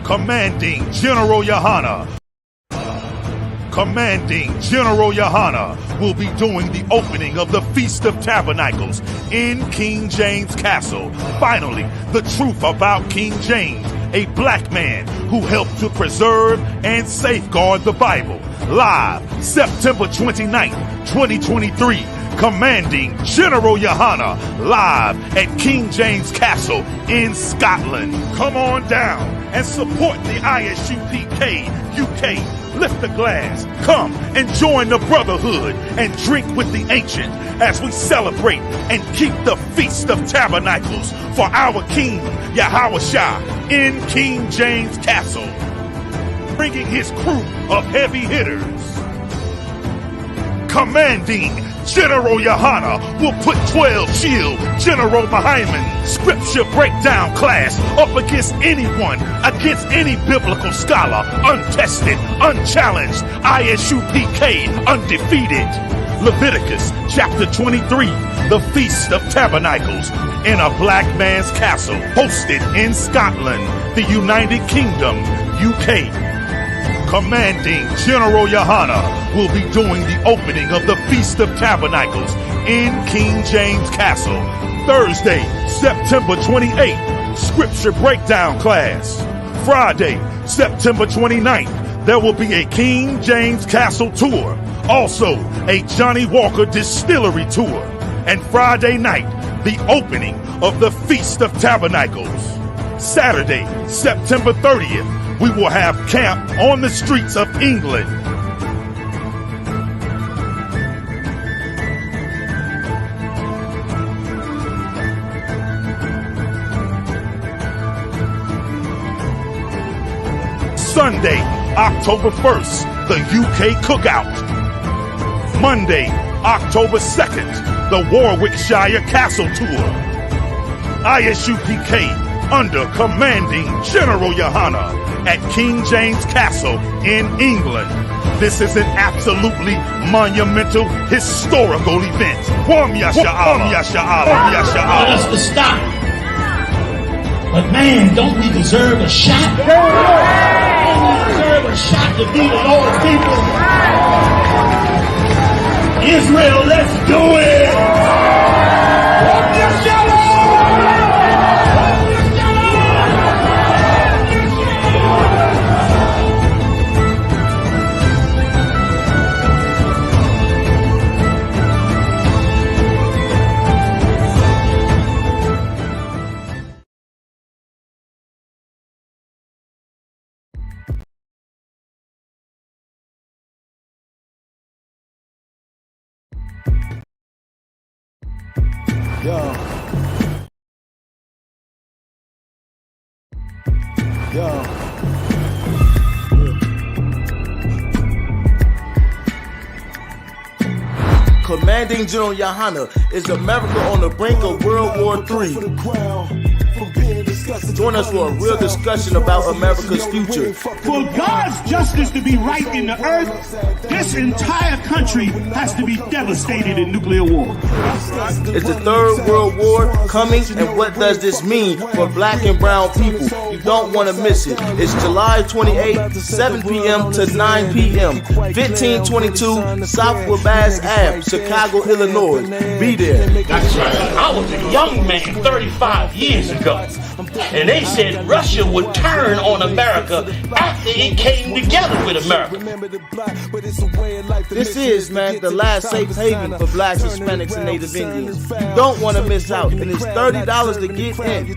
Commanding General Yahanna. Commanding General Yahanna will be doing the opening of the Feast of Tabernacles in King James Castle. Finally, the truth about King James, a black man who helped to preserve and safeguard the Bible. Live September 29th, 2023. Commanding General Yahanna live at King James Castle in Scotland. Come on down and support the I.S.U.P.K. UK. Lift the glass, come and join the brotherhood and drink with the ancient as we celebrate and keep the Feast of Tabernacles for our King Yahushua in King James Castle, bringing his crew of heavy hitters. Commanding General Yahanna will put 12 chill General Muhammad scripture breakdown class up against anyone, against any biblical scholar, untested, unchallenged, I.S.U.P.K, undefeated. Leviticus chapter 23, the Feast of Tabernacles in a black man's castle, hosted in Scotland, the United Kingdom, UK. Commanding General Yahanna will be doing the opening of the Feast of Tabernacles in King James Castle, Thursday, September 28th, Scripture Breakdown class. Friday, September 29th, there will be a King James Castle tour, also a Johnny Walker Distillery tour, and Friday night, the opening of the Feast of Tabernacles. Saturday, September 30th, we will have camp on the streets of England. Sunday, October 1st, the UK Cookout. Monday, October 2nd, the Warwickshire Castle Tour. I.S.U.P.K under Commanding General Yahanna at King James Castle in England. This is an absolutely monumental, historical event. Want us to stop. But man, don't we deserve a shot? Don't we deserve a shot to be the Lord's people? Israel, let's do it! Yo. Commanding General Yahanna is America on the brink of World War III. Join us for a real discussion about America's future. For God's justice to be right in the earth, this entire country has to be devastated in nuclear war. It's the Third World War coming, and what does this mean for black and brown people? You don't want to miss it. It's July 28th, 7 p.m. to 9 p.m. 1522 South Wabash Ave, Chicago, Illinois. Be there. That's right. I was a young man 35 years ago, and they said Russia would turn on America after it came together with America. This is, man, the last safe haven for blacks, Hispanics, and Native Indians. You don't want to miss out, and it's $30 to get in.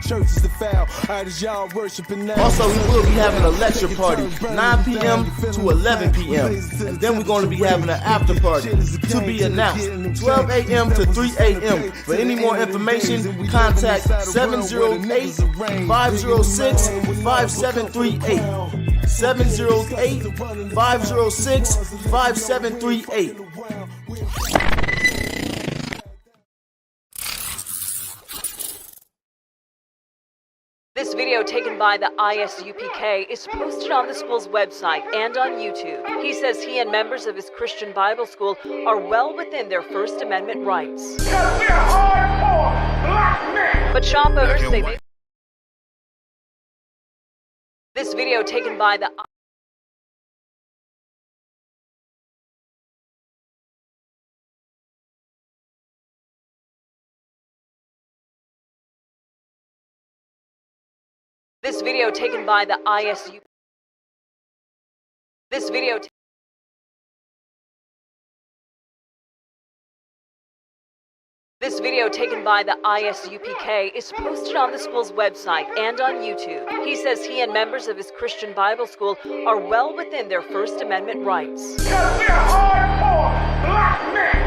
Also, we will be having a lecture party, 9 p.m. to 11 p.m. And then we're going to be having an after party, to be announced, 12 a.m. to 3 a.m. For any more information, contact 708-506-5738. 708-506-5738. This video taken by the I.S.U.P.K is posted on the school's website and on YouTube. He says he and members of his Christian Bible school are well within their First Amendment rights. But shop owners say This video taken by the This video taken by the I.S.U.P.K. This video taken by the I.S.U.P.K. is posted on the school's website and on YouTube. He says he and members of his Christian Bible school are well within their First Amendment rights.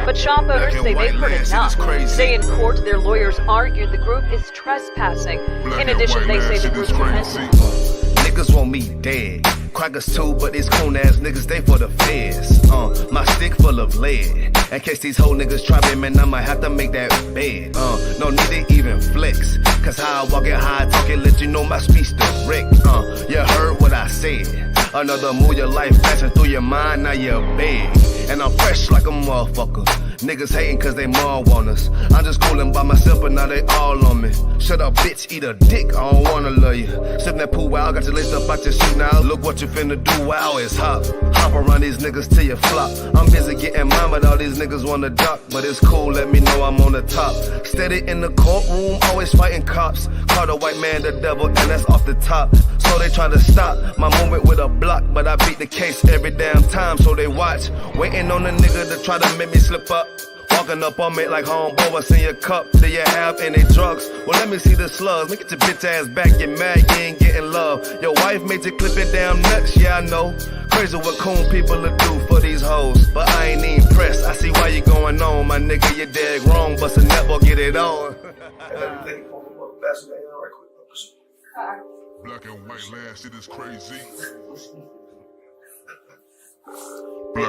But shop owners say they've heard enough. Today in court, their lawyers argued the group is trespassing. In addition, they say the group niggas want me dead. Crackers too, but these coon ass niggas, they for the feds. My stick full of lead. In case these whole niggas try me, man, I'ma have to make that bed. No need to even flex. Cause how I walk it, how I talk it, let you know my speech direct. You heard what I said. Another move, your life passing through your mind, now you're big. And I'm fresh like a motherfucker. Niggas hating cause they mom want us. I'm just coolin' by myself, but now they all on me. Shut up, bitch, eat a dick, I don't wanna love you. Sippin' that pool, wow, got you laced up out your shoe now. Look what you finna do, wow, it's hop. Hop around these niggas till you flop. I'm busy getting mine, but all these niggas wanna duck. But it's cool, let me know I'm on the top. Steady in the courtroom, always fighting cops. Call the white man the devil, and that's off the top. So they try to stop my movement with a block, but I beat the case every damn time, so they watch. Waiting on the nigga to try to make me slip up. Walking up on me like homeboy, what's in your cup? Do you have any drugs? Well, let me see the slugs. Make it your bitch ass back, get mad, you ain't getting love. Your wife made you clip it damn nuts, yeah, I know. Crazy what coon people will do for these hoes. But I ain't even pressed, I see why you going on. My nigga, you dead wrong, bust a netball, get it on. Black and white land, shit is crazy.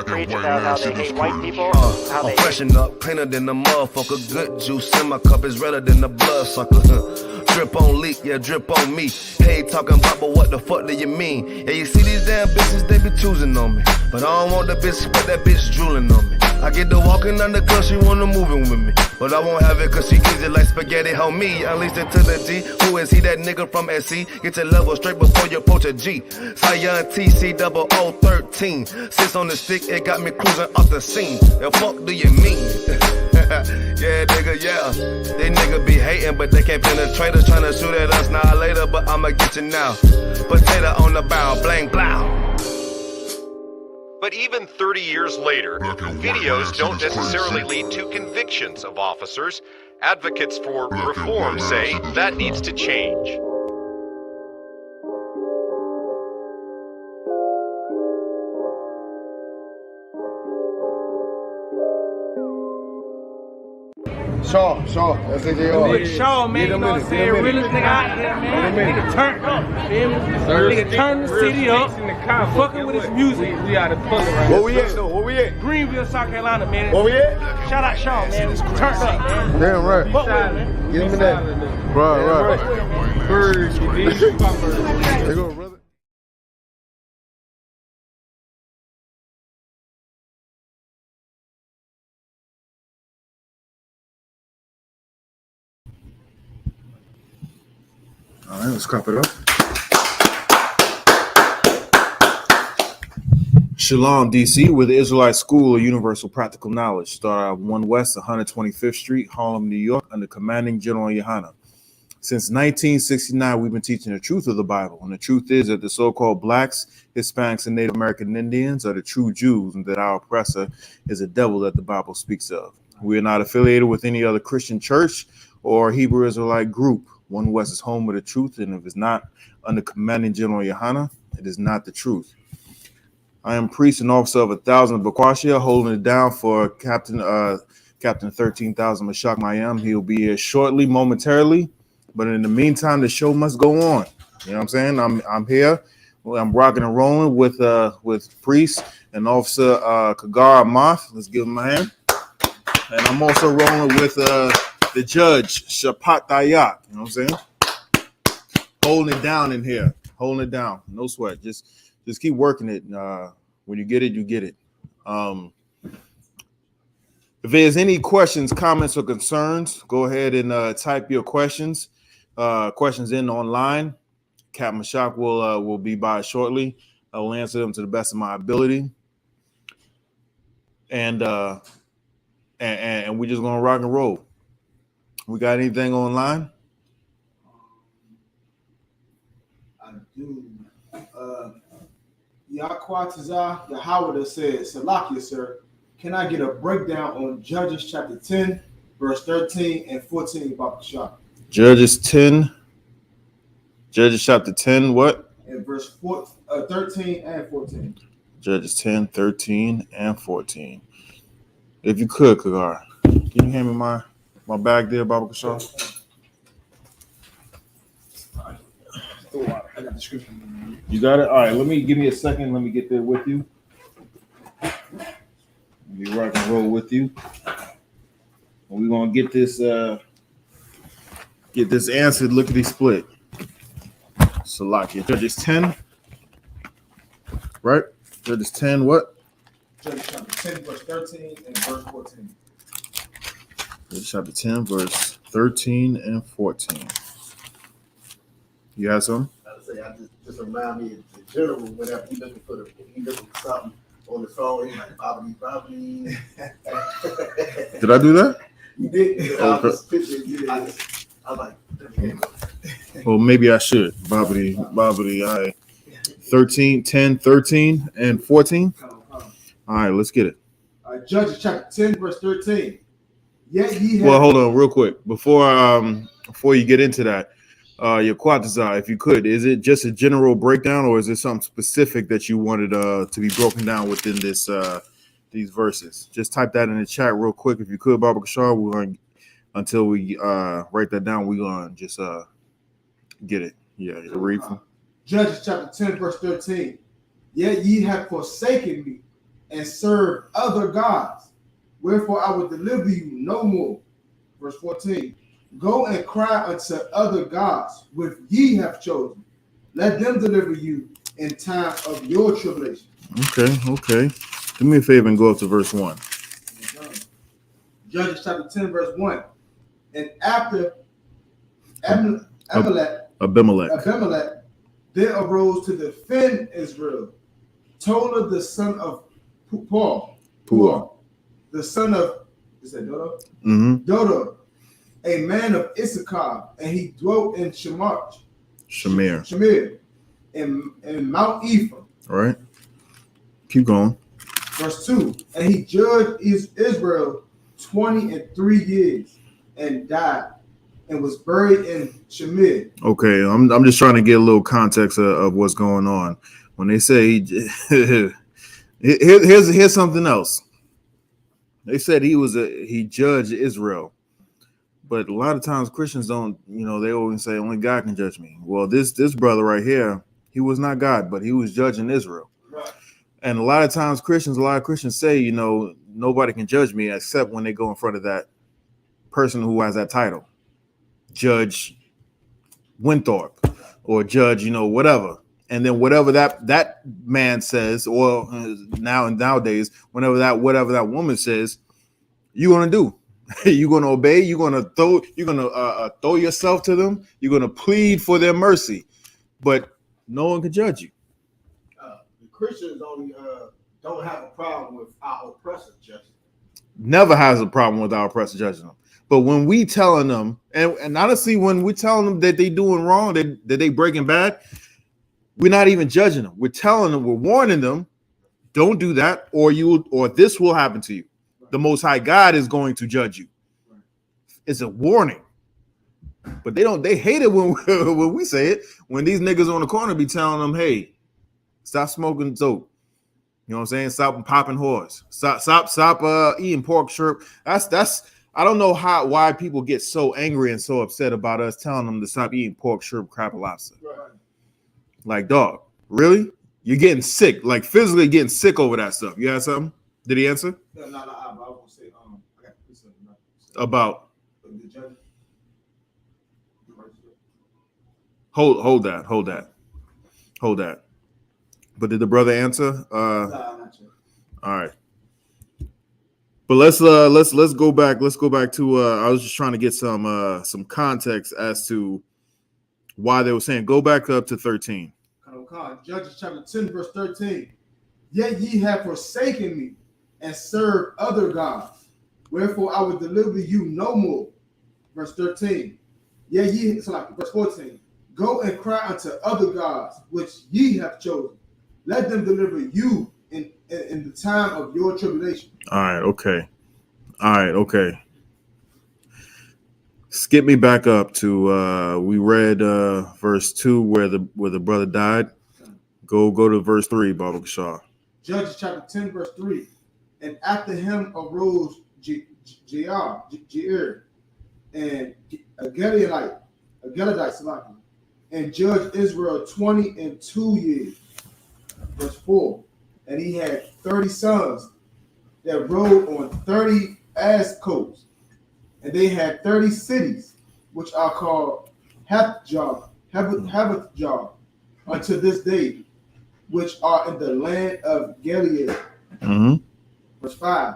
Preach about how they hate white people. I'm freshen up, cleaner than the motherfucker. Good juice in my cup is redder than the bloodsucker. Drip on leak, yeah, drip on me. Hey, talking about, but what the fuck do you mean? Yeah, you see these damn bitches, they be choosing on me. But I don't want the bitch, but that bitch drooling on me. I get to walking on the girl, she wanna moving with me. But I won't have it cause she easy like spaghetti, homie. Unleashed it to the G. Who is he, that nigga from SC? Get your level straight before you approach a G. Cyan TC 0013. Sits on the stick, it got me cruising off the scene. The fuck do you mean? Yeah, nigga, yeah. They nigga be hating, but they can't penetrate us. Trying to shoot at us now later, but I'ma get you now. Potato on the bow, blang, blow. But even 30 years later, videos don't necessarily lead to convictions of officers. Advocates for reform say that needs to change. Shaw, that's AJR. Shaw, man, you know what I'm saying? Realest nigga out there, man. Nigga turned up, feel me? Nigga turned the city up, fucking with his music. We out of pull right. Where we at though? Where we at? Greenville, South Carolina, man. Where we at? Shout out Shaw, man. Turned up, man. Damn right. Fuck with him, man. Get him in that. Right. Birds, you dig? There you go, brother. All right, let's clap it up. Shalom, DC, with the Israelite School of Universal Practical Knowledge. Start out 1 West 125th Street, Harlem, New York, under Commanding General Yahanna. Since 1969, we've been teaching the truth of the Bible. And the truth is that the so-called blacks, Hispanics, and Native American Indians are the true Jews, and that our oppressor is a devil that the Bible speaks of. We are not affiliated with any other Christian church or Hebrew Israelite group. 1 West is home of the truth, and if it's not under Commanding General Yahanna, it is not the truth. I am priest and officer of 1,000 Bakwashia, holding it down for Captain 13,000 Mashak Mayam. He'll be here shortly, momentarily, but in the meantime, the show must go on. You know what I'm saying? I'm here. I'm rocking and rolling with priest and officer Kagara Moth. Let's give him a hand. And I'm also rolling with the judge, Shapat Dayak. You know what I'm saying? Holding it down in here. Holding it down. No sweat. Just keep working it. When you get it, you get it. If there's any questions, comments, or concerns, go ahead and type your questions in online. Captain Mashak will be by shortly. I will answer them to the best of my ability. And we're just gonna rock and roll. We got anything online? I do. Yaquatazah Yahanna says, Salakia, sir, can I get a breakdown on Judges chapter 10, verse 13 and 14, Baba Shah? Judges chapter 10, what? And verse 13 and 14. Judges 10, 13, and 14. If you could, Kagar, can you hand me my bag there, Baba Shah? I got the scripture. You got it? All right, give me a second. Let me get there with you. Be rock and roll with you. We're gonna get this answered lickety split. Salakia. Judges 10. Right? Judges 10, what? Judges chapter 10, verse 13 and verse 14. Judges chapter 10, verse 13 and 14. You have some? I just remind me of the general whenever he looking for something on the phone, he's like bobbity. Did I do that? You did. Okay. I was like, well, maybe I should. Bobbity. All right. 13, 10, 13, and 14. All right, let's get it. Judges chapter 10, verse 13. Yet ye have... Well, hold on real quick. Before you get into that, your Quatazah, if you could, is it just a general breakdown or is it something specific that you wanted to be broken down within this these verses? Just type that in the chat real quick if you could, Baba Kashar. We're going until we write that down, we're going to just get it. Yeah, read from Judges chapter 10, verse 13. Yet ye have forsaken me and served other gods. Wherefore I will deliver you no more. Verse 14. Go and cry unto other gods which ye have chosen. Let them deliver you in time of your tribulation. Okay. Do me a favor and go up to verse 1. Judges chapter 10, verse 1. And after Abimelech, there arose to defend Israel Tola the son of Puah, the son of, is that Dodo? Mm-hmm. Dodo, a man of Issachar, and he dwelt in Shamir, in Mount Ephraim. All right. Keep going. Verse 2. And he judged Israel 23 years and died and was buried in Shamir. Okay, I'm just trying to get a little context of what's going on. When they say here's something else. They said he judged Israel. But a lot of times Christians don't, they always say only God can judge me. Well, this brother right here, he was not God, but he was judging Israel. Right. And a lot of Christians say, nobody can judge me except when they go in front of that person who has that title. Judge Winthorpe or judge, whatever. And then whatever that man says, or nowadays, whatever that woman says, you're going to do. You're going to obey. You're going to throw yourself to them. You're going to plead for their mercy. But no one can judge you. The Christians only don't have a problem with our oppressor judging. Never has a problem with our oppressor judging them. But when we telling them, and honestly, when we telling them that they doing wrong, that they breaking bad, we're not even judging them. We're telling them, we're warning them, don't do that, or this will happen to you. The Most High God is going to judge you. It's a warning. But they hate it when we say it. When these niggas on the corner be telling them, hey, stop smoking dope. You know what I'm saying? Stop popping whores. Stop eating pork shrimp. That's I don't know why people get so angry and so upset about us telling them to stop eating pork, shrimp, crab, and lobster. Right. Like, dog, really? You're getting sick, like physically getting sick over that stuff. You had something? Did he answer? No, I was gonna say, I got something about. The judge. Hold that. But did the brother answer? Not yet. All right. But let's go back. Let's go back to I was just trying to get some context as to why they were saying, go back up to 13. Judges chapter 10, verse 13. Yet ye have forsaken me and served other gods. Wherefore I will deliver you no more. Verse 13. Yet ye, verse 14. Go and cry unto other gods, which ye have chosen. Let them deliver you in the time of your tribulation. All right, okay. Skip me back up to we read verse 2 where the brother died. Go to verse 3, Baba Kashar. Judges chapter 10, verse 3. And after him arose Jair and a Gileadite, and judged Israel 22 years. Verse 4. And he had 30 sons that rode on 30 ass coats. And they had 30 cities, which are called Havothjar, unto this day, which are in the land of Gilead. Mm-hmm. Verse 5.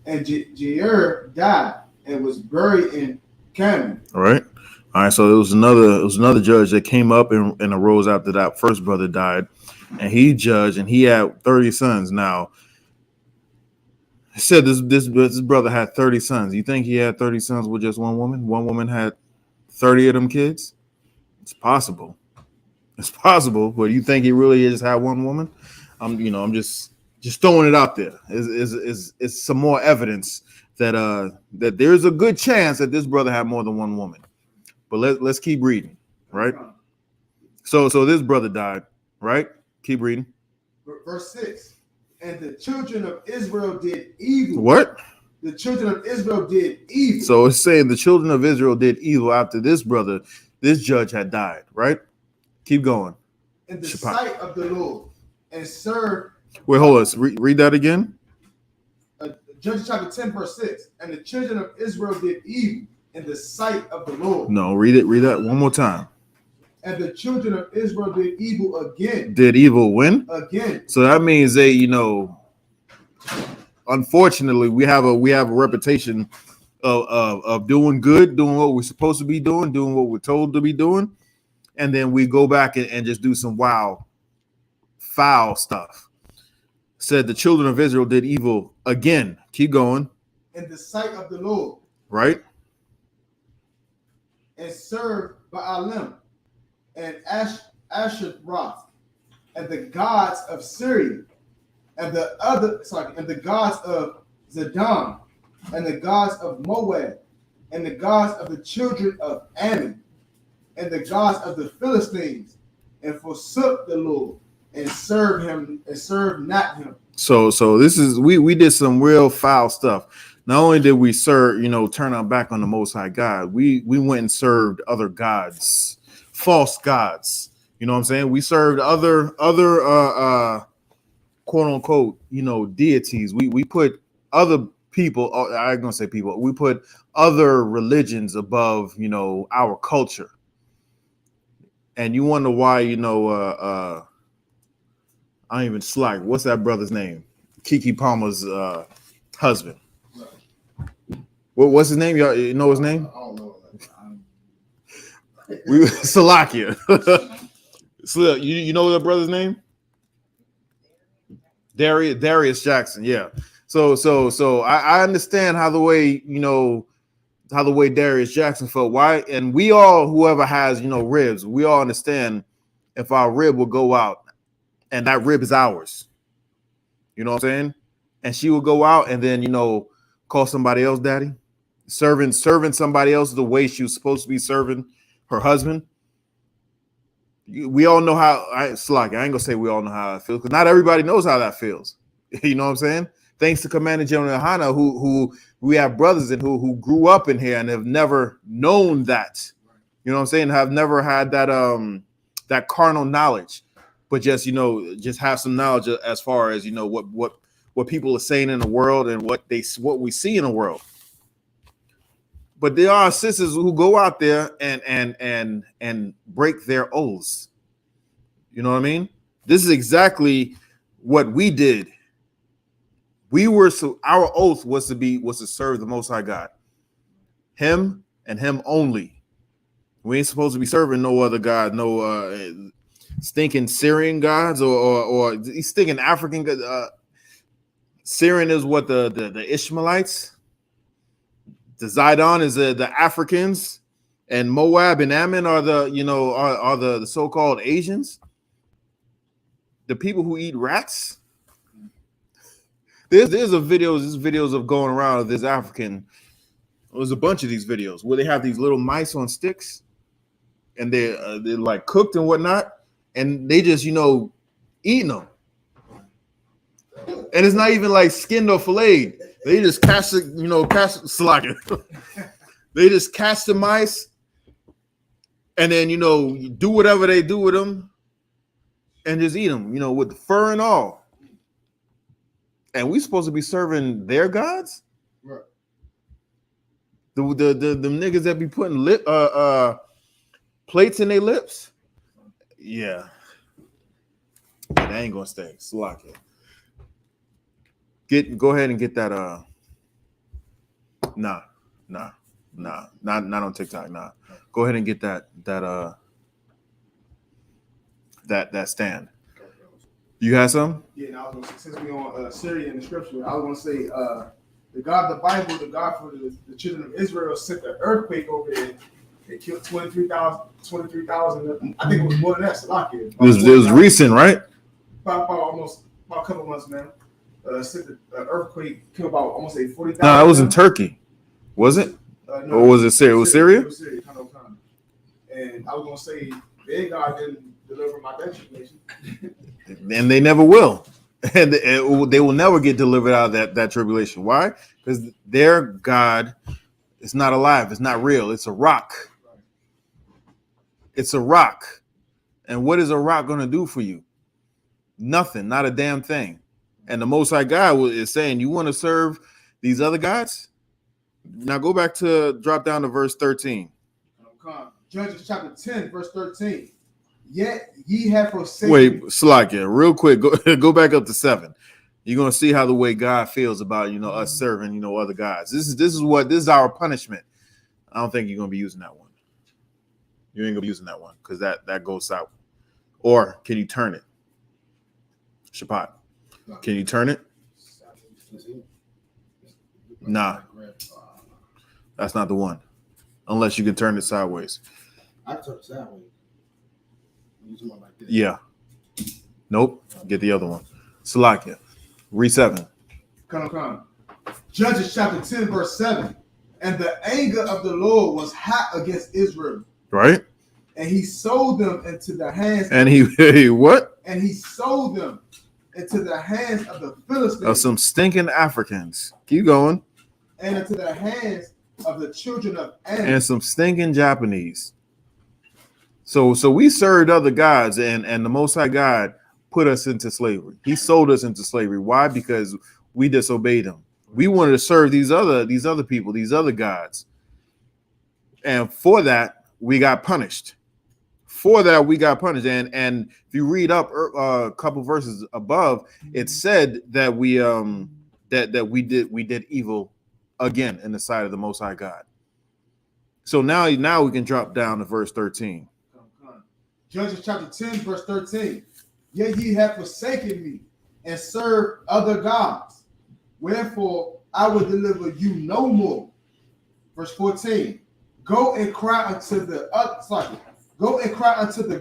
And Jair died and was buried in Canaan. All right. So it was another judge that came up and arose after that first brother died, and he judged, and he had 30 sons. Now, it said this brother had 30 sons. You think he had 30 sons with just one woman? One woman had 30 of them kids? It's possible. It's possible, but you think he really just had one woman? I'm just throwing it out there. It's some more evidence that there's a good chance that this brother had more than one woman. But let's keep reading, right? So this brother died, right? Keep reading. Verse 6. And the children of Israel did evil. What? The children of Israel did evil. So it's saying the children of Israel did evil after this judge had died, right? Keep going. In the sight of the Lord, and served. Wait, hold on. Read that again. Judges chapter 10, verse 6. And the children of Israel did evil in the sight of the Lord. No, read that one more time. And the children of Israel did evil again. Did evil when? Again. So that means they, unfortunately, we have a reputation of doing good, doing what we're supposed to be doing what we're told to be doing, and then we go back and just do some foul stuff. Said the children of Israel did evil again. Keep going. In the sight of the Lord. Right. And served Baalim and Asheroth and the gods of Syria and the gods of Zidon and the gods of Moab and the gods of the children of Ammon and the gods of the Philistines, and forsook the Lord and served him and served not him. So this is we did some real foul stuff. Not only did we turn our back on the Most High God, we went and served other gods, false gods. You know what I'm saying? We served other quote unquote, deities. We put other people, I'm gonna say people, we put other religions above, our culture. And you wonder why, I don't even slack. What's that brother's name? Keke Palmer's husband. What's his name? Y'all, you know his name? I don't know. Salakia. So you know that brother's name? Darius Jackson. Yeah. So I understand how the way Darius Jackson felt. Why? And we all, whoever has ribs, we all understand if our rib will go out and that rib is ours. You know what I'm saying? And she will go out and then call somebody else daddy, serving somebody else the way she was supposed to be serving her husband. We all know how. I ain't gonna say we all know how it feels, because not everybody knows how that feels. You know what I'm saying? Thanks to Commander General Yahanna, who we have brothers in who grew up in here and have never known that. You know what I'm saying? Have never had that carnal knowledge, but just have some knowledge as far as what people are saying in the world and what we see in the world. But there are sisters who go out there and break their oaths. You know what I mean? This is exactly what we did. Our oath was to serve the Most High God, Him and Him only. We ain't supposed to be serving no other god, no stinking Syrian gods or these stinking African gods. Syrian is what the Ishmaelites. The Zidon is the Africans, and Moab and Ammon are the so-called Asians. The people who eat rats. There's videos of going around of this African. There's a bunch of these videos where they have these little mice on sticks, and they're like cooked and whatnot, and they just eating them. And it's not even like skinned or filleted. They just catch slacking. They just catch the mice, and then do whatever they do with them, and just eat them. With the fur and all. And we supposed to be serving their gods. Right. The niggas that be putting plates in their lips. Yeah. That ain't gonna stay. Slack it. Go ahead and get that not on TikTok. Go ahead and get that stand. You had some? Yeah, I was gonna say, since we on Syria in the scripture, I was gonna say the God of the Bible, the God for the children of Israel sent an earthquake over there. They killed 23,000. I think it was more than that. It was recent, right? About a couple months now. Sent an earthquake, killed about almost 40,000. No, that was in Turkey, was it? No, or was it Syria? It was Syria? It was Syria, kind of. And I was gonna say, their God didn't deliver my tribulation. And they never will. And they will never get delivered out of that tribulation. Why? Because their God is not alive. It's not real. It's a rock. It's a rock. And what is a rock going to do for you? Nothing. Not a damn thing. And the Most High God is saying, you want to serve these other gods? Now go back drop down to verse 13. Judges chapter 10, verse 13. Yet ye have forsaken. Wait, Slakia, real quick. Go back up to 7. You're gonna see how the way God feels about us serving other gods. This is our punishment. I don't think you're gonna be using that one. You ain't gonna be using that one because that goes out. Or can you turn it? Shabbat. Can you turn it? Nah. That's not the one. Unless you can turn it sideways. I turn it sideways. Yeah. Nope. Get the other one. Salakia. Read 7. Come. Judges chapter 10, verse 7. And the anger of the Lord was hot against Israel. Right. And he sold them into the hands. And he what? And he sold them into the hands of the Philistines. Of some stinking Africans. Keep going. And into the hands of the children of Ammon. And some stinking Japanese. So we served other gods, and the Most High God put us into slavery. He sold us into slavery. Why? Because we disobeyed him. We wanted to serve these other people, these other gods. And for that, we got punished. And if you read up a couple verses above, it said that we did evil again in the sight of the Most High God. So now we can drop down to verse 13. Judges chapter 10, verse 13. Yet ye have forsaken me and served other gods. Wherefore I will deliver you no more. Verse 14. Go and cry unto the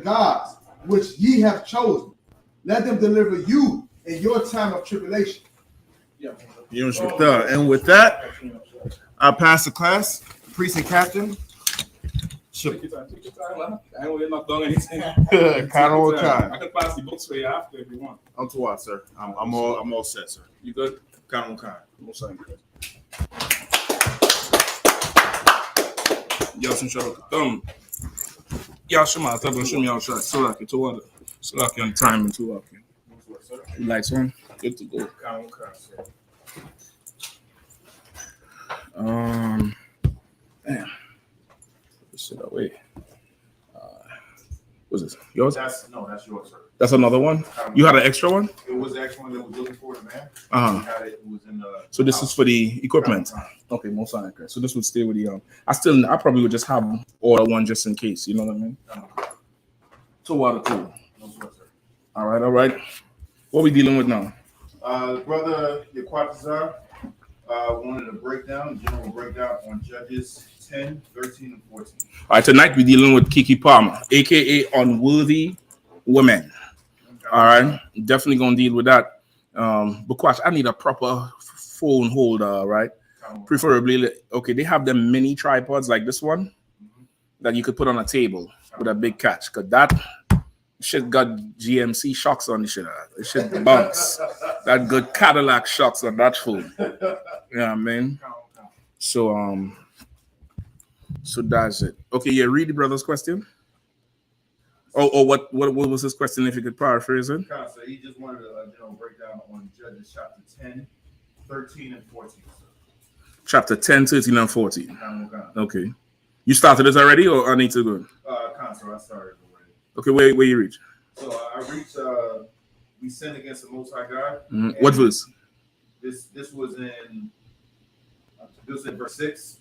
gods which ye have chosen. Let them deliver you in your time of tribulation. And with that, I pass the class. Precinct captain. Take your time. I don't get knocked down anything. Kind of time. I can pass the books for you after if you want. I'm to what, sir? I'm all set, sir. You good? Kind of. No sign. Ja sam šao tam. Ja sam mal tabun shum ja shot. So like to what? So like on time and two up. Lights on. Good to go. Damn. Shit away. Was it yours? Yours? That's yours, sir. That's another one? You had an extra one? It was the extra one that was looking for the man. It was in the so this is for the equipment. Okay, most likely. So this would stay with the I probably would just have order one just in case, you know what I mean? So water too. All right. What we dealing with now? Brother Yaquatazar wanted a general breakdown on Judges 10, 13, and 14. All right, tonight we're dealing with Kiki Palmer, aka Unworthy Women. All right, definitely gonna deal with that. But I need a proper phone holder, right? Preferably, okay, they have them mini tripods like this one that you could put on a table with a big catch. Cause that shit got GMC shocks on the shit. It should bounce. That good Cadillac shocks on that phone. You know what I mean? So that's it. Okay, yeah, read the brother's question. Oh, what was his question? If you could paraphrase it. So he just wanted a general breakdown on Judges chapter 10, 13, and 14. Chapter 10, 13, and 14. Okay. You started this already, or I need to go? I started already. Okay, where you reach? So I reached, we sinned against the Most High God. What verse? This was in verse 6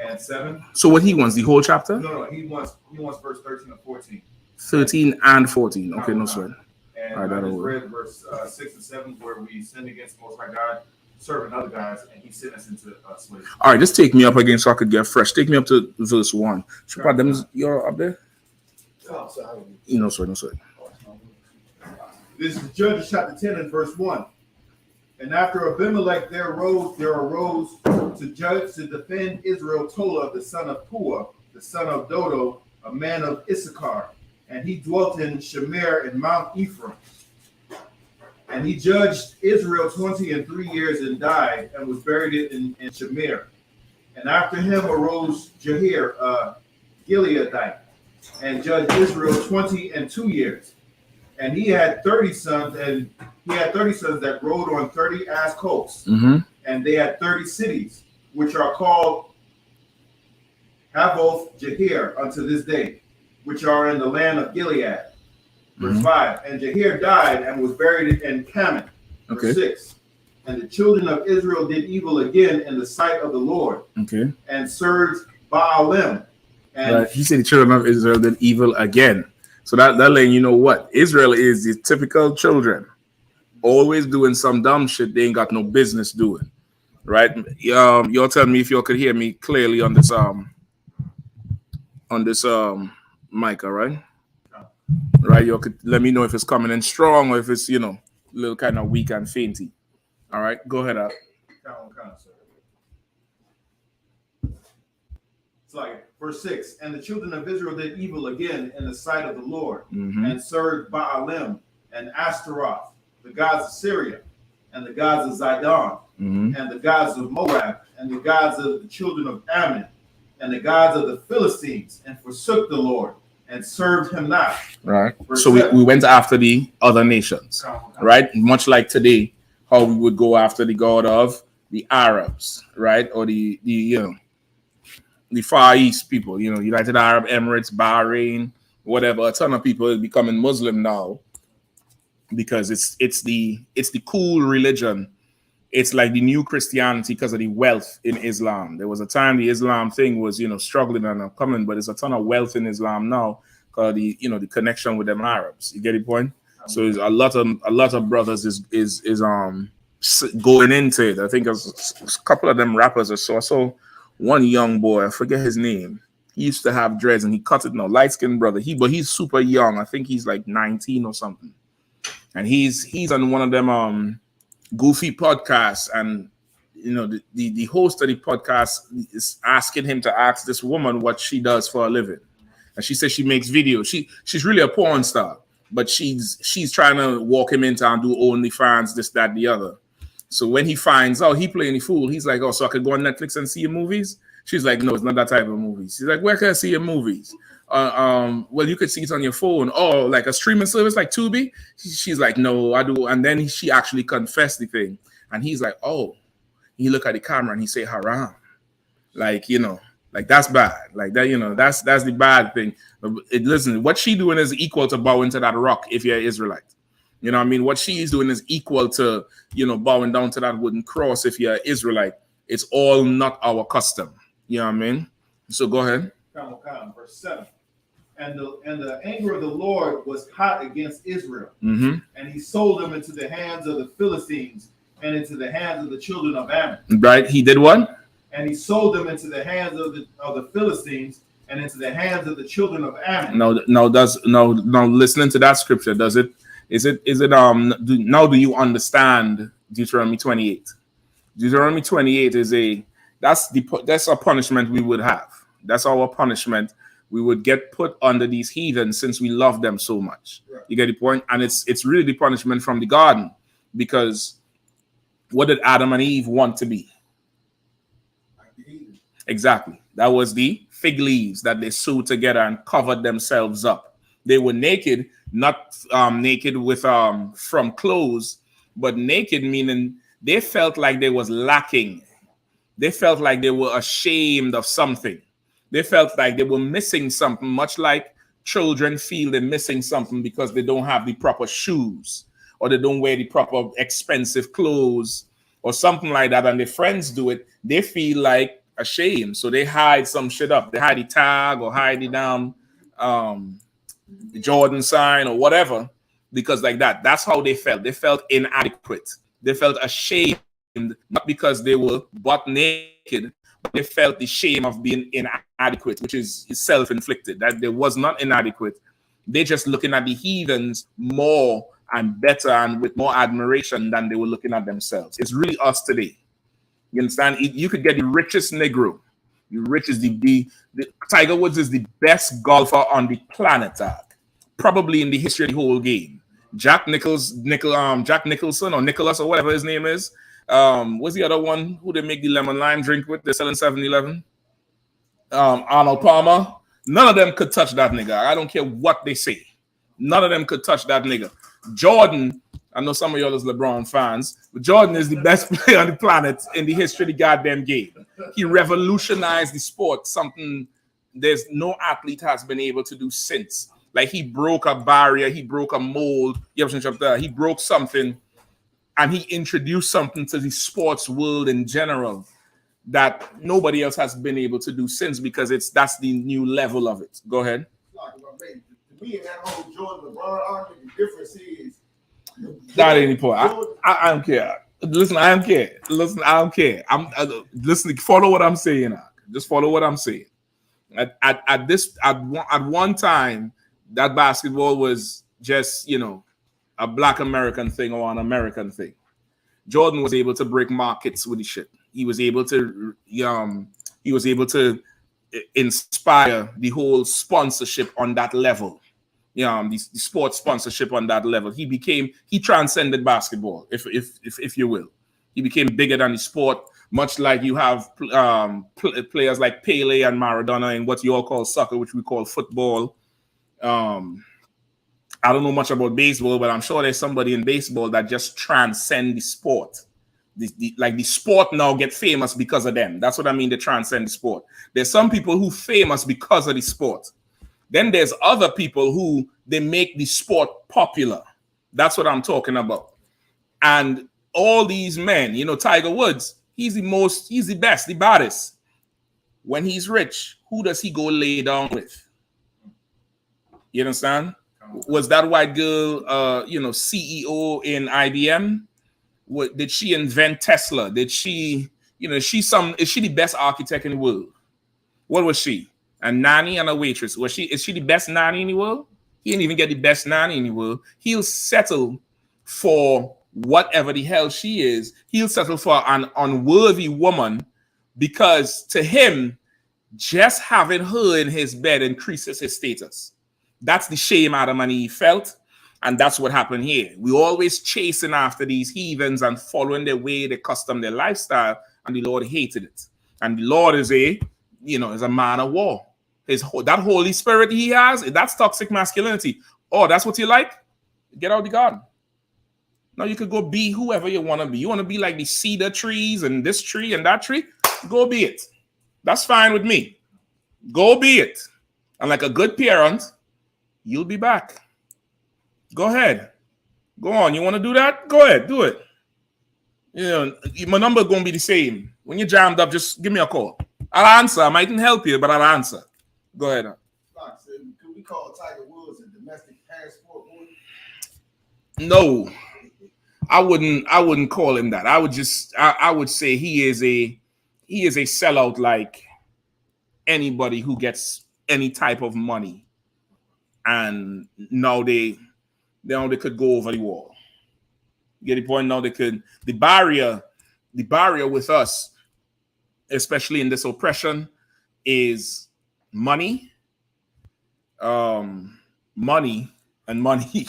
and 7. So what he wants, the whole chapter? No, he wants verse 13 and 14. 13 and 14. Okay, no sweat. And I just read verse 6 and 7 where we sinned against the Most High God, serving other guys, and he sent us into slavery. All right, just take me up again so I could get fresh. Take me up to verse 1. You're up there? No sweat. This is Judges chapter 10 and verse 1. And after Abimelech there arose to defend Israel Tola, the son of Puah, the son of Dodo, a man of Issachar. And he dwelt in Shamir in Mount Ephraim. And he judged Israel 23 years and died, and was buried in Shamir. And after him arose Jahir, a Gileadite, and judged Israel 22 years. And he had 30 sons, that rode on 30 ass colts. And they had 30 cities, which are called Havoth Jahir unto this day, which are in the land of Gilead. Verse 5. And Jahir died and was buried in Kaman. Verse 6. And the children of Israel did evil again in the sight of the Lord. Okay. And served Baalim. And he said the children of Israel did evil again. So that letting you know what? Israel is the typical children. Always doing some dumb shit they ain't got no business doing. Right? Y'all tell me if y'all could hear me clearly on this mic, all right? Right, you could let me know if it's coming in strong or if it's, a little kind of weak and fainty. All right, go ahead, Al. It's like verse 6. And the children of Israel did evil again in the sight of the Lord, and served Baalim and Ashtaroth, the gods of Syria, and the gods of Zidon, and the gods of Moab, and the gods of the children of Ammon, and the gods of the Philistines, and forsook the Lord, and served him not. Right. So we went after the other nations, right? Much like today, how we would go after the god of the Arabs, right? Or the Far East people, United Arab Emirates, Bahrain, whatever. A ton of people are becoming Muslim now because it's the cool religion. It's like the new Christianity because of the wealth in Islam. There was a time the Islam thing was, struggling and coming, but there's a ton of wealth in Islam now because the connection with them Arabs. You get the point? So there's a lot of brothers is going into it. I think a couple of them rappers I saw one young boy, I forget his name. He used to have dreads and he cut it now. Light-skinned brother. But he's super young. I think he's like 19 or something. And he's on one of them goofy podcasts, and the host of the podcast is asking him to ask this woman what she does for a living, and she says she makes videos. She's really a porn star, but she's trying to walk him into and do OnlyFans, this, that, the other. So when he finds out, he playing the fool. He's like, "Oh, so I could go on Netflix and see your movies?" She's like, "No, it's not that type of movies." She's like, "Where can I see your movies?" Well, you could see it on your phone. Oh, like a streaming service like Tubi? She's like, "No, I do." And then she actually confessed the thing. And he's like, "Oh." He look at the camera and he say, "Haram." Like, Like that's bad. Like that, that's the bad thing. Listen, what she doing is equal to bowing to that rock if you're Israelite. You know what I mean? What she is doing is equal to, bowing down to that wooden cross if you're Israelite. It's all not our custom. You know what I mean? So go ahead. Verse 7. And the anger of the Lord was hot against Israel, Mm-hmm. and he sold them into the hands of the Philistines and into the hands of the children of Ammon. Right? He did what? And he sold them into the hands of the Philistines and into the hands of the children of Ammon. Now listening to that scripture, do you understand Deuteronomy 28? Deuteronomy 28 that's a punishment we would have. That's our punishment. We would get put under these heathens since we love them so much. Right. You get the point? And it's really the punishment from the garden, because what did Adam and Eve want to be? Exactly. That was the fig leaves that they sewed together and covered themselves up. They were naked, not naked with from clothes, but naked meaning they felt like they was lacking. They felt like they were ashamed of something. They felt like they were missing something, much like children feel they're missing something because they don't have the proper shoes, or they don't wear the proper expensive clothes or something like that, and their friends do it. They feel like ashamed, so they hide some shit up. They hide the tag or hide the damn the Jordan sign or whatever, because like that's how they felt. They felt inadequate. They felt ashamed, not because they were butt naked, but they felt the shame of being inadequate, which is self-inflicted. That they was not inadequate. They just looking at the heathens more and better and with more admiration than they were looking at themselves. It's really us today. You understand? You could get the richest Negro. The richest, the Tiger Woods is the best golfer on the planet, probably in the history of the whole game. Jack Nicholson or Nicholas or whatever his name is. What's the other one who they make the lemon lime drink with? They're selling 7-Eleven. Arnold Palmer. None of them could touch that nigga. I don't care what they say. None of them could touch that nigga. Jordan, I know some of y'all is LeBron fans, but Jordan is the best player on the planet in the history of the goddamn game. He revolutionized the sport, something there's no athlete has been able to do since. Like, he broke a barrier, he broke a mold, he broke something, and he introduced something to the sports world in general that nobody else has been able to do since, because that's the new level of it. Go ahead. To me, in that whole Jordan LeBron argument, the difference is not any point. I don't care. Listen, I don't care. Listen, I don't care. Listen. Follow what I'm saying. Just follow what I'm saying. At one time, that basketball was just a Black American thing or an American thing. Jordan was able to break markets with the shit. He was able to inspire the whole sponsorship on that level. The sports sponsorship on that level. He transcended basketball, if you will. He became bigger than the sport, much like you have players like Pele and Maradona in what you all call soccer, which we call football. I don't know much about baseball, but I'm sure there's somebody in baseball that just transcend the sport. The sport now get famous because of them. That's what I mean, they transcend the sport. There's some people who famous because of the sport. Then there's other people who they make the sport popular. That's what I'm talking about. And all these men, Tiger Woods, he's the best, the baddest. When he's rich, who does he go lay down with? You understand? Was that white girl, CEO in IBM? Did she invent Tesla? Did she, is she the best architect in the world? What was she? A nanny and a waitress. Is she the best nanny in the world? He didn't even get the best nanny in the world. He'll settle for whatever the hell she is. He'll settle for an unworthy woman because to him, just having her in his bed increases his status. That's the shame Adam and Eve felt. And that's what happened here. We always chasing after these heathens and following their way, their custom, their lifestyle. And the Lord hated it. And the Lord is a man of war. That Holy Spirit he has, that's toxic masculinity. Oh, that's what you like? Get out of the garden. Now you could go be whoever you want to be. You want to be like the cedar trees and this tree and that tree? Go be it. That's fine with me. Go be it. And like a good parent, you'll be back. Go ahead. Go on. You want to do that? Go ahead. Do it. You know, my number is going to be the same. When you're jammed up, just give me a call. I'll answer. I mightn't help you, but I'll answer. Go ahead. Could we call Tiger Woods a domestic passport boy? No. I wouldn't call him that. I would say he is a sellout like anybody who gets any type of money. And now they could go over the wall. You get the point? Now the barrier with us, especially in this oppression, is money. Money and money.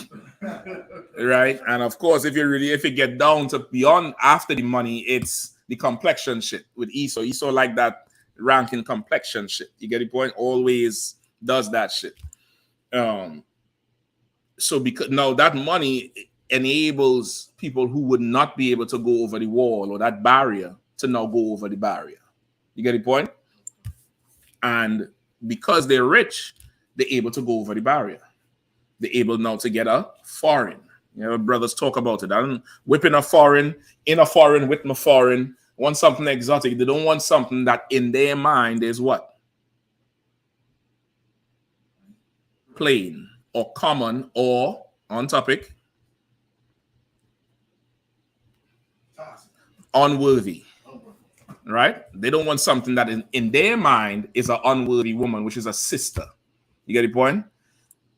Right? And of course, if you get down to beyond after the money, it's the complexion shit with E.S.U. E.S.U. like that ranking complexion shit. You get the point? Always does that shit. So because now that money enables people who would not be able to go over the wall or that barrier to now go over the barrier. You get the point? And because they're rich, they're able to go over the barrier. They're able now to get a foreign. You know, brothers talk about it. I'm whipping a foreign, in a foreign, with my foreign, want something exotic. They don't want something that in their mind is what? Plain or common or on topic. Unworthy. Right? They don't want something that in their mind is an unworthy woman, which is a sister. You get the point?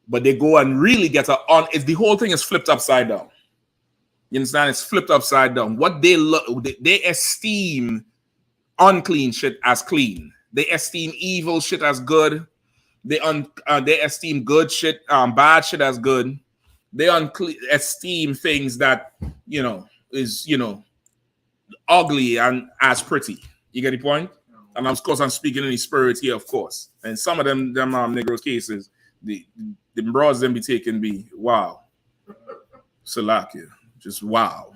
But they go and really get the whole thing is flipped upside down. You understand? It's flipped upside down. What they esteem unclean shit as clean. They esteem evil shit as good. They esteem good shit, bad shit as good. They esteem things that is ugly and as pretty. You get the point? And of course, I'm speaking in the spirit here, of course. And some of them Negroes cases, the bros them be taken be wow, Salakia, just wow,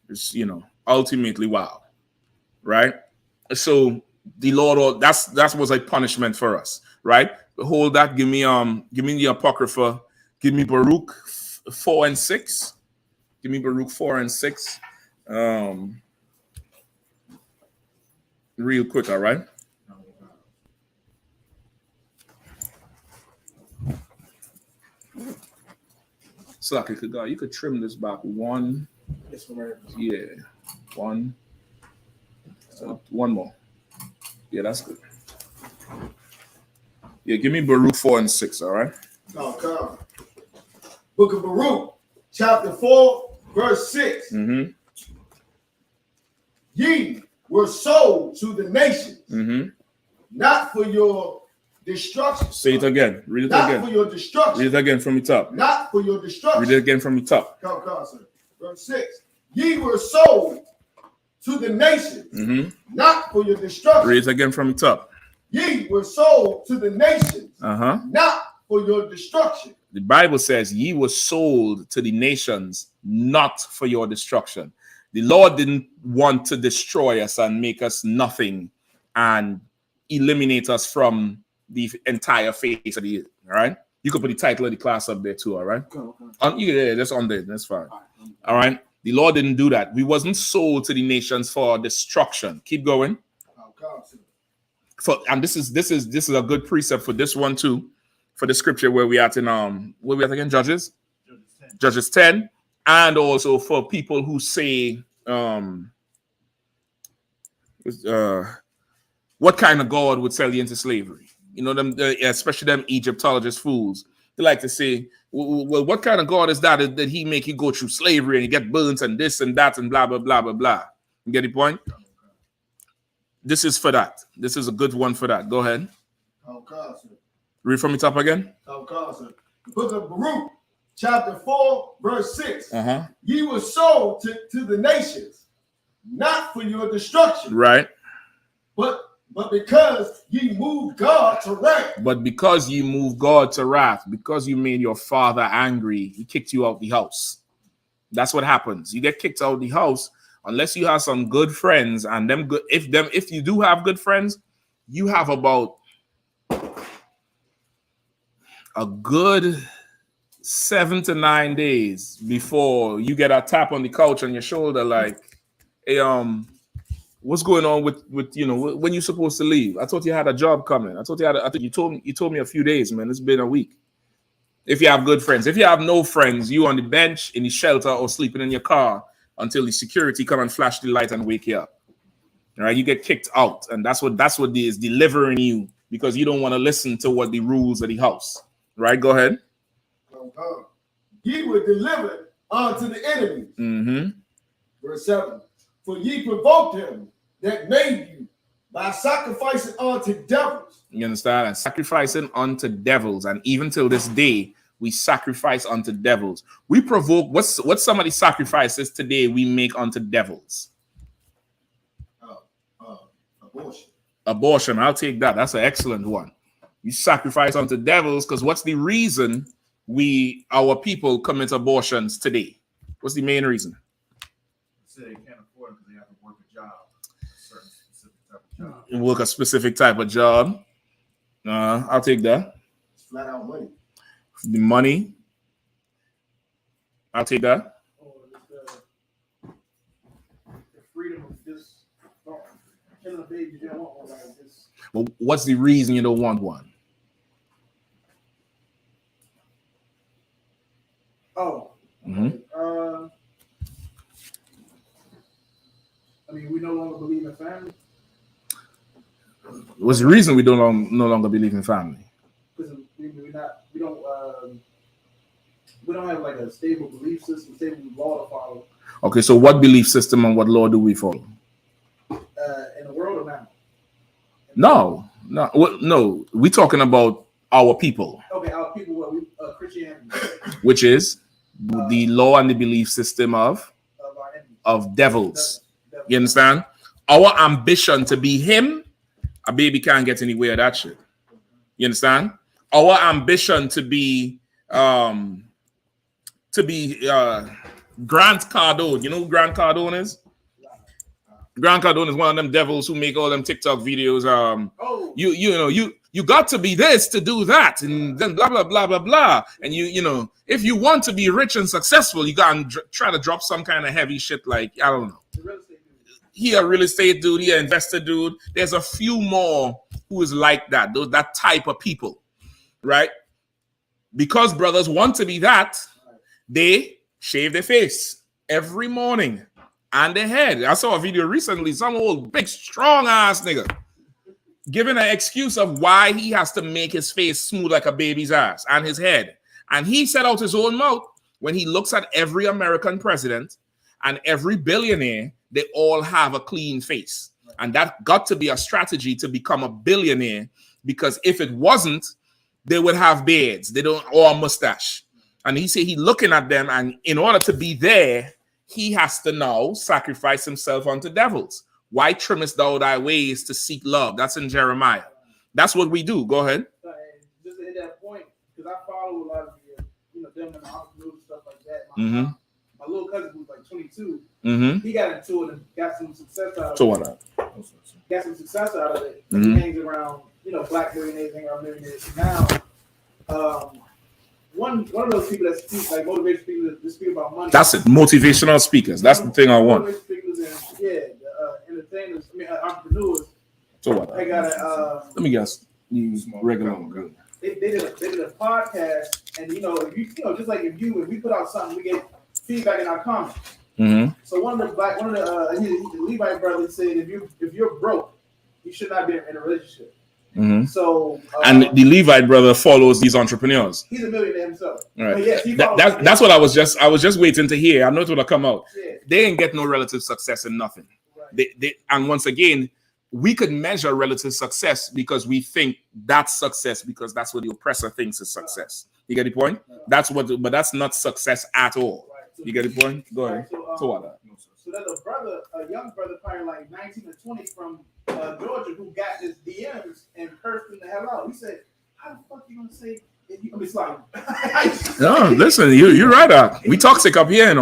just ultimately wow, right? So the Lord, that was a punishment for us, right? Hold that. Give me the Apocrypha. Give me Baruch 4 and 6. Give me Baruch 4 and 6. Real quick, all right? So you could trim this back one. Yeah, one. One more. Yeah, that's good. Yeah, give me Baruch 4 and 6, all right? Oh, come. Book of Baruch, chapter 4, verse 6. Mm-hmm. Ye were sold to the nations, not for your destruction. Say it again. Read it not again. Not for your destruction. Read it again from the top. Not for your destruction. Read it again from the top. Come, sir. Verse 6. Ye were sold to the nations, not for your destruction. Read it again from the top. Ye were sold to the nations, not for your destruction. The Bible says ye were sold to the nations, not for your destruction. The Lord didn't want to destroy us and make us nothing and eliminate us from the entire face of the earth. All right. You could put the title of the class up there too. All right. Yeah, that's on there. That's fine. All right. The Lord didn't do that. We wasn't sold to the nations for destruction. Keep going. And this is a good precept for this one too, for the scripture where we at in where we at again? Judges 10, and also for people who say what kind of God would sell you into slavery? Them, especially them Egyptologist fools. They like to say, well, what kind of God is that he make you go through slavery and you get burnt and this and that and blah blah blah blah blah. You get the point? This is for that. This is a good one for that. Go ahead. Read from the top again. The book of Baruch, chapter 4, verse 6. Ye were sold to the nations, not for your destruction. Right. But because ye moved God to wrath. But because you moved God to wrath, because you made your father angry, he kicked you out the house. That's what happens. You get kicked out the house unless you have some good friends, and if you do have good friends, you have about a good 7 to 9 days before you get a tap on the couch on your shoulder, like, hey, what's going on with when you're supposed to leave? I thought you had a job coming. I think you told me a few days, man. It's been a week. If you have good friends, if you have no friends, you on the bench, in the shelter, or sleeping in your car until the security come and flash the light and wake you up. All right, you get kicked out, and that's what is delivering you, because you don't want to listen to what the rules of the house. Right? Go ahead. Ye were delivered unto the enemy. Mm-hmm. Verse 7. For ye provoked him that made you by sacrificing unto devils. You understand? And sacrificing unto devils, and even till this day, we sacrifice unto devils. We provoke. What's some of the sacrifices today we make unto devils? Abortion. Abortion. I'll take that. That's an excellent one. You sacrifice unto devils, because what's the reason our people commit abortions today? What's the main reason? Say they can't afford it because they have to work a job, a certain specific type of job. Work a specific type of job. I'll take that. It's flat out money. The money. I'll take that. The freedom of just killing a baby. You don't want one like this. Well, what's the reason you don't want one? Oh. Mm-hmm. I mean, we no longer believe in family. What's the reason we no longer believe in family? Because we don't have like a stable belief system, stable law to follow. Okay, so what belief system and what law do we follow? In the world or now? No. We're talking about our people. Okay, our people. What we Christianity, which is the law and the belief system of devils. You understand? Our ambition to be him, a baby can't get anywhere with that shit. You understand? Our ambition to be Grant Cardone. You know who Grant Cardone is? Grant Cardone is one of them devils who make all them TikTok videos. You got to be this to do that, and then blah blah blah blah blah. And if you want to be rich and successful, you got to try to drop some kind of heavy shit, like, I don't know. He a real estate dude, he an investor dude. There's a few more who is like that, that type of people, right? Because brothers want to be that, they shave their face every morning and their head. I saw a video recently, some old big strong ass nigga giving an excuse of why he has to make his face smooth like a baby's ass and his head. And he said out his own mouth, when he looks at every American president and every billionaire, they all have a clean face. And that got to be a strategy to become a billionaire, because if it wasn't, they would have beards, or a mustache. And he said he looking at them, and in order to be there, he has to now sacrifice himself unto devils. Why trimmest thou thy ways to seek love? That's in Jeremiah. That's what we do. Go ahead. Just at that point, because I follow a lot of them and the entrepreneurs and stuff like that. My little cousin who's like 22, he got into it and got some success out of it. So what? Got some success out of it. He hangs around, black millionaires, hang around millionaires. Now, one of those people that speak, like motivational people that speak about money. That's it. Motivational speakers. That's the thing I want. Motivational speakers and entertainers. Entrepreneurs. So what? They got a. Let me guess. Use regular. They did a podcast, and if you just like if we put out something, we get feedback in our comments. So one of the Levite brothers said, if you're broke, you should not be in a relationship. So and the Levite brother follows these entrepreneurs. He's a millionaire himself. Right. But yes, that's what I was just waiting to hear. I know it would have come out. Yeah. They ain't get no relative success in nothing. Right. They and once again, we could measure relative success because we think that's success because that's what the oppressor thinks is success. You get the point? But that's not success at all. Right. So you get the point? Go ahead. So what? So there's a young brother, probably like 19 or 20 from Georgia, who got his DMs and cursed him the hell out. He said, "How the fuck you gonna say?" It's like, no, listen, you're right. We toxic up here,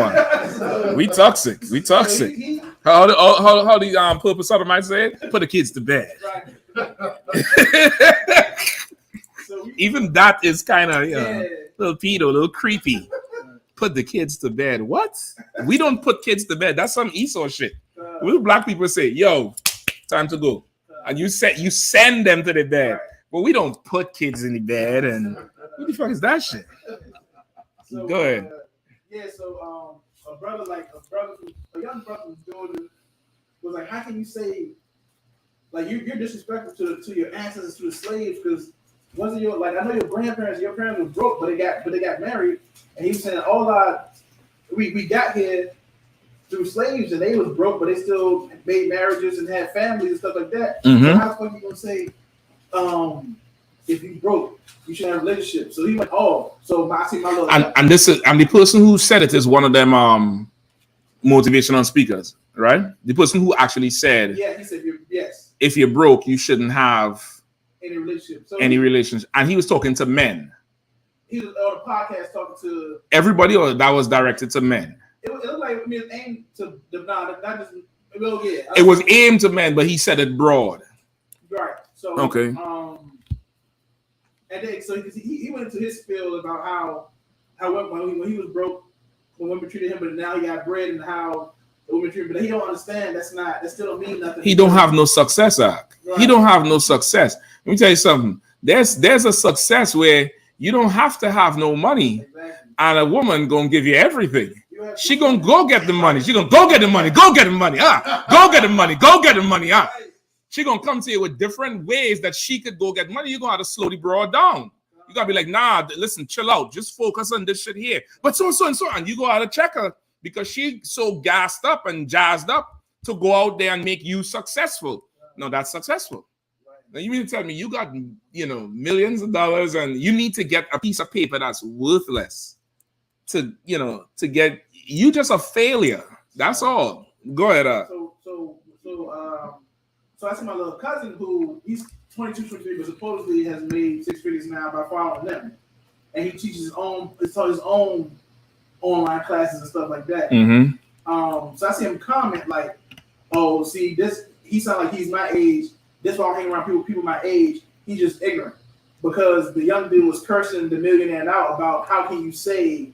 we toxic. We toxic. How the purpose might say it? Put the kids to bed. Right. So even that is kind of little pedo, a little creepy. Put the kids to bed. What? We don't put kids to bed. That's some Esau shit. We black people say, "Yo, time to go," and you send them to the bed. But we don't put kids in the bed. And what the fuck is that shit? So, go ahead. So a young brother was doing was like, how can you say like you're disrespectful to your ancestors, to the slaves? Because wasn't your like I know your parents were broke, but they got married, and he was saying we got here through slaves, and they was broke, but they still made marriages and had families and stuff like that. Mm-hmm. So how the fuck you gonna say if you broke, you should have a relationship? So he went, so I see my little and the person who said it is one of them motivational speakers, right? The person who actually said, he said yes. If you're broke, you shouldn't have any relationship. Any relationship. And he was talking to men. He was on a podcast talking to everybody, or that was directed to men? It was like it's aimed to not just it was aimed to men, but he said it broad. Right. So okay. And then so he went into his spiel about how when he was broke, when women treated him, but now he got bread, and how the women treated him. But he don't understand that still don't mean nothing. He don't have no success, Ak. Right. He don't have no success. Let me tell you something. There's a success where you don't have to have no money, and a woman gonna give you everything. She gonna go get the money. She gonna go get the money. Go get the money. Go get the money. Go get the money. She gonna come to you with different ways that she could go get money. You're gonna have to slowly broad down. You gotta be like, nah, listen, chill out. Just focus on this shit here. But so and so. And you go out and check her because she so gassed up and jazzed up to go out there and make you successful. No, that's successful. Now you mean to tell me you got millions of dollars and you need to get a piece of paper that's worthless to get you just a failure. That's all. Go ahead. So I see my little cousin who he's 22, 23, but supposedly has made six figures now by following them, and he teaches his own online classes and stuff like that. Mm-hmm. So I see him comment like, "Oh, see this? He sounds like he's my age. This why I hang around people my age. He's just ignorant." Because the young dude was cursing the millionaire out about how can you say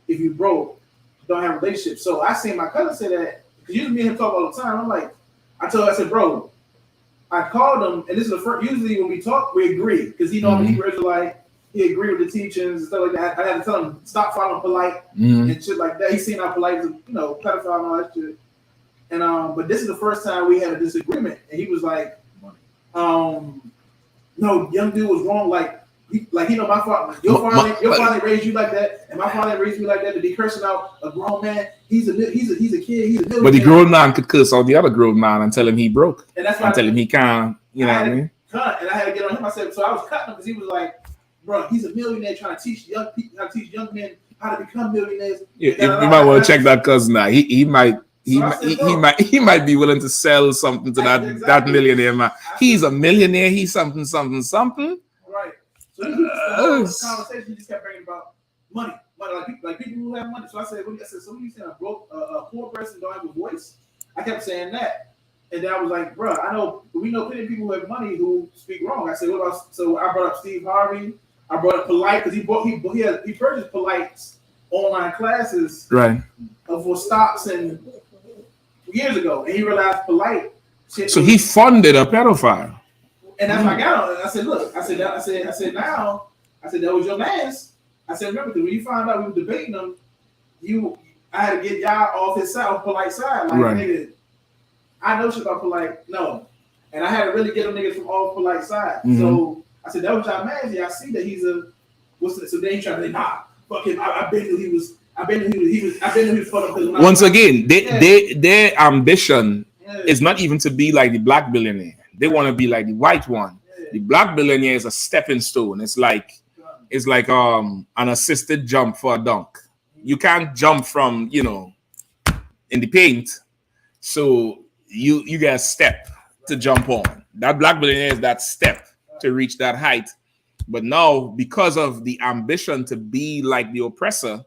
if you broke, don't have a relationship. So I seen my cousin say that because usually me and him talk all the time. I'm like, I said, bro, I called him, and this is the first. Usually when we talk, we agree because he know I'm a Hebrew Israelite. He agreed with the teachings and stuff like that. I had to tell him stop following polite and shit like that. He seen how polite is, pedophile and all that shit. And but this is the first time we had a disagreement, and he was like, no, young dude was wrong. My father, your father raised you like that, and my father raised me like that to be cursing out a grown man. He's a kid. He's a millionaire. But the grown man could curse out the other grown man and tell him he broke, and that's why tell him he can't. You know what I mean? Cut, and I had to get on him. I said, so I was cutting him because he was like, bro, he's a millionaire trying to teach young people how to teach young men how to become millionaires. You might want to check that cousin out. He might be willing to sell something to that millionaire man. He's a millionaire. He's something. Right. So the conversation he just kept bringing about money, like people who have money. So I said, so when you saying a poor person don't have a voice? I kept saying that, and then I was like, bro, we know plenty of people who have money who speak wrong. I said, what about? So I brought up Steve Harvey. I brought up Polite because he purchased Polite's online classes for stocks and years ago, and he realized Polite. So he funded a pedophile. And that's why I got on it. I said, look, I said that was your man's. I said, remember, because when you found out we were debating him, I had to get y'all off his side, off Polite side. Like, nigga, I know shit about Polite. No. And I had to really get them niggas from off Polite side. Mm-hmm. So I said, that was y'all man's. Yeah, I see that he's a, so they ain't trying to say, nah, fuck him. I bet knew he was fucked up. Once again, their ambition is not even to be like the black billionaire. They want to be like the white one. The black billionaire is a stepping stone. It's like an assisted jump for a dunk. You can't jump from in the paint, so you got a step to jump on. That black billionaire is that step to reach that height. But now, because of the ambition to be like the oppressor,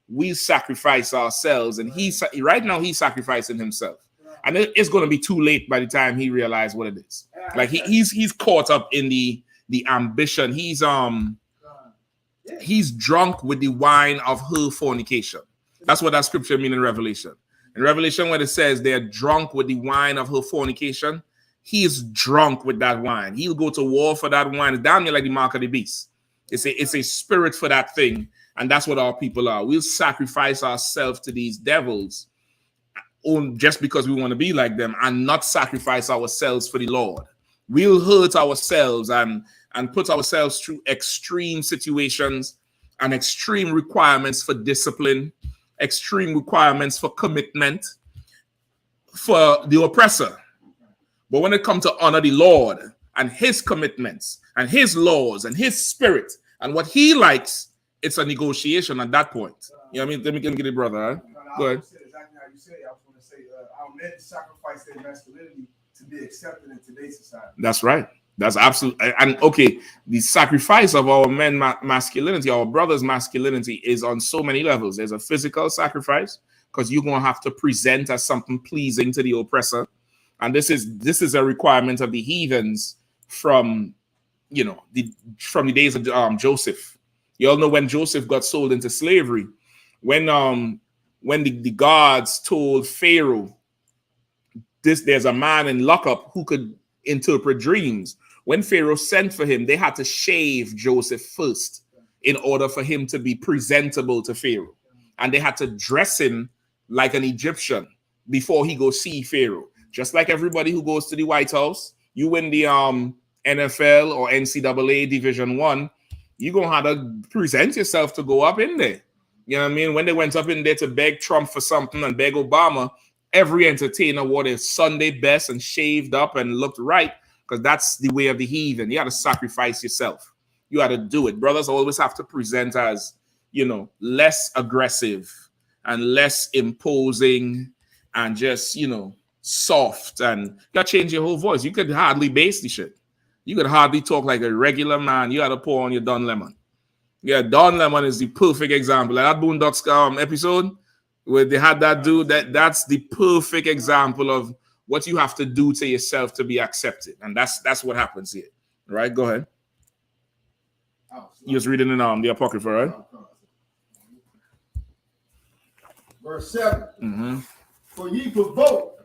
we sacrifice ourselves, and he's sacrificing himself. And it's going to be too late by the time he realizes what it is. Like he's caught up in the the ambition. He's drunk with the wine of her fornication. That's what that scripture means in Revelation. In Revelation, when it says they're drunk with the wine of her fornication, he is drunk with that wine. He'll go to war for that wine. It's down here like the mark of the beast. It's a spirit for that thing. And that's what our people are. We'll sacrifice ourselves to these devils just because we want to be like them and not sacrifice ourselves for the Lord. We'll hurt ourselves and put ourselves through extreme situations and extreme requirements for discipline, extreme requirements for commitment for the oppressor. But when it comes to honor the Lord and his commitments and his laws and his spirit and what he likes, it's a negotiation at that point. You know what I mean? Let me get it, brother. Right? Go ahead. Exactly how you say it. I was going to say our men sacrifice their masculinity to be accepted in today's society. That's right. That's absolutely. And okay, the sacrifice of our men masculinity, our brothers' masculinity is on so many levels. There's a physical sacrifice because you're going to have to present as something pleasing to the oppressor. And this is a requirement of the heathens from, from the days of Joseph. You all know when Joseph got sold into slavery, when the gods told Pharaoh, there's a man in lockup who could interpret dreams. When Pharaoh sent for him, they had to shave Joseph first in order for him to be presentable to Pharaoh. And they had to dress him like an Egyptian before he goes see Pharaoh. Just like everybody who goes to the White House, you win the NFL or NCAA Division I, you're going to have to present yourself to go up in there. You know what I mean? When they went up in there to beg Trump for something and beg Obama, every entertainer wore their Sunday best and shaved up and looked right, because that's the way of the heathen. You got to sacrifice yourself. You got to do it. Brothers always have to present as, less aggressive and less imposing and just, soft, and you got to change your whole voice. You could hardly base the shit. You could hardly talk like a regular man. You got to pour on your Don Lemon. Yeah, Don Lemon is the perfect example. Like that Boondocks episode where they had that dude, that's the perfect example of what you have to do to yourself to be accepted. And that's what happens here. Right? Go ahead. You was reading in the Apocrypha, right? Verse 7. For ye provoke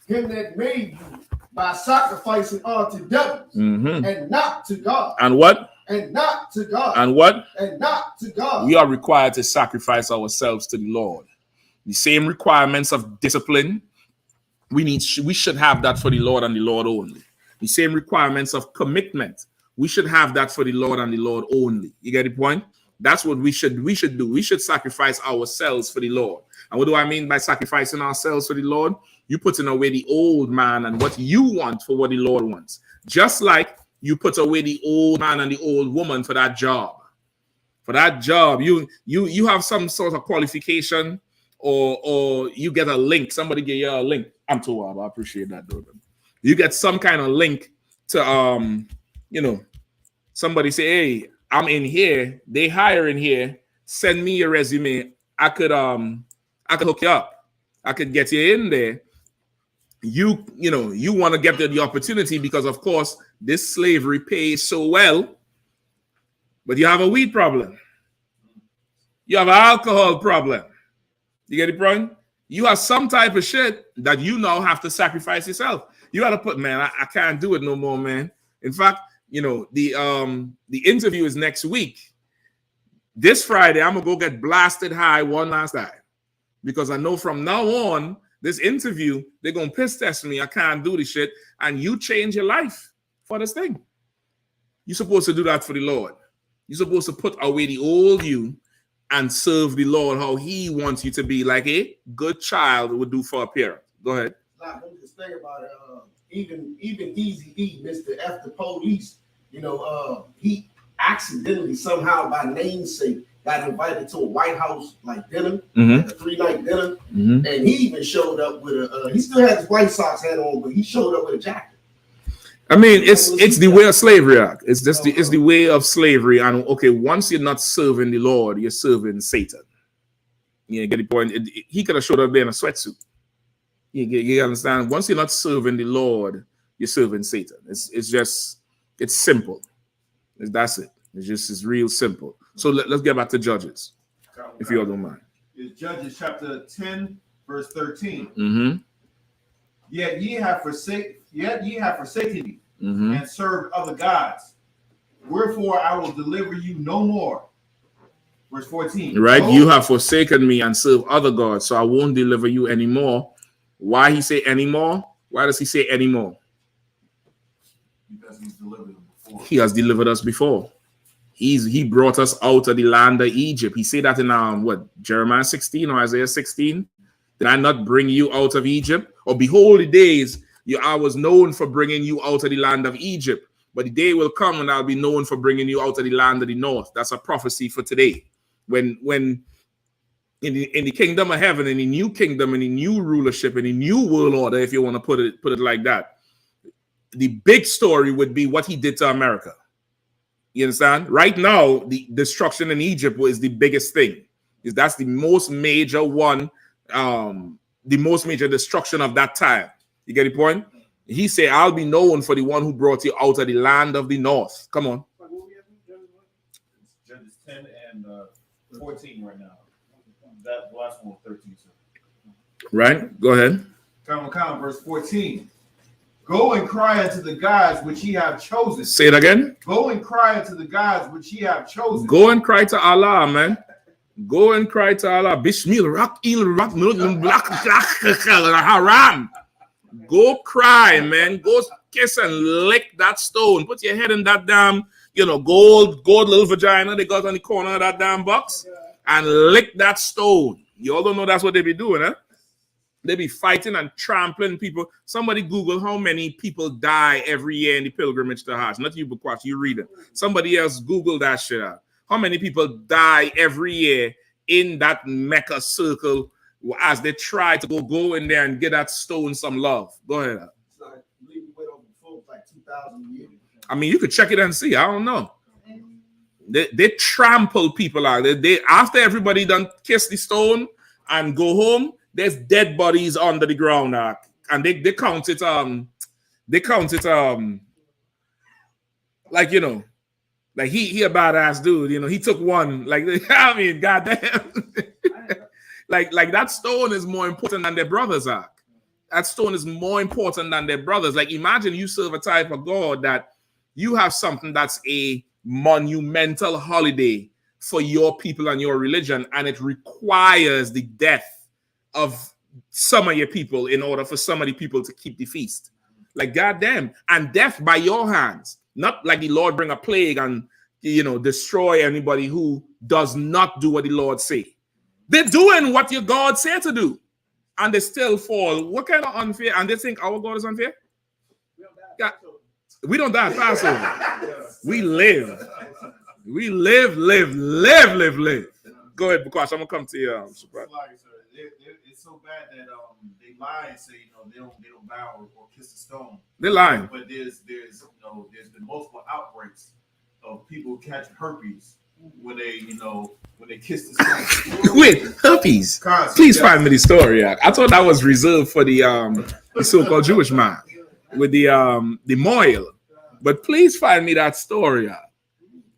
him that made you by sacrificing unto devils and not to God. And what? And not to God. And what? And not to God. We are required to sacrifice ourselves to the Lord. The same requirements of discipline, we should have that for the Lord and the Lord only. The same requirements of commitment, we should have that for the Lord and the Lord only. You get the point? That's what we should do. We should sacrifice ourselves for the Lord. And what do I mean by sacrificing ourselves for the Lord? You putting away the old man and what you want for what the Lord wants. Just like you put away the old man and the old woman for that job. For that job, you have some sort of qualification, or you get a link. Somebody get you a link. I'm too wild. I appreciate that, though. You get some kind of link to somebody say, hey, I'm in here, they hire in here, send me your resume. I could hook you up. I could get you in there. You want to get the opportunity because, of course, this slavery pays so well, but you have a weed problem. You have an alcohol problem. You get it, Brian? You have some type of shit that you now have to sacrifice yourself. You got to put, man, I can't do it no more, man. In fact, the interview is next week. This Friday, I'm going to go get blasted high one last time. Because I know from now on, this interview, they're going to piss test me. I can't do this shit. And you change your life for this thing. You're supposed to do that for the Lord. You're supposed to put away the old you and serve the Lord how he wants you to be, like a good child would do for a parent. Go ahead. Let me just think about it. Even Easy-E, Mr. F the Police, he accidentally somehow by namesake got invited to a White House dinner, like a 3-night dinner, and he even showed up with he still had his White Sox hat on, but he showed up with a jacket. I mean, it's the way of slavery. It's just it's the way of slavery. And okay, once you're not serving the Lord, you're serving Satan. You get the point? He could have showed up there in a sweatsuit. You understand? Once you're not serving the Lord, you're serving Satan. It's simple. That's it. It's real simple. So let's get back to Judges, if you all don't mind. It's Judges chapter 10, verse 13. Mm-hmm. Yet ye have forsaken me and served other gods. Wherefore I will deliver you no more. Verse 14. Right? You have forsaken me and served other gods, so I won't deliver you anymore. Why he say anymore? Why does he say anymore? Because he's delivered them before. He has delivered us before. He brought us out of the land of Egypt. He said that in Jeremiah 16 or Isaiah 16. Did I not bring you out of Egypt? Or behold, the days I was known for bringing you out of the land of Egypt. But the day will come when I'll be known for bringing you out of the land of the north. That's a prophecy for today. When in the kingdom of heaven, in the new kingdom, in the new rulership, in the new world order, if you want to put it like that, the big story would be what he did to America. You understand? Right now, the destruction in Egypt was the biggest thing. That's the most major one, the most major destruction of that time. You get the point? He said, I'll be known for the one who brought you out of the land of the north. Come on. Judges 10 and 14 right now. That last one was 13. Right? Go ahead. Come, verse 14. Go and cry unto the gods which ye have chosen. Say it again. Go and cry unto the gods which ye have chosen. Go and cry to Allah, man. Go and cry to Allah. Bishmil rak il rak haram. Go cry, man. Go kiss and lick that stone. Put your head in that damn, gold little vagina they got on the corner of that damn box and lick that stone. You all don't know that's what they be doing, huh? They be fighting and trampling people. Somebody Google how many people die every year in the pilgrimage to Hajj. Not you, Bukwash, you read it. Somebody else Google that shit out. How many people die every year in that Mecca circle as they try to go in there and get that stone some love? Go ahead. It's like leaving with over folks like 2,000 years. I mean, you could check it and see. I don't know. They trample people out. They after everybody done kiss the stone and go home, there's dead bodies under the ground, and they count it. They count it. Like like he a badass dude. He took one. Like I mean, goddamn. like that stone is more important than their brothers are. That stone is more important than their brothers. Like imagine you serve a type of God that you have something that's a monumental holiday for your people and your religion, and it requires the death of some of your people in order for some of the people to keep the feast. Like goddamn, and death by your hands, not like the Lord bring a plague and destroy anybody who does not do what the Lord say. They're doing what your God said to do, and they still fall. What kind of unfair? And they think our God is unfair? God, we don't die Passover. We live. We live. Go ahead, because I'm gonna come to you. It's so bad that they lie and say they don't bow or kiss the stone. They're lying. But there's been multiple outbreaks of people catching herpes when they kiss the stone. Wait, herpes. Please find me the story. I thought that was reserved for the so-called Jewish man with the moil. But please find me that story.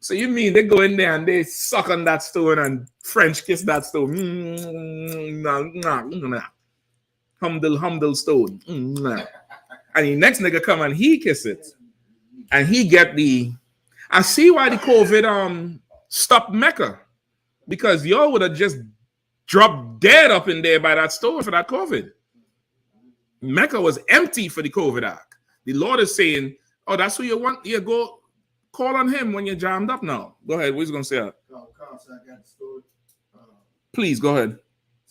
So you mean they go in there and they suck on that stone and French kiss that stone? Humble stone. And the next nigga come and he kiss it. And he get I see why the COVID stopped Mecca. Because y'all would have just dropped dead up in there by that stone for that COVID. Mecca was empty for the COVID act. The Lord is saying, oh, that's who you want? You go call on him when you're jammed up now. Go ahead. What are you going to say? I got the story. Please, go ahead.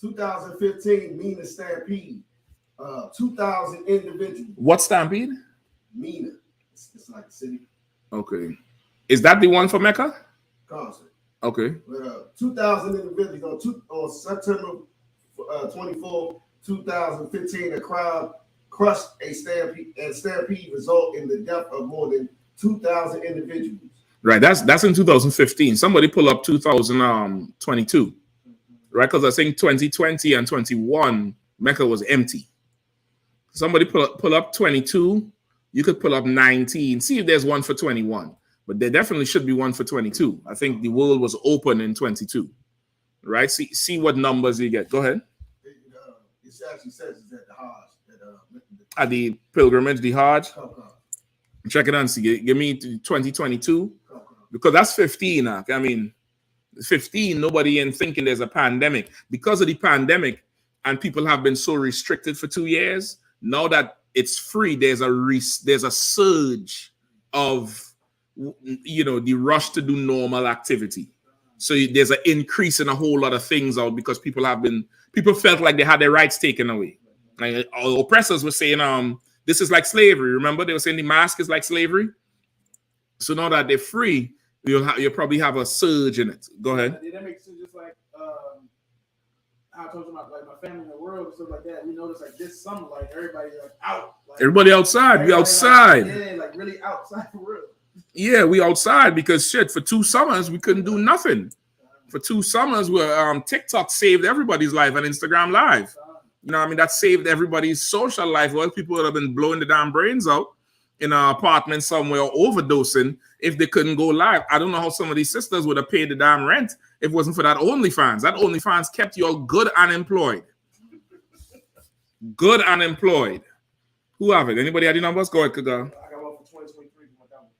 2015, Mina Stampede. 2,000 individuals. What Stampede? Mina. It's like a city. Okay. Is that the one for Mecca? Concert. Okay. 2,000 individuals on September 24, 2015, a crowd crushed a stampede, and stampede result in the death of more than 2,000 individuals. Right, that's in 2015. Somebody pull up 2022, right? Because I think 2020 and 21, Mecca was empty. Somebody pull up 22. You could pull up 19. See if there's one for 21. but there definitely should be one for 22. I think the world was open in 22, right? See what numbers you get. Go ahead. It actually says it's at the Hajj. At the pilgrimage, the Hajj. Check it out and see. Give me 2022 because that's 15. I mean, 15. Nobody in thinking there's a pandemic because of the pandemic, and people have been so restricted for 2 years. Now that it's free, there's a surge of the rush to do normal activity. So there's an increase in a whole lot of things out because people felt like they had their rights taken away. Like our oppressors were saying, this is like slavery. Remember, they were saying the mask is like slavery. So now that they're free, you'll probably have a surge in it. Go ahead. That makes sense. Just like I told you about like my family in the world and stuff like that. We noticed like this summer, like everybody like out. Like, everybody outside. We outside. Like really outside for real. Yeah, we outside because shit, for 2 summers, we couldn't do nothing. For 2 summers, TikTok saved everybody's life and Instagram Live. You know what I mean? That saved everybody's social life. Well, people would have been blowing the damn brains out in an apartment somewhere or overdosing if they couldn't go live. I don't know how some of these sisters would have paid the damn rent if it wasn't for that OnlyFans. That OnlyFans kept you all good unemployed. Good unemployed. Who have it? Anybody had the numbers? Go ahead, Kaga. I got one for 2023 for my family.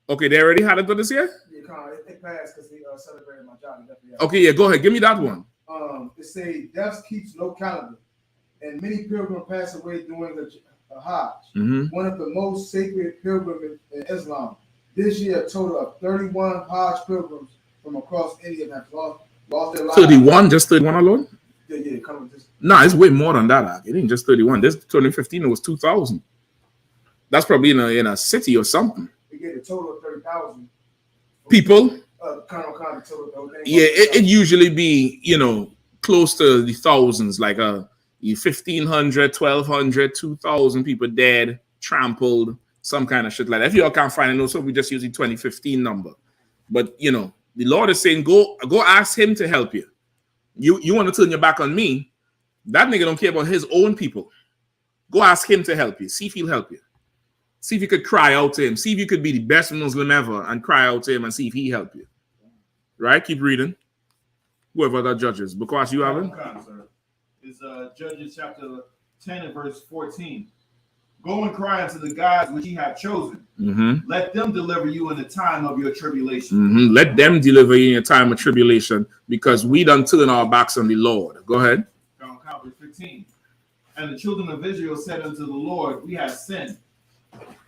Okay, they already had it for this year? Yeah, it passed because they celebrated my job. Okay, yeah, go ahead. Give me that one. It say death keeps no calendar, and many pilgrims pass away during the Hajj, one of the most sacred pilgrimages in Islam. This year, a total of 31 Hajj pilgrims from across India have lost their lives. 31? Just 31 alone? Yeah, come with this. Nah, it's way more than that. It ain't just 31. This 2015, it was 2,000. That's probably in a city or something. We get a total of 30,000 people. Total, yeah, it usually be close to the thousands, like 1,500, 1,200, 2,000 people dead, trampled, some kind of shit like that. If y'all can't find it, so we just use the 2015 number. But the Lord is saying, go ask him to help you. You want to turn your back on me? That nigga don't care about his own people. Go ask him to help you. See if he'll help you. See if you could cry out to him. See if you could be the best Muslim ever and cry out to him and see if he help you. Right? Keep reading. Whoever that judges. Because you have it? It's Judges chapter 10 and verse 14. Go and cry unto the gods which ye have chosen. Let them deliver you in the time of your tribulation. Let them deliver you in your time of tribulation, because we done turn our backs on the Lord. Go ahead. Verse 15. And the children of Israel said unto the Lord, we have sinned.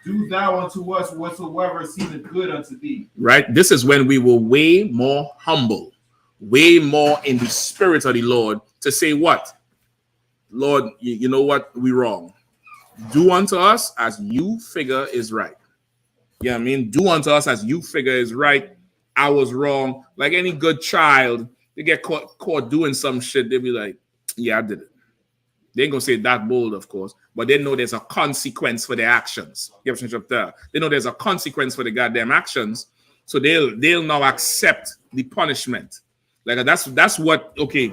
Do thou unto us whatsoever seemeth good unto thee. Right? This is when we were way more humble, way more in the spirit of the Lord to say what? Lord, you know what? We wrong. Do unto us as you figure is right. Yeah, I mean, do unto us as you figure is right. I was wrong. Like any good child, they get caught doing some shit. They'll be like, yeah, I did it. They ain't gonna say that bold, of course, but they know there's a consequence for their actions. They know there's a consequence for the goddamn actions, so they'll now accept the punishment. Like that's what. Okay,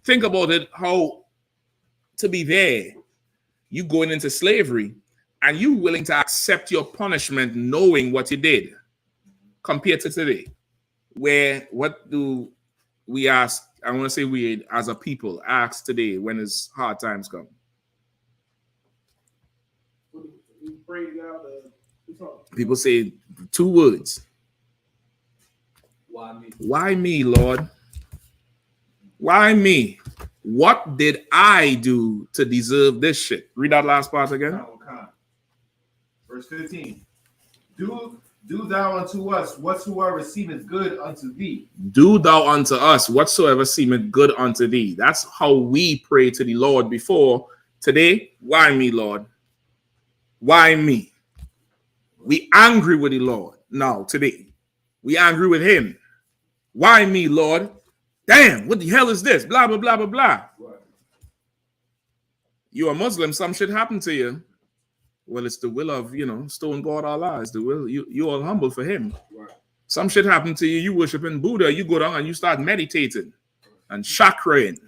think about it. How to be there, you going into slavery, and you willing to accept your punishment, knowing what you did, compared to today, where what do we ask? I want to say we as a people ask today when his hard times come. People say 2 words. Why me? Why me, Lord? Why me? What did I do to deserve this shit? Read that last part again. Verse 15. Do thou unto us whatsoever seemeth good unto thee. Do thou unto us whatsoever seemeth good unto thee. That's how we pray to the Lord before. Today, why me, Lord? Why me? We angry with the Lord. Now, today, we angry with him. Why me, Lord? Damn, what the hell is this? Blah, blah, blah, blah, blah. Right. You're a Muslim, some shit happened to you. Well, it's the will of, stone God Allah. It's the will. You all humble for him. Right. Some shit happened to you. You worshiping Buddha. You go down and you start meditating and chakraing.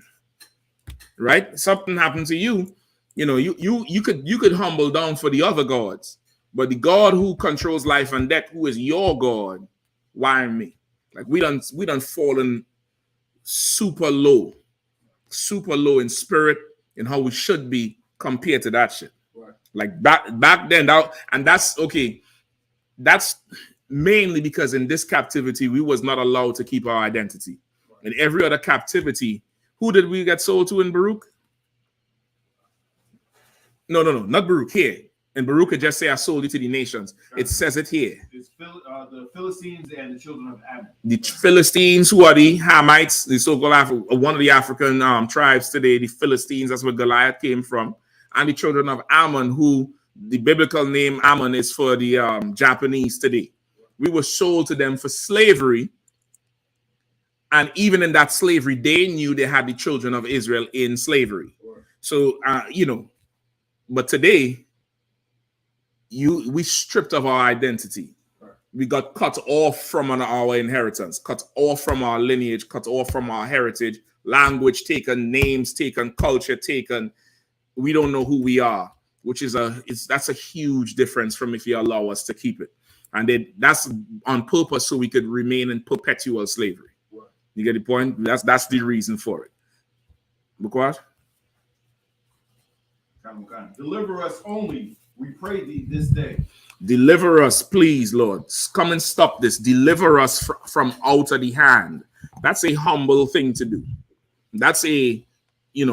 Right? Something happened to you. You could humble down for the other gods. But the God who controls life and death, who is your God, why me? Like we done fallen super low in spirit in how we should be compared to that shit. Right. Like back then, that's okay. That's mainly because in this captivity, we was not allowed to keep our identity. Right. In every other captivity, who did we get sold to in Baruch? No, not Baruch. Here. In Baruch, it just say, I sold you to the nations. It says it here. It's the Philistines and the children of Ammon. The Philistines, who are the Hamites, the so-called one of the African tribes today, the Philistines, that's where Goliath came from. And the children of Ammon, who the biblical name Ammon is for the Japanese today. We were sold to them for slavery. And even in that slavery, they knew they had the children of Israel in slavery. So, but today, we stripped of our identity. We got cut off from our inheritance, cut off from our lineage, cut off from our heritage, language taken, names taken, culture taken. We don't know who we are, which is that's a huge difference from if you allow us to keep it. And that's on purpose so we could remain in perpetual slavery. You get the point? That's the reason for it. Because deliver us only, we pray thee this day. Deliver us, please, Lord. Come and stop this. Deliver us from out of the hand. That's a humble thing to do. That's a,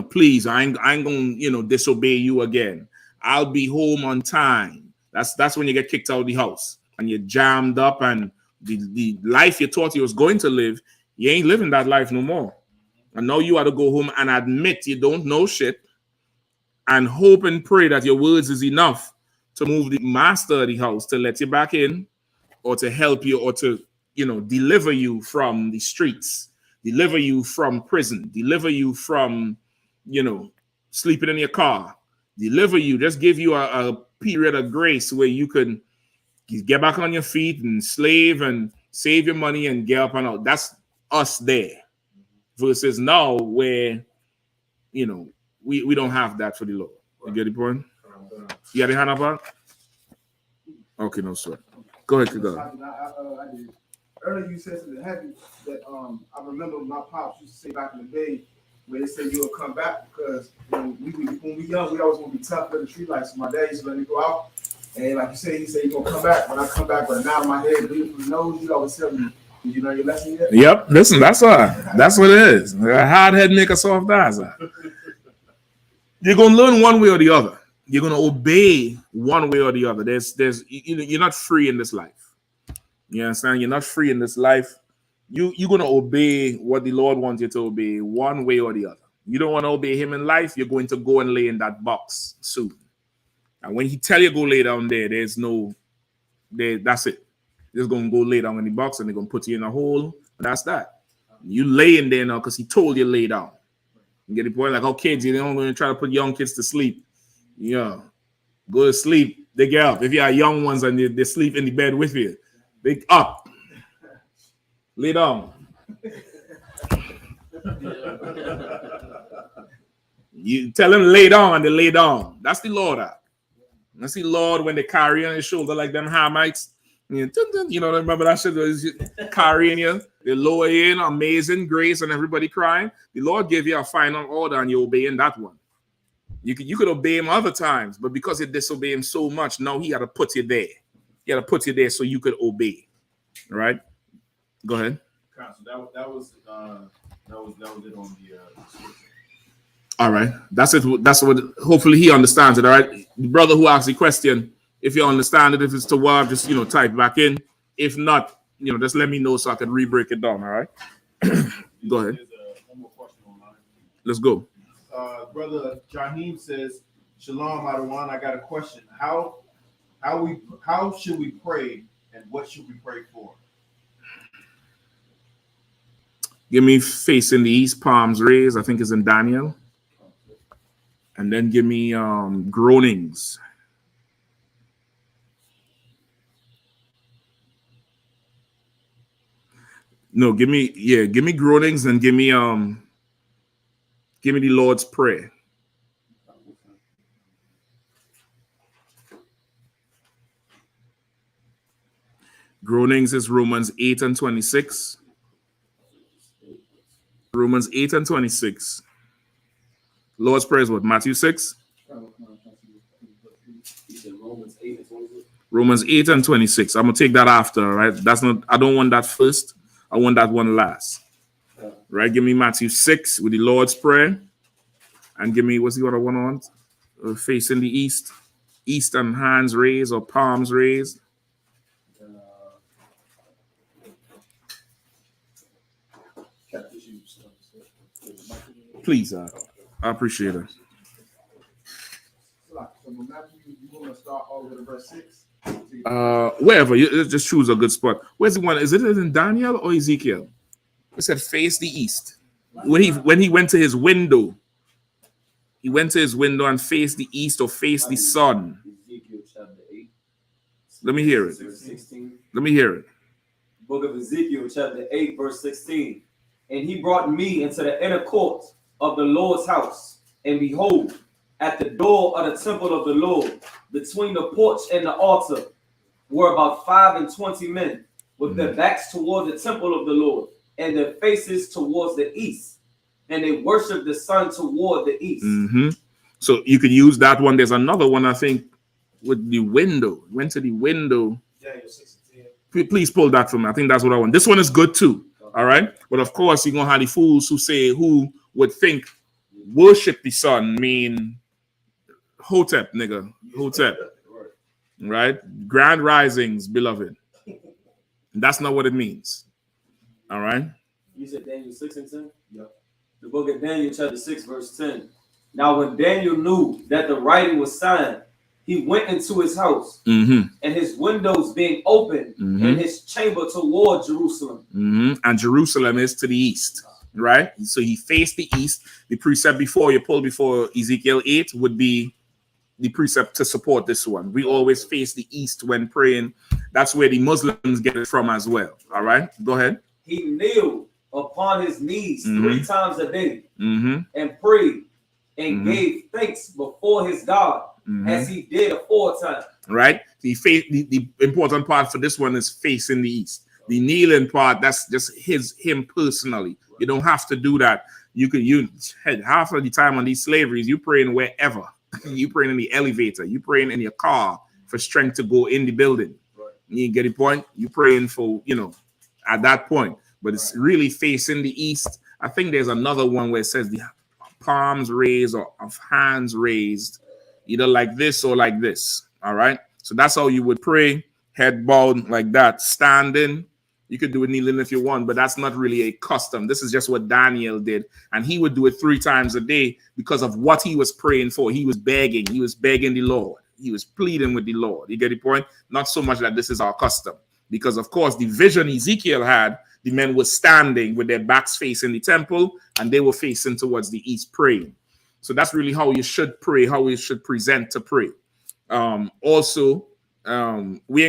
please, I ain't gonna, disobey you again. I'll be home on time. That's when you get kicked out of the house and you're jammed up, and the life you thought you was going to live, you ain't living that life no more. And now you have to go home and admit you don't know shit and hope and pray that your words is enough to move the master of the house to let you back in, or to help you, or to, deliver you from the streets, deliver you from prison, deliver you from, sleeping in your car, deliver you, just give you a period of grace where you can get back on your feet and slave and save your money and get up and out. That's us there. Versus now where, we don't have that for the Lord. You get the point? You got the hand up, Mark? Okay, no sweat. Go ahead, go. I did. Earlier you said something heavy that I remember my pops used to say back in the day, where they said you'll come back because when we young, we always want to be tough in the street life. So my dad used to let me go out, and like you said, he said you're gonna come back. When I come back, but now my head bleeding from the nose, he always tell me, "Did you learn your lesson yet?" Yep. Listen, that's what it is. A hard head make a soft ass. You're gonna learn one way or the other. You're gonna obey one way or the other. You're not free in this life. You understand? You're not free in this life. You're gonna obey what the Lord wants you to obey one way or the other. You don't want to obey him in life, you're going to go and lay in that box soon. And when he tell you go lay down there, that's it. You're just gonna go lay down in the box and they're gonna put you in a hole. That's that. You lay in there now because he told you lay down. You get the point? Like how kids, you don't want to try to put young kids to sleep. Yeah, go to sleep. They get up. If you are young ones and they sleep in the bed with you, they up. Lay down. You tell them lay down and they lay down. That's the Lord. That's the Lord when they carry on his shoulder like them Hamites. Remember that shit was carrying you. They lower you in, amazing grace, and everybody crying. The Lord gave you a final order and you're obeying that one. You could obey him other times, but because you disobey him so much, now he had to put you there. He had to put you there so you could obey. All right? Go ahead. So that was it on the scripture. All right. That's it. That's what hopefully he understands it. All right. The brother who asked the question, if you understand it, if it's to Wab, just type back in. If not, just let me know so I can re-break it down. All right. Go ahead. There's one more question online. Let's go. Brother Jaheem says, Shalom, Adawan. I got a question. How should we pray, and what should we pray for? Give me facing the east, palms raised. I think it's in Daniel. And then give me groanings. No, give me groanings and give me the Lord's Prayer. Groanings is Romans 8 and 26. Romans 8 and 26. Lord's Prayer is what? Matthew 6? Romans 8 and 26. I'm going to take that after, right? That's not, I don't want that first. I want that one last. Right? Give me Matthew 6 with the Lord's Prayer. And give me, what's the other one on? Facing the east. East and hands raised or palms raised. Please, I appreciate it. Wherever, you just choose a good spot. Where's the one? Is it in Daniel or Ezekiel? It said face the east. When he went to his window, he went to his window and faced the east or faced the sun. Ezekiel chapter 8. Let me hear it. Verse 16. Let me hear it. Book of Ezekiel chapter 8 verse 16. And he brought me into the inner court of the Lord's house, and behold, at the door of the temple of the Lord, between the porch and the altar, were about 25 men, with their backs toward the temple of the Lord, and their faces towards the east, and they worshiped the sun toward the east. So you could use that one. There's another one, I think, with the window. Went to the window. Please pull that for me. I think that's what I want. This one is good too. All right. But of course, you're gonna have the fools who would think worship the sun mean Hotep, nigga. Hotep. Right? Grand risings, beloved. That's not what it means. All right. You said Daniel 6 and 10? Yep. The book of Daniel chapter 6 verse 10. Now when Daniel knew that the writing was signed, he went into his house, and his windows being open, and his chamber toward Jerusalem. And Jerusalem is to the east, right? So he faced the east. The precept before you pull before Ezekiel 8 would be the precept to support this one. We always face the east when praying. That's where the Muslims get it from as well. All right, go ahead. He kneeled upon his knees 3 times a day and prayed and gave thanks before his God as he did aforetime. Right? The important part for this one is facing the east. The kneeling part, that's just him personally. You don't have to do that. You had half of the time on these slaveries, you praying wherever. You praying in the elevator, you praying in your car for strength to go in the building. You get the point? You praying for, at that point. But it's really facing the east. I think there's another one where it says the palms raised or of hands raised, either like this or like this. All right. So that's how you would pray, head bowed like that, standing. You could do it kneeling if you want, but that's not really a custom. This is just what Daniel did. And he would do it 3 times a day because of what he was praying for. He was begging. He was begging the Lord. He was pleading with the Lord. You get the point? Not so much that this is our custom. Because, of course, the vision Ezekiel had, the men were standing with their backs facing the temple, and they were facing towards the east praying. So that's really how you should pray, how you should present to pray. We ain't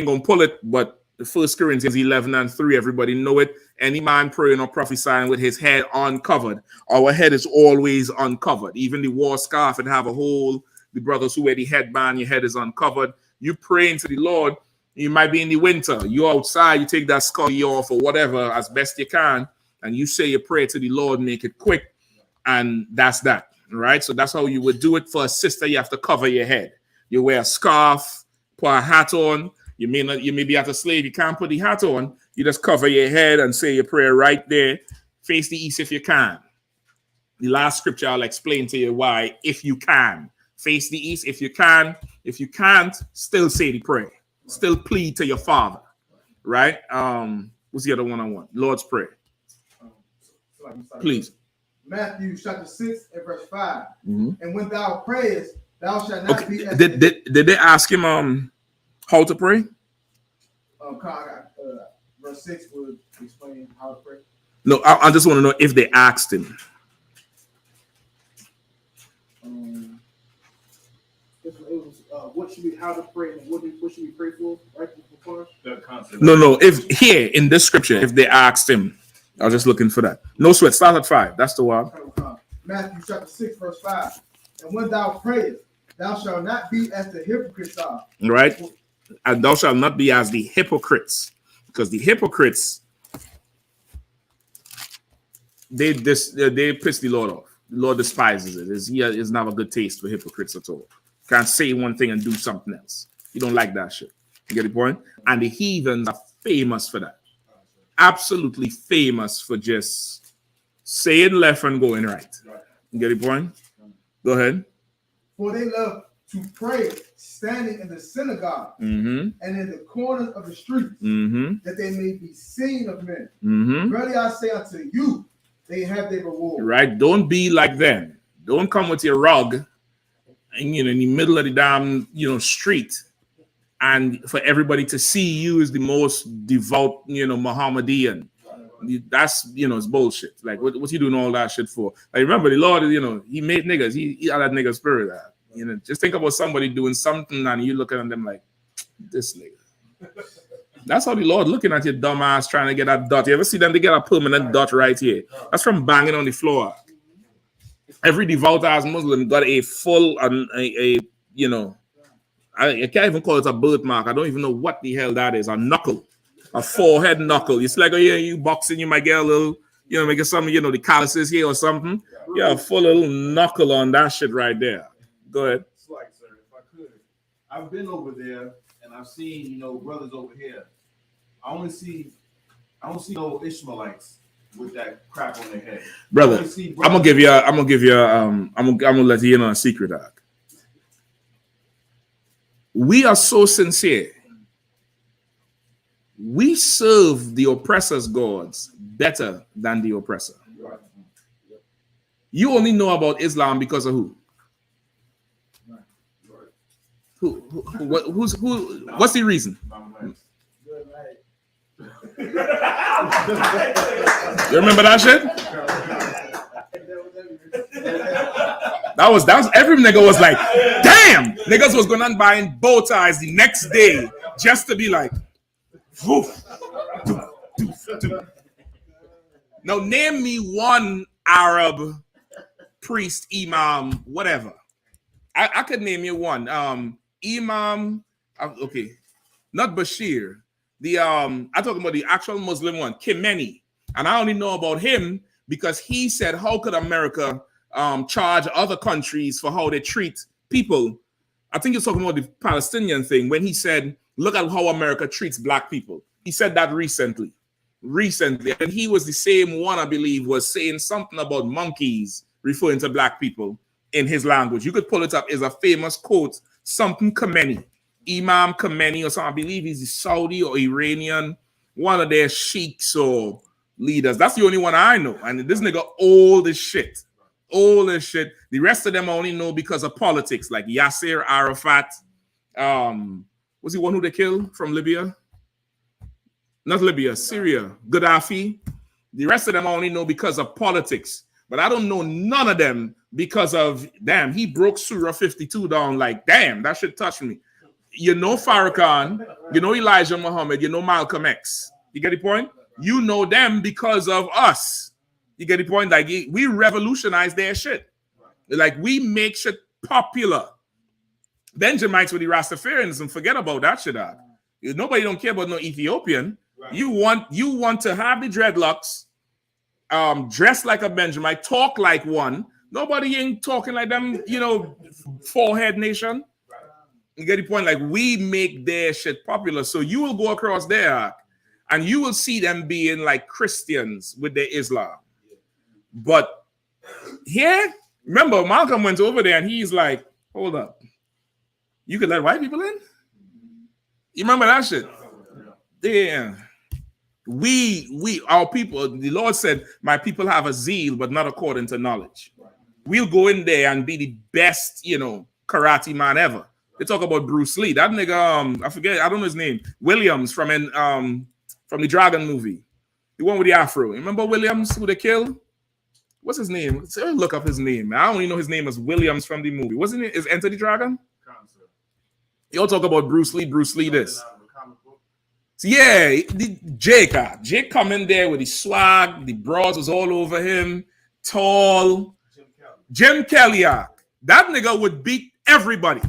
going to pull it, but 1 Corinthians 11 and 3, everybody know it. Any man praying or prophesying with his head uncovered. Our head is always uncovered. Even the war scarf, it have a hole. The brothers who wear the headband, your head is uncovered. You praying to the Lord. You might be in the winter. You're outside. You take that scully off or whatever as best you can. And you say your prayer to the Lord, make it quick. And that's that. Right? So that's how you would do it. For a sister, you have to cover your head. You wear a scarf, put a hat on. You may be at a slave. You can't put the hat on. You just cover your head and say your prayer right there. Face the east if you can. The last scripture I'll explain to you why. If you can. Face the east if you can. If you can't, still say the prayer. Still plead to your Father. Right? What's the other one I want? Lord's Prayer. Please. Matthew chapter 6 and verse 5. And when thou prayest, thou shalt not be as... Did they ask him how to pray? Verse 6 would explain how to pray. No, I just want to know if they asked him. What should we, how to pray, and what should we pray for? Right before? No. If here in this scripture, if they asked him, I was just looking for that. No sweat. Start at 5. That's the one. Matthew chapter 6, verse 5. And when thou prayest, thou shalt not be as the hypocrites are. Right. And thou shalt not be as the hypocrites. Because the hypocrites, they piss the Lord off. The Lord despises it. He doesn't have a good taste for hypocrites at all. Can't say one thing and do something else. You don't like that shit. You get the point? And the heathens are famous for that. Absolutely famous for just saying left and going right. You get the point? Go ahead. For they love to pray standing in the synagogue and in the corners of the streets, that they may be seen of men. Verily I say unto you, they have their reward. Right? Don't be like them. Don't come with your rug and in the middle of the damn street, and for everybody to see you as the most devout Mohammedan. That's it's bullshit. Like what you doing all that shit for? Like remember the Lord, he made niggas. He had that nigga spirit. Just think about somebody doing something and you looking at them like this nigga. That's how the Lord looking at your dumb ass trying to get that dot. You ever see them? They get a permanent dot right here. That's from banging on the floor. Every devout ass Muslim got a full I can't even call it a birthmark. I don't even know what the hell that is. A knuckle, a forehead knuckle. It's like, oh yeah, you boxing, you might get a little, make some, the calluses here or something. Yeah, a full little knuckle on that shit right there. Go ahead. It's like, sir, if I could, I've been over there and I've seen, brothers over here. I don't see no Ishmaelites with that crap on their head. Brother, I'm gonna let you in on a secret, Doc. We are so sincere. We serve the oppressor's gods better than the oppressor. You only know about Islam because of who? What's the reason? You remember that shit? That was every nigga was like, damn, niggas was going on buying bow ties the next day just to be like, woof. Now name me one Arab priest, imam, whatever. I could name you one. Imam, okay, not Bashir. I'm talking about the actual Muslim one, Khamenei. And I only know about him because he said, how could America charge other countries for how they treat people? I think you're talking about the Palestinian thing when he said, look at how America treats black people. He said that recently. And he was the same one, I believe, was saying something about monkeys referring to black people in his language. You could pull it up. It's a famous quote, something Khamenei. Imam Khamenei or something. I believe he's a Saudi or Iranian, one of their sheiks or leaders. That's the only one I know. And this nigga old as shit. Old as shit. The rest of them I only know because of politics, like Yasser Arafat. Was he one who they killed from Libya? Not Libya, Syria. Gaddafi. The rest of them I only know because of politics. But I don't know none of them because of, damn, he broke Surah 52 down like, damn, that shit touched me. Farrakhan, Elijah Muhammad, Malcolm X. You get the point? You know them because of us. You get the point? Like, we revolutionize their shit. Like, we make shit popular. Benjamites with the Rastafarians, and forget about that shit. Nobody don't care about no Ethiopian. Right. You want to have the dreadlocks, dress like a Benjamite, talk like one. Nobody ain't talking like them, forehead nation. You get the point? Like, we make their shit popular. So you will go across there and you will see them being like Christians with their Islam. But here, remember, Malcolm went over there and he's like, hold up. You could let white people in? You remember that shit? Yeah. Our people, the Lord said, my people have a zeal, but not according to knowledge. We'll go in there and be the best, karate man ever. They talk about Bruce Lee. That nigga, I forget, I don't know his name. Williams from the Dragon movie. The one with the afro. You remember Williams who they killed? What's his name? Let's look up his name. I only know his name as Williams from the movie. Wasn't it? Is Enter the Dragon? Y'all talk about Bruce Lee this. So yeah, Jake come in there with his swag. The broads was all over him. Tall. Jim Kelly. That nigga would beat everybody.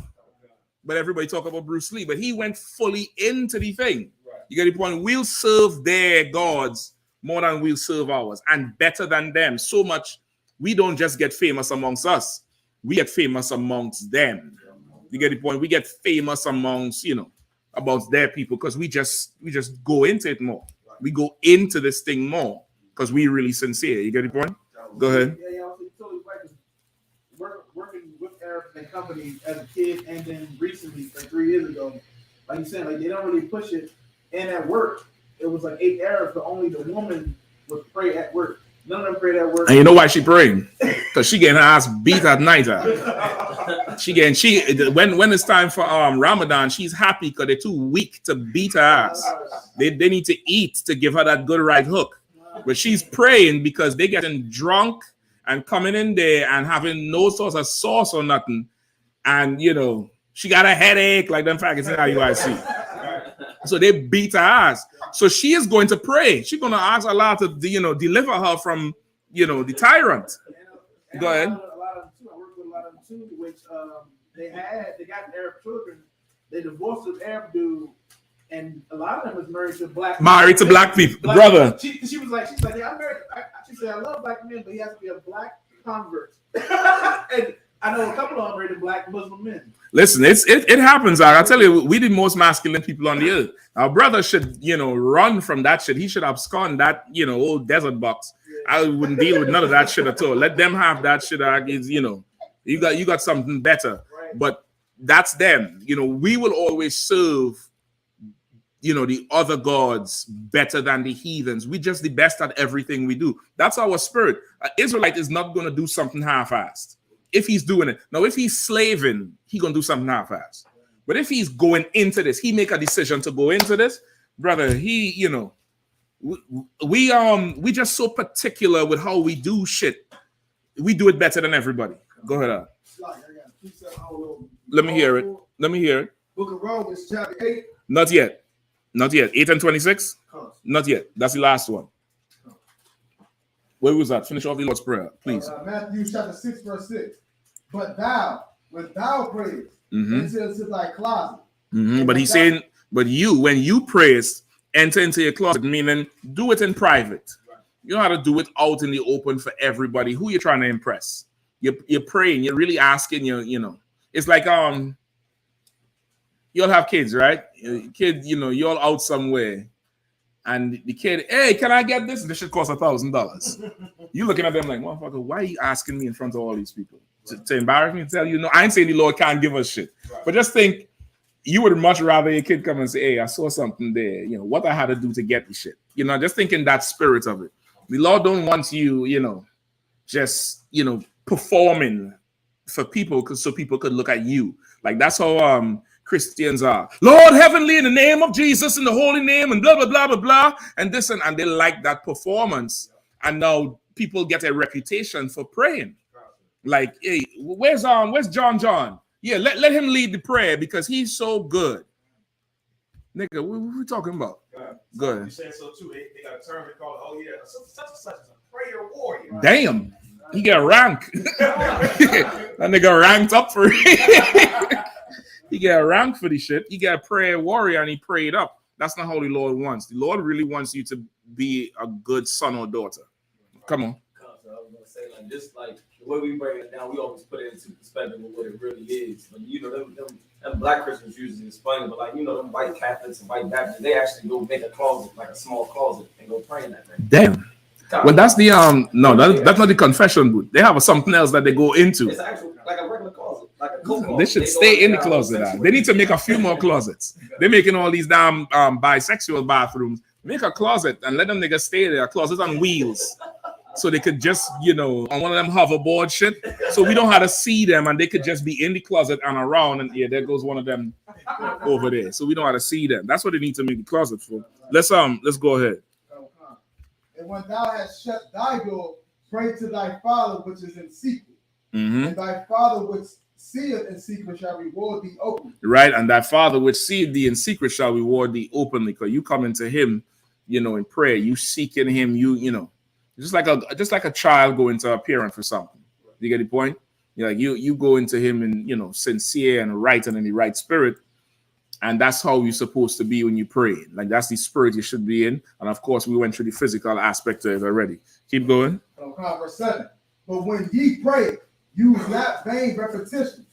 But everybody talk about Bruce Lee. But he went fully into the thing. You get the point? We'll serve their gods more than we'll serve ours, and better than them. So much, we don't just get famous amongst us. We get famous amongst them. You get the point? We get famous amongst, about their people, because we just go into it more. We go into this thing more because we really sincere. You get the point? Go ahead. Yeah, totally right. Working with Arabs and companies as a kid, and then recently, like 3 years ago, like you said, like they don't really push it. And at work, it was like 8 Arabs, but only the woman would pray at work. None of them prayed at work. And you know why she praying? Because she getting her ass beat at night. When it's time for Ramadan, she's happy because they're too weak to beat her ass. They need to eat to give her that good right hook. But she's praying because they getting drunk and coming in there and having no source of sauce or nothing. And she got a headache like them faggots in IUIC. So they beat her ass. So she is going to pray. She's going to ask Allah to, deliver her from, the tyrant. Go ahead. I work with a lot of them too, which they got Arab children. They divorced an Arab dude, and a lot of them was married to black people. Married to black people, brother. She's like, yeah, I'm married. She said, I love black men, but he has to be a black convert. And I know a couple of them married to black Muslim men. Listen, it happens. I tell you, we the most masculine people on the earth. Our brother should, run from that shit. He should abscond that, old desert box. I wouldn't deal with none of that shit at all. Let them have that shit. You got something better. Right. But that's them. We will always serve, the other gods better than the heathens. We're just the best at everything we do. That's our spirit. An Israelite is not going to do something half-assed. If he's doing it. Now, if he's slaving, he's going to do something half-assed. But if he's going into this, he make a decision to go into this, brother, we just so particular with how we do shit. We do it better than everybody. Go ahead. Let me hear it. Book of Romans, chapter 8. Not yet. 8 and 26? Not yet. That's the last one. Where was that? Finish off the Lord's Prayer, please. Matthew chapter 6, verse 6. But thou, when thou prayest, enter into thy closet. But he's saying, but when you praise, enter into your closet, meaning do it in private. You know how to do it out in the open for everybody. Who you're trying to impress? You're praying. You're really asking. It's like you'll have kids, right? Kid, you're out somewhere, and the kid, hey, can I get this? This should cost $1,000. You looking at them like, motherfucker, why are you asking me in front of all these people to embarrass me and tell you? No, I ain't saying the Lord can't give us shit, but just think. You would much rather your kid come and say, hey, I saw something there, what I had to do to get the shit. Just thinking that spirit of it. The Lord don't want you, just, performing for people so people could look at you. Like that's how Christians are. Lord heavenly, in the name of Jesus, in the holy name, and blah, blah, blah, blah, blah. And this and they like that performance. And now people get a reputation for praying. Like, hey, where's John? Yeah, let him lead the prayer because he's so good. Nigga, what we talking about? Good. You said so too. They got a term they call it, such and such is a prayer warrior. Damn. He got rank. That nigga ranked up for it. He got rank for this shit. He got a prayer warrior and he prayed up. That's not how the Lord wants. The Lord really wants you to be a good son or daughter. Come on. I was gonna say just like the way we break it down, we always put it into perspective of what it really is. But them black Christians usually explain it, but them white Catholics and white Baptists, they actually go make a closet, like a small closet, and go pray in that thing. Damn. Well, that's the that's not the confession booth. They have something else that they go into. It's actually like a regular closet, like a coat closet. They should stay in the closet. They need to make a few more closets. They're making all these damn bisexual bathrooms. Make a closet and let them niggas stay there. Closets on wheels. So they could just, on one of them hoverboard shit. So we don't have to see them and they could just be in the closet and around. And there goes one of them over there. So we don't have to see them. That's what they need to make the closet for. Let's go ahead. And when thou hast shut thy door, pray to thy Father which is in secret. And thy Father which seeth in secret shall reward thee openly. Right, and thy Father which seeth thee in secret shall reward thee openly. Because you come into him, in prayer. You seeking him, just like a child going to a parent for something. You get the point? You go into him in sincere and right and in the right spirit, And that's how you're supposed to be when you pray. Like that's the spirit you should be in. And of course, we went through the physical aspect of it already. Keep going. Verse 7. But when ye pray, use not vain repetitions,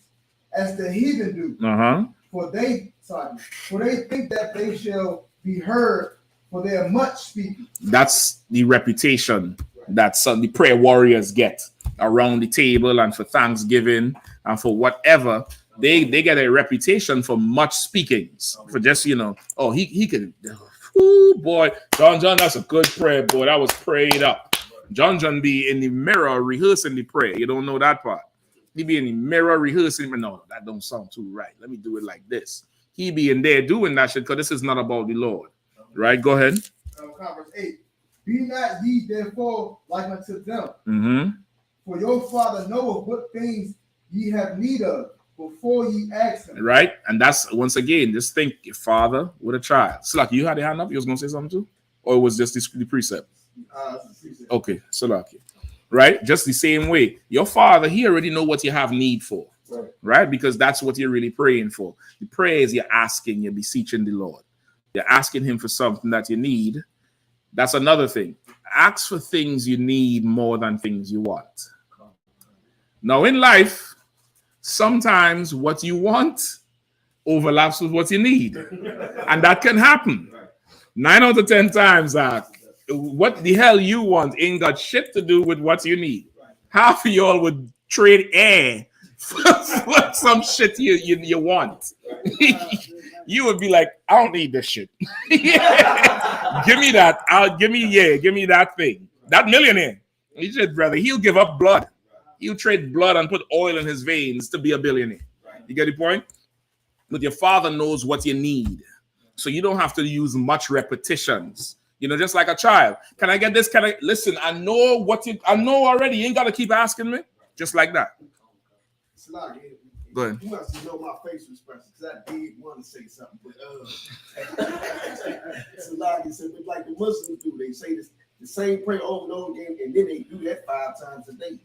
as the heathen do. For they think that they shall be heard for their much speaking. That's the reputation that some the prayer warriors get around the table and for Thanksgiving and for whatever. They get a reputation for much speakings. For just, oh, he could, oh boy, John, that's a good prayer, boy. That was prayed up. John be in the mirror rehearsing the prayer. You don't know that part. He be in the mirror rehearsing. No, that don't sound too right. Let me do it like this. He be in there doing that shit because this is not about the Lord. Right? Go ahead. Verse 8. Be not ye therefore like unto them. For your Father knoweth what things ye have need of before ye ask him. Right? And that's, once again, just think your father with a child. Salaki, you had your hand up? You was going to say something too? Or it was just the precept? Okay, Salaki. Right? Just the same way. Your father, he already know what you have need for. Right? Because that's what you're really praying for. The prayer is you're asking, you're beseeching the Lord. You're asking him for something that you need. That's another thing. Ask for things you need more than things you want. Now, in life, sometimes what you want overlaps with what you need. And that can happen. 9 out of 10 times, what the hell you want ain't got shit to do with what you need. Half of y'all would trade air for some shit you want. You would be like, I don't need this shit. Give me that. Give me that thing. That millionaire. He said, brother, he'll give up blood. He'll trade blood and put oil in his veins to be a billionaire. You get the point? But your father knows what you need. So you don't have to use much repetitions. Just like a child. Can I get this? Listen, I know already. You ain't got to keep asking me. Just like that. Go ahead. You must know my facial expression because I did want to say something. But Salaki said, but like the Muslims do, they say this the same prayer over and over again, and then they do that 5 times a day.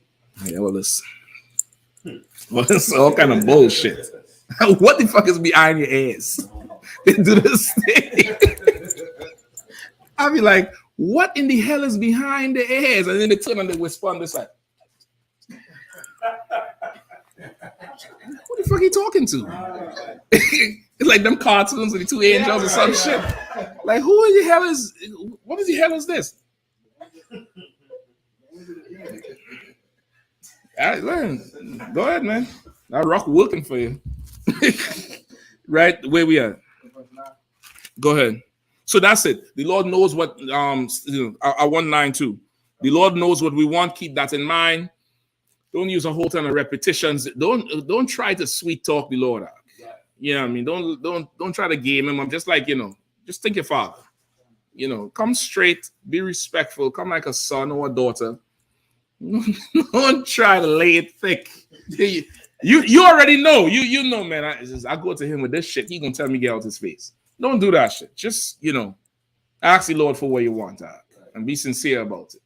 Yeah, well, it's all kind of bullshit. What the fuck is behind your ass? They do this thing. I'll be like, what in the hell is behind the ass? And then they turn and they whisper on this side. Who the fuck are you talking to? It's like them cartoons with the 2 angels or some shit. Like, what the hell is this? All right, man. Go ahead, man. I'll rock working for you. Right, where we at? Go ahead. So that's it. The Lord knows what I 192. The Lord knows what we want. Keep that in mind. Don't use a whole ton of repetitions. Don't try to sweet talk the Lord out. You know what I mean? Don't try to game him. I'm just like, just think your father. Come straight, be respectful, come like a son or a daughter. Don't try to lay it thick. You already know. You know, man. I go to him with this shit. He gonna tell me get out his face. Don't do that shit. Just ask the Lord for what you want, and be sincere about it.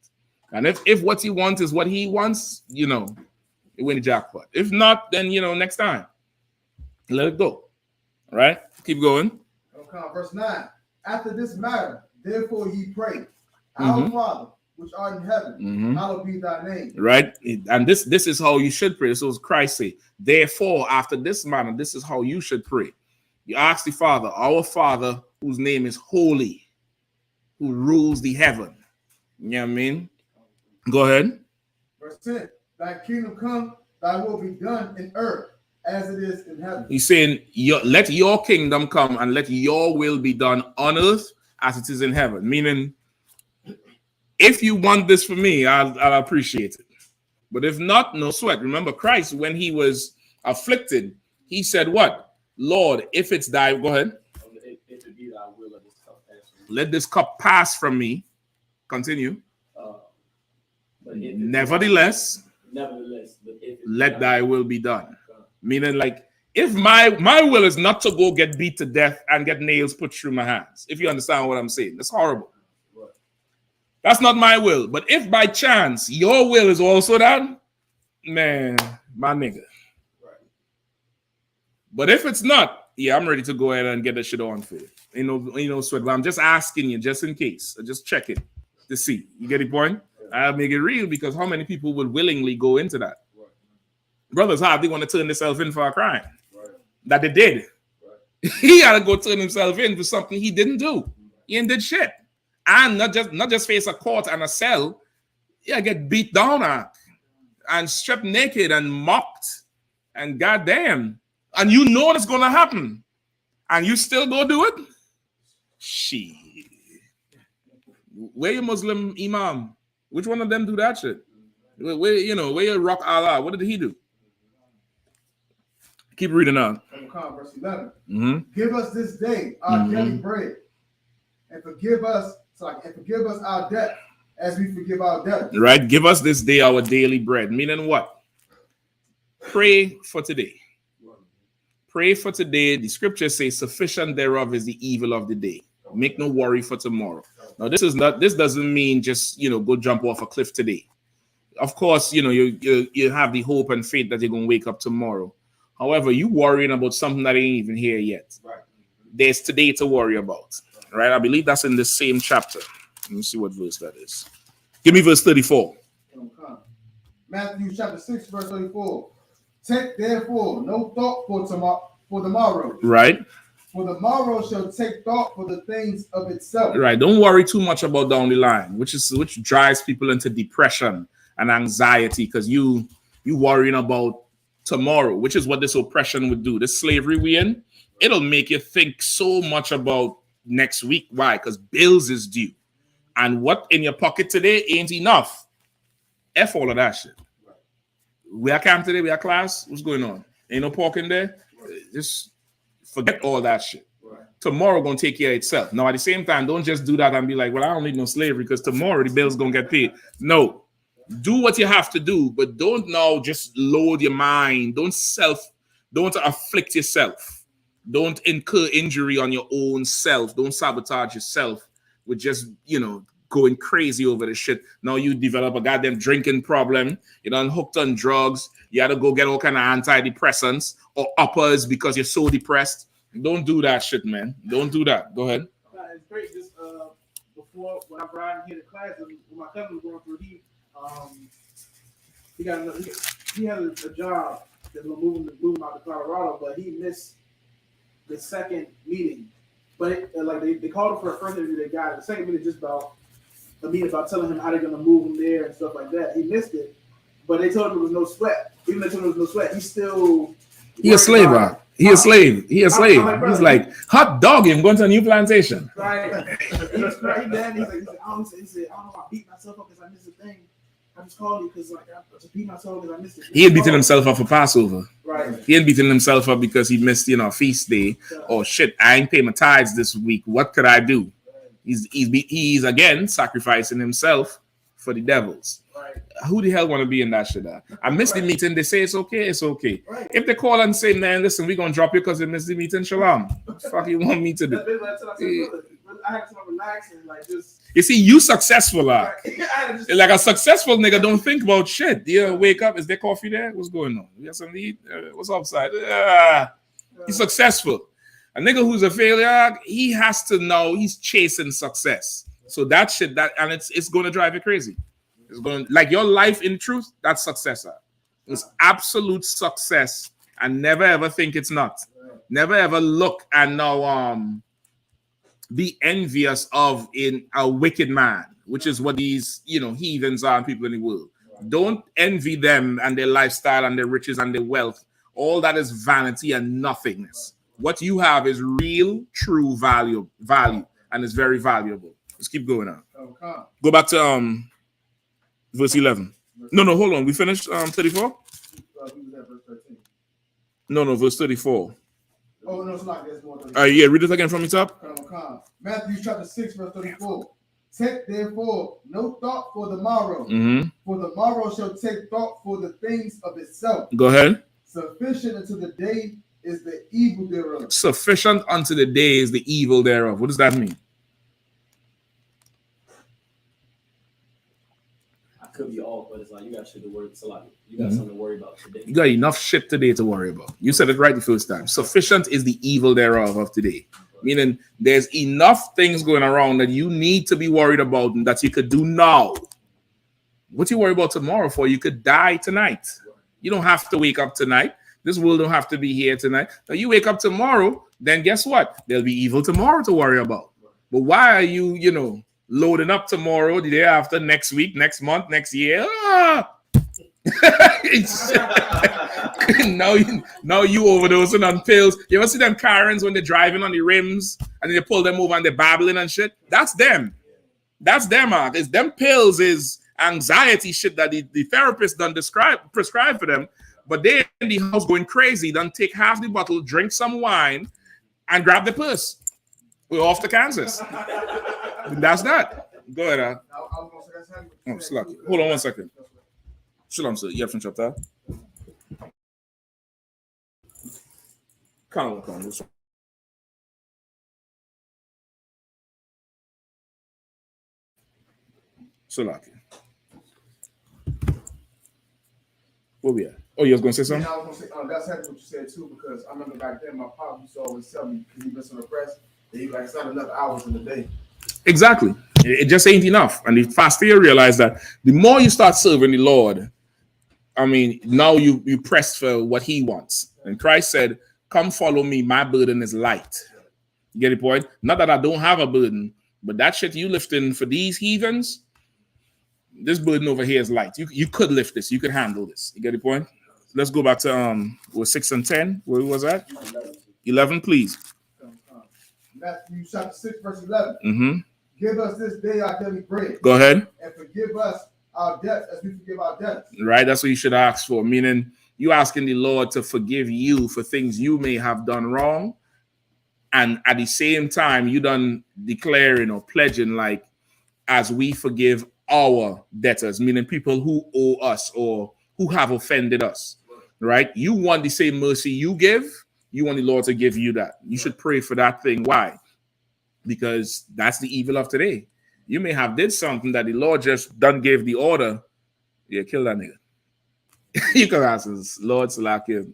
And if what you want is what he wants, you win the jackpot. If not, then next time, let it go. All right, keep going. Okay, verse 9. After this matter, therefore ye pray, our Father which art in heaven, hallowed be thy name. Right, and this is how you should pray. So Christ say, therefore, after this manner, this is how you should pray. You ask the Father, our Father, whose name is holy, who rules the heaven. You know what I mean? Go ahead. Verse 10. Thy kingdom come, thy will be done in earth as it is in heaven. He's saying, let your kingdom come and let your will be done on earth as it is in heaven. Meaning, if you want this for me, I'll appreciate it. But if not, no sweat. Remember Christ, when he was afflicted, he said what? Lord, if it's thy, go ahead. If it be thy will, let this cup pass from me. Continue. Nevertheless, let thy will be done. Meaning, like, if my will is not to go get beat to death and get nails put through my hands, if you understand what I'm saying, that's horrible. That's not my will. But if by chance your will is also done, man, my nigga. But if it's not, Yeah, I'm ready to go ahead and get that shit on for you. You know, sweat. But I'm just asking you, just in case. I just check it to see. You get the point? I'll make it real because how many people would willingly go into that? Brothers hardly want to turn themselves in for a crime that they did. He had to go turn himself in for something he didn't do. He ain't did shit. And not just face a court and a cell. Yeah, get beat down and stripped naked and mocked. And goddamn. And you know what's gonna happen. And you still go do it? Shit. Where your Muslim imam? Which one of them do that shit? Where you rock Allah? What did he do? Keep reading on. Verse 11. Mm-hmm. Give us this day our daily bread, and forgive us our debt as we forgive our debtors. Right. Give us this day our daily bread. Meaning what? Pray for today. Pray for today. The scriptures say, "Sufficient thereof is the evil of the day. Make no worry for tomorrow." Now, this doesn't mean just go jump off a cliff today. Of course, you have the hope and faith that you're gonna wake up tomorrow. However, you worrying about something that ain't even here yet. Right. There's today to worry about. Right? I believe that's in the same chapter. Let me see what verse that is. Give me verse 34. Matthew chapter 6, verse 34. Take therefore no thought for the morrow. Right. For the morrow shall take thought for the things of itself. Right. Don't worry too much about down the line, which drives people into depression and anxiety because you worrying about tomorrow, which is what this oppression would do. This slavery we in, it'll make you think so much about next week. Why? Because bills is due. And what in your pocket today ain't enough. F all of that shit. We are camp today, we are class. What's going on? Ain't no pork in there. Just forget all that shit. Tomorrow gonna take care of itself. Now, at the same time, don't just do that and be like, well, I don't need no slavery because tomorrow the bill's gonna get paid. No. Do what you have to do, but don't now just load your mind. Don't afflict yourself. Don't incur injury on your own self. Don't sabotage yourself with just, going crazy over the shit. Now you develop a goddamn drinking problem. You done hooked on drugs. You had to go get all kind of antidepressants or uppers because you're so depressed. Don't do that shit, man. Don't do that. Go ahead. It's great. Just before when I brought him here to class, and when my cousin was going through, he had a job that was moving out to Colorado, but he missed the second meeting. But they called him for a first interview. They got it. The second meeting just about a meeting about telling him how they're gonna move him there and stuff like that. He missed it, but they told him there was no sweat. Even though there was no sweat, he still. He a slave, right? He a slave. He's like hot dog. I'm going to a new plantation. Right. He's crazy. I don't know. I beat myself up because I missed the thing. I just called you because I just beat myself because I missed it. He ain't beating himself up for Passover. Right. He ain't beating himself up because he missed, feast day. Oh shit, I ain't paying my tithes this week. What could I do? He's again sacrificing himself for the devils. Right. Who the hell want to be in that shit? I missed the meeting. They say it's okay. It's okay. Right. If they call and say, man, listen, we're gonna drop you because you missed the meeting. Shalom. What the fuck you want me to do? I had to relax and just. You see, you successful, like a successful nigga don't think about shit. You wake up, is there coffee there? What's going on? You got something to eat? What's upside? He's successful. A nigga who's a failure, he has to know he's chasing success. So that shit, and it's going to drive you crazy. It's going like your life in truth, that's success. It's absolute success, and never ever think it's not. Never ever look and now be envious of in a wicked man, which is what these heathens are and people in the world. Don't envy them and their lifestyle and their riches and their wealth. All that is vanity and nothingness. What you have is real, true value, and it's very valuable. Let's keep going on. Okay. Go back to verse 11. No, hold on. We finished 34? No, verse 34. Oh, no, it's not. There's more. Yeah, read it again from the top. Matthew chapter 6, verse 34. Take therefore no thought for the morrow, for the morrow shall take thought for the things of itself. Go ahead. Sufficient unto the day is the evil thereof. Sufficient unto the day is the evil thereof. What does that mean? I could be off, but it's like you got got shit to worry about. You got something to worry about today. You got enough shit today to worry about. You said it right the first time. Sufficient is the evil thereof of today. Meaning there's enough things going around that you need to be worried about and that you could do now. What you worry about tomorrow for? You could die tonight. You don't have to wake up tonight. This world don't have to be here tonight. Now you wake up tomorrow, then guess what? There'll be evil tomorrow to worry about. But why are you, loading up tomorrow, the day after, next week, next month, next year? now you overdosing on pills. You ever see them Karens when they're driving on the rims and they pull them over and they're babbling and shit? That's them. That's them, man. It's them pills is anxiety shit that the therapist done prescribe for them. But they in the house going crazy, done take half the bottle, drink some wine, and grab the purse. We're off to Kansas. That's that. Go ahead. Oh, slack. Hold on 1 second. Shalom, sir. You have from chapter? Come on. Salaki. Where we at? Oh, you was going to say something? Yeah, I was going to say, that's exactly what you said too, because I remember back then my pop used to always tell me, because he been so depressed, that he like, it's not enough hours in the day. Exactly. It just ain't enough. And the faster you realize that, the more you start serving the Lord, I mean, now you press for what he wants. And Christ said, come follow me. My burden is light. You get the point? Not that I don't have a burden, but that shit you lifting for these heathens, this burden over here is light. You could lift this. You could handle this. You get the point? Let's go back to 6 and 10. Where was that? 11, please. Matthew chapter 6, verse 11. Mm-hmm. Give us this day our daily bread. Go ahead. And forgive us our debts as we forgive our debtors. Right? That's what you should ask for. Meaning you asking the Lord to forgive you for things you may have done wrong. And at the same time, you done declaring or pledging like, as we forgive our debtors, meaning people who owe us or who have offended us. Right? You want the same mercy you give. You want the Lord to give you that. You should pray for that thing. Why? Because that's the evil of today. You may have did something that the Lord just done gave the order. Yeah, kill that nigga. You can ask us, Lord, slack him.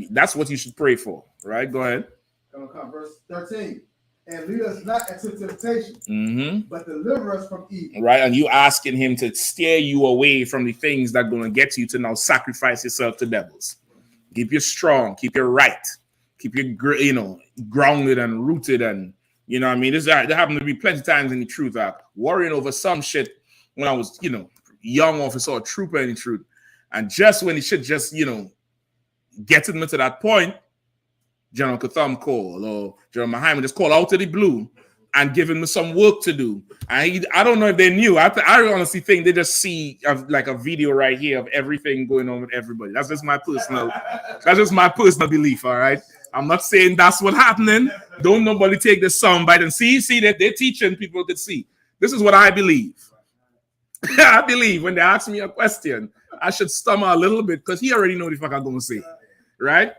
That's what you should pray for. Right? Go ahead. Verse 13. And lead us not into temptation, but deliver us from evil. Right, and you asking him to steer you away from the things that are going to get you to now sacrifice yourself to devils. Keep you strong, keep you right, keep you grounded and rooted, and there happened to be plenty of times in the truth worrying over some shit when I was young officer or trooper in the truth, and just when it should just getting me to that point, General Katham call or General Muhammad just call out of the blue and giving me some work to do. I don't know if they knew. I honestly think they just see like a video right here of everything going on with everybody. That's just my personal belief. All right. I'm not saying that's what's happening. Don't nobody take this soundbite and see that they're teaching people to see. This is what I believe. I believe when they ask me a question, I should stumble a little bit because he already know the fuck I'm going to say. Right?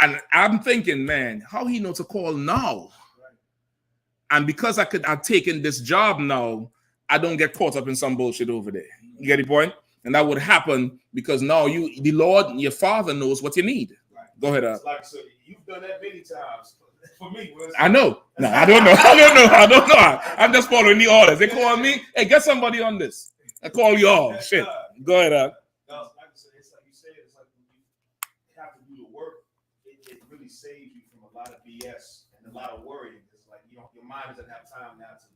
And I'm thinking, man, how he know to call now? And because I've taken this job now, I don't get caught up in some bullshit over there. You get the point? And that would happen because now the Lord, your Father knows what you need. Right. Go ahead. Like so you've done that many times. For me, I know. No, I don't know. I don't know. I'm just following the orders. They call me, hey, get somebody on this. I call you all. Shit. Go ahead. Like I said, it's like you said, it's like when you have to do the work, it really saves you from a lot of BS and a lot of worrying. It's like your mind doesn't have time now to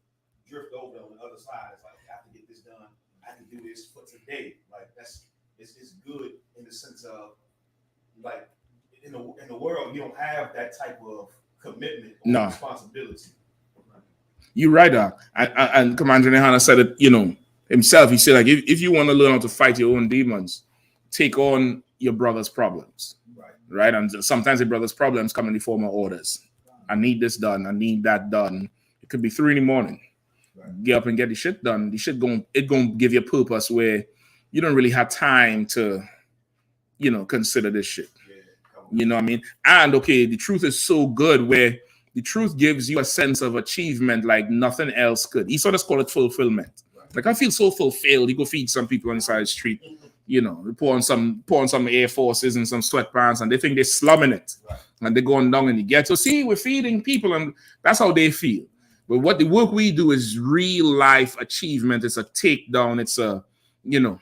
drift over on the other side. It's like I have to get this done. I can do this for today. Like it's good in the sense of like in the world you don't have that type of commitment or responsibility. You're right, and Commander Yahanna said it, himself. He said, like, if you want to learn how to fight your own demons, take on your brother's problems, right? And sometimes your brother's problems come in the form of orders. I need this done. I need that done. It could be 3 a.m. Right. Get up and get the shit done. The shit gonna give you a purpose where you don't really have time to, consider this shit. You know what I mean? And okay, the truth is so good where the truth gives you a sense of achievement like nothing else could. He sort of call it fulfillment. Right. Like I feel so fulfilled. You go feed some people on the side of the street, you know, they pour on some Air Forces and some sweatpants, and they think they're slumming it, and they're going down in the ghetto. See, we're feeding people, and that's how they feel. But what the work we do is real life achievement. It's a takedown. It's a, you know,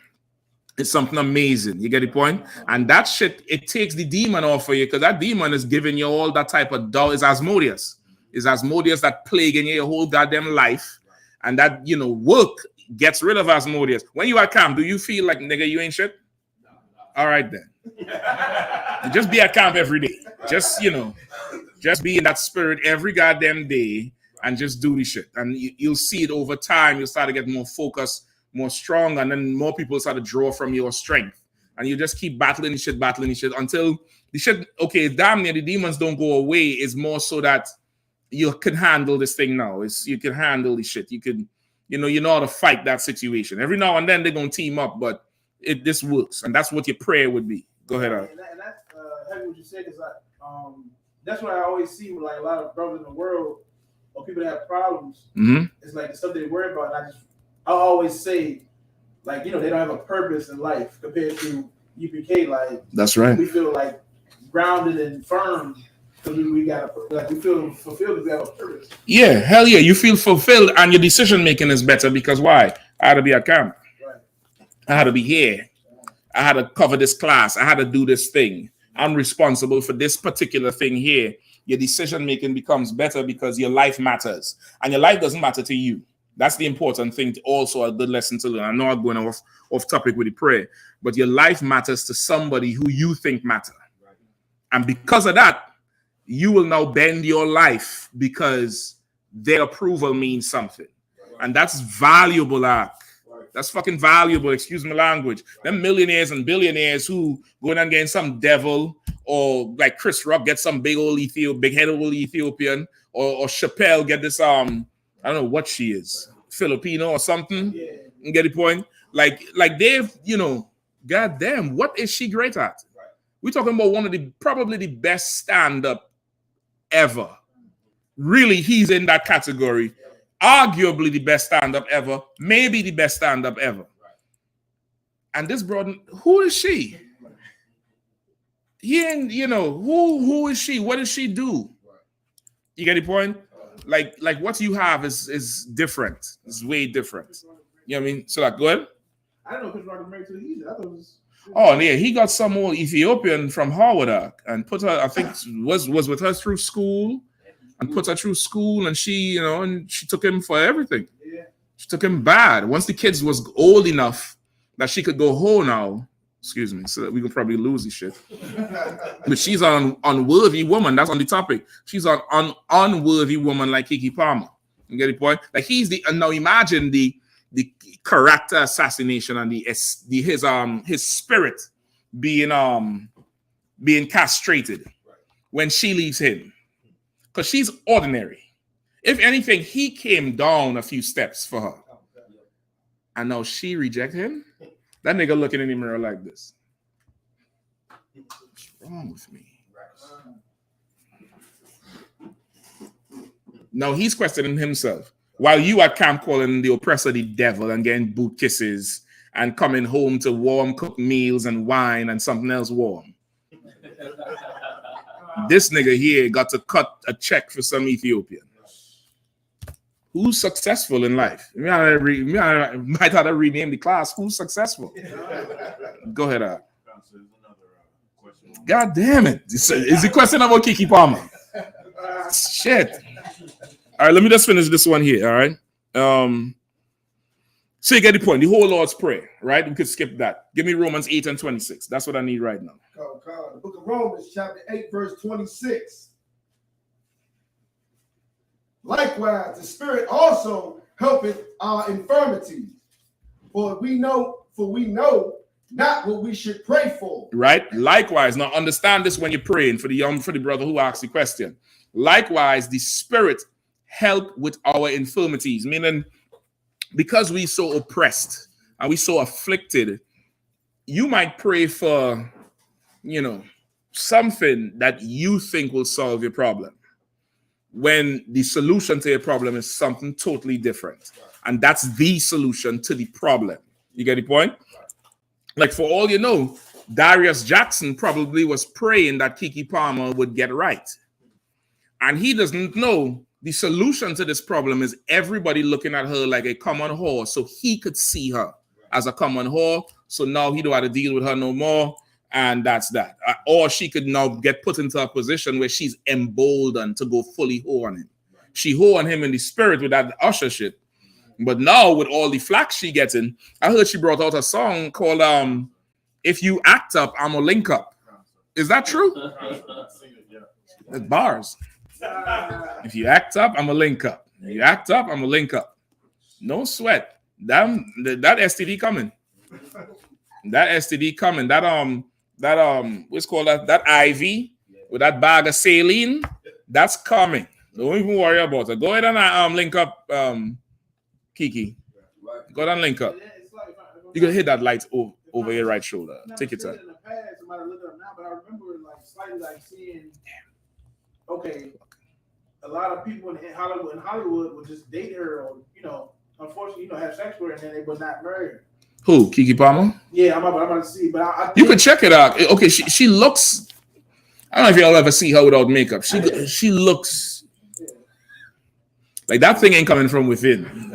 it's something amazing. You get the point? And that shit, it takes the demon off of you, because that demon is giving you all that type of doubt. It's Asmodeus. It's Asmodeus that plaguing you your whole goddamn life. And that, you know, work gets rid of Asmodeus. When you at camp, do you feel like, nigga, you ain't shit? All right, then. Just be at camp every day. Just, you know, just be in that spirit every goddamn day and just do the shit. And you'll see it over time. You'll start to get more focused, more strong, and then more people start to draw from your strength. And you just keep battling the shit until the shit, okay, damn near the demons don't go away. It's more so that you can handle this thing now. You can handle the shit. You can, you know how to fight that situation. Every now and then they're going to team up, but this works. And that's what your prayer would be. Go ahead, Art. And that's heavy what you said, because that's what I always see with like a lot of brothers in the world, or people that have problems. Mm-hmm. It's like the stuff they worry about. And I always say, like, you know, they don't have a purpose in life compared to UPK. Like, that's right. We feel like grounded and firm because we feel fulfilled because we have a purpose. Yeah, hell yeah, you feel fulfilled, and your decision making is better because why? I had to be at camp. Right. I had to be here. I had to cover this class. I had to do this thing. I'm responsible for this particular thing here. Your decision making becomes better because your life matters, and your life doesn't matter to you. That's the important thing. Also, a good lesson to learn. I know I'm going off topic with the prayer, but your life matters to somebody who you think matter, and because of that, you will now bend your life because their approval means something, and that's valuable. That's fucking valuable. Excuse my language. Them millionaires and billionaires who going and getting some devil, or like Chris Rock get some big head old Ethiopian, or Chappelle get this I don't know what she is, Filipino or something. Yeah. You get the point? Like they've, you know, goddamn, what is she great at? Right. We're talking about probably the best stand-up ever. Really, he's in that category. Arguably the best stand-up ever, maybe the best stand-up ever. And this brother, who is she? He ain't, you know, who is she? What does she do? You get the point? Like what you have is different. It's way different. You know what I mean? So like, go ahead. I don't know if Chris Rock was married to the I thought it was. Oh yeah, he got some old Ethiopian from Howard and put her. I think was with her through school, and put her through school, and she, you know, and she took him for everything. Yeah. She took him bad. Once the kids was old enough that she could go home now. Excuse me, so that we could probably lose this shit. But she's an unworthy woman. That's on the topic. She's an unworthy woman like Keke Palmer. You get the point? Like he's now imagine the character assassination and his spirit being castrated when she leaves him. Because she's ordinary. If anything, he came down a few steps for her. And now she rejected him. That nigga looking in the mirror like this. What's wrong with me? Now he's questioning himself. While you at camp calling the oppressor the devil and getting boot kisses and coming home to warm cooked meals and wine and something else warm. This nigga here got to cut a check for some Ethiopian. Who's successful in life? I might have to rename the class. Who's successful? Go ahead, Art. God damn it. Is the question about Keke Palmer? Shit. All right, let me just finish this one here, all right? So you get the point. The whole Lord's Prayer, right? We could skip that. Give me Romans 8 and 26. That's what I need right now. The book of Romans, chapter 8, verse 26. Likewise, the Spirit also helpeth our infirmities, for we know not what we should pray for. Right? Likewise, now understand this when you're praying for the brother who asked the question. Likewise, the Spirit help with our infirmities, meaning because we so oppressed and we so afflicted, you might pray for, you know, something that you think will solve your problem. when the solution to a problem is something totally different. And that's the solution to the problem. You get the point? Like, for all you know, Darius Jackson probably was praying that Keke Palmer would get right. And he doesn't know the solution to this problem is everybody looking at her like a common whore, so he could see her as a common whore. So now he don't have to deal with her no more. And that's that. Or she could now get put into a position where she's emboldened to go fully whore on him. She whore on him in the spirit with that usher shit. But now with all the flack she getting, I heard she brought out a song called If You Act Up, I'ma Link Up. Is that true? It's bars. If you act up, I'ma link up. If you act up, I'ma link up. No sweat. That STD coming. That STD coming. That what's called that IV with that bag of saline. That's coming. Don't even worry about it. Go ahead and link up, Keke. Go ahead and link up. You can hit that light over your right shoulder. Take your time. In the past, somebody look up now, but I remember like slightly like seeing. Okay, a lot of people in Hollywood would just date her, or unfortunately, have sex with her, and then they would not marry her. Who? Keke Palmer? Yeah, I'm about to see, but I you could check it out. Okay, she looks. I don't know if y'all ever see her without makeup. She looks like that thing ain't coming from within.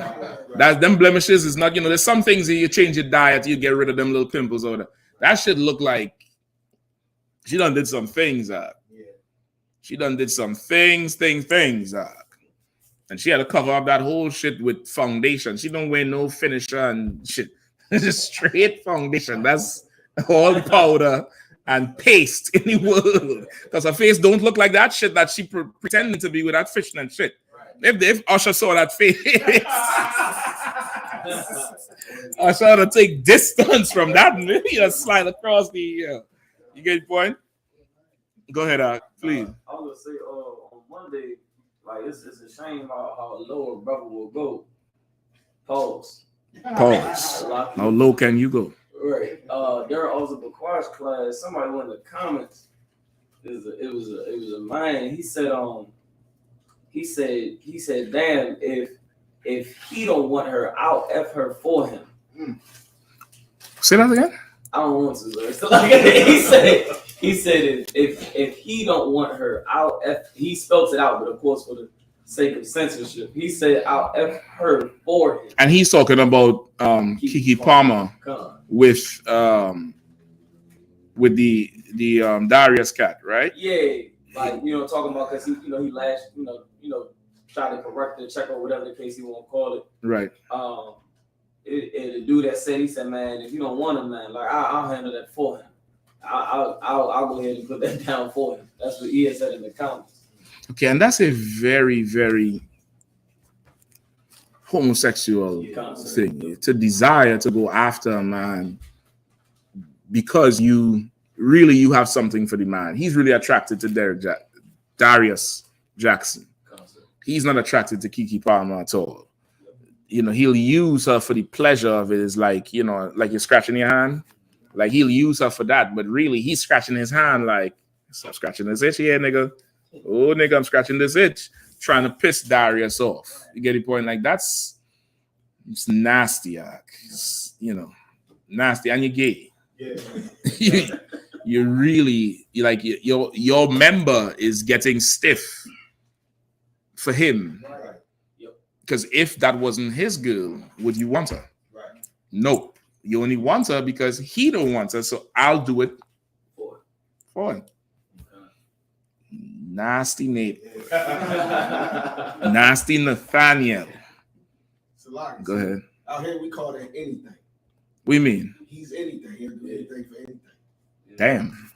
That them blemishes is not. There's some things that you change your diet, you get rid of them little pimples over there. That shit look like she done did some things. She done did some things. And she had to cover up that whole shit with foundation. She don't wear no finisher and shit. It's just straight foundation. That's all the powder and paste in the world. Because her face don't look like that shit that she pretending to be with that fishnet shit. If Usher saw that face, Usher to take distance from that and maybe slide across the you get the point? Go ahead, please. I was gonna say, on Monday, like it's a shame how low a brother will go. Pause. How low can you go? Right. During I.S.U.P.K's class, somebody went in the comments. It was a man. He said, damn, if he don't want her, I'll F her for him. Say that again. I don't want to. So like, he said if he don't want her, I'll F. He spelled it out, but of course for the sake of censorship, he said I'll F her for him. And he's talking about Keke Palmer with the Darius cat, right? Yeah, like talking about because he lashed, tried to correct the check or whatever the case he want to call it. Right. The dude that said, he said, man, if you don't want him, man, like I'll handle that for him. I'll go ahead and put that down for him. That's what he had said in the comments. Okay, and that's a very, very homosexual thing. To desire to go after a man because you have something for the man. He's really attracted to Darius Jackson. He's not attracted to Keke Palmer at all. He'll use her for the pleasure of it. It's like, like you're scratching your hand. Like he'll use her for that, but really he's scratching his hand like, stop scratching this itch here, nigga. Oh, nigga, I'm scratching this itch. Trying to piss Darius off. You get the point? Like it's nasty, nasty, and you're gay. Yeah. you really, like your member is getting stiff for him. Because if that wasn't his girl, would you want her? Right. No. You only want her because he don't want her, so I'll do it for him. Nasty Nate. Nasty Nathaniel. Go ahead. Out here we call that anything. What do you mean? He's anything. He'll do anything for anything. Damn.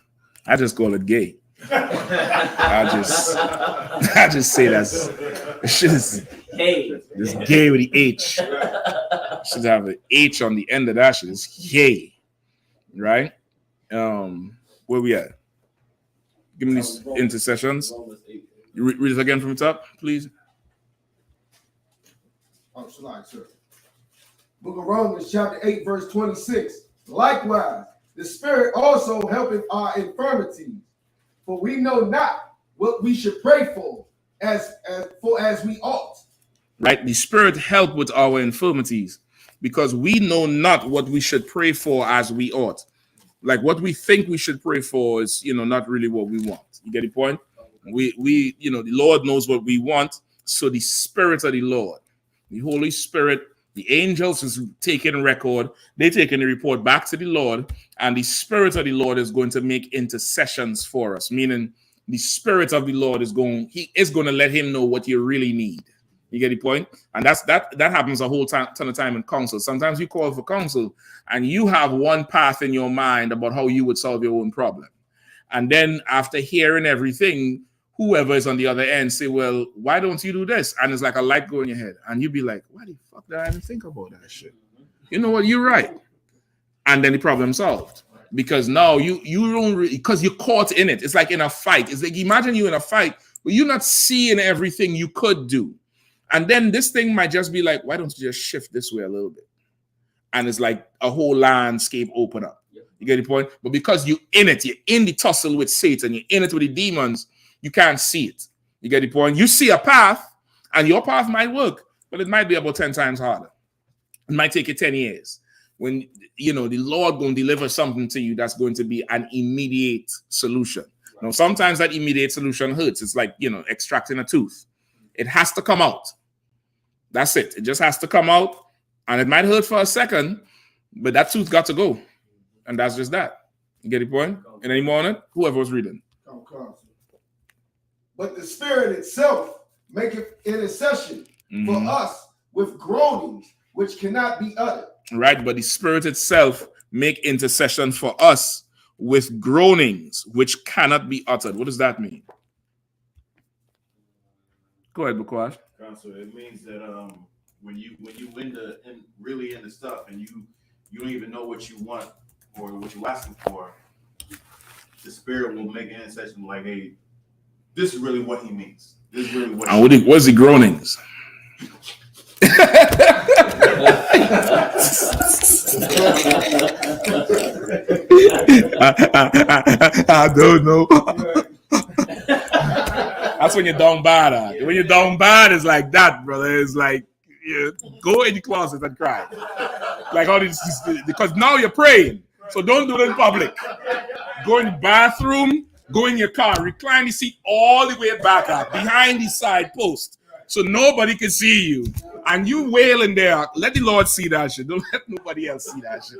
I just call it gay. I just say that's shit is this gay with the H. Should have an H on the end of that shit. It's gay, right? Where we at? Give me these intercessions. You read it again from the top, please. Shalom, sir. Book of Romans, chapter 8, verse 26. Likewise, the Spirit also helpeth our infirmities. For we know not what we should pray for as we ought. Right? The Spirit help with our infirmities, because we know not what we should pray for as we ought. Like what we think we should pray for is, not really what we want. You get the point? We the Lord knows what we want. So the Spirit of the Lord, the Holy Spirit, the angels is taking record. They taking the report back to the Lord, and the Spirit of the Lord is going to make intercessions for us. Meaning, the Spirit of the Lord is going to let him know what you really need. You get the point? And that happens a whole ton of time in counsel. Sometimes you call for counsel and you have one path in your mind about how you would solve your own problem. And then after hearing everything, whoever is on the other end say, well, why don't you do this? And it's like a light go in your head. And you be like, why the fuck did I even think about that shit? You know what? You're right. And then the problem solved. Because now you don't because you're caught in it. It's like in a fight. It's like, imagine you in a fight, but you're not seeing everything you could do. And then this thing might just be like, why don't you just shift this way a little bit? And it's like a whole landscape open up. You get the point? But because you're in it, you're in the tussle with Satan, you're in it with the demons, you can't see it. You get the point? You see a path, and your path might work, but it might be about 10 times harder. It might take you 10 years. When, the Lord going to deliver something to you that's going to be an immediate solution. Now, sometimes that immediate solution hurts. It's like, extracting a tooth. It has to come out. That's it. It just has to come out, and it might hurt for a second, but that tooth got to go, and that's just that. You get the point? And any more on it? Whoever was reading. But the Spirit itself maketh intercession for us with groanings which cannot be uttered. Right, but the Spirit itself make intercession for us with groanings which cannot be uttered. What does that mean? Go ahead, Bukwash. So it means that when you really into stuff and you don't even know what you want or what you're asking for, the Spirit will make an intercession like, hey, this is really what he means. This is really what. And what's the groanings? I don't know. That's when you're down bad. When you're down bad, it's like that, brother. It's like, go in the closet and cry. Like all this, because now you're praying. So don't do it in public. Go in the bathroom, go in your car, recline the seat all the way back up, behind the side post, so nobody can see you. And you wailing there. Let the Lord see that shit. Don't let nobody else see that shit.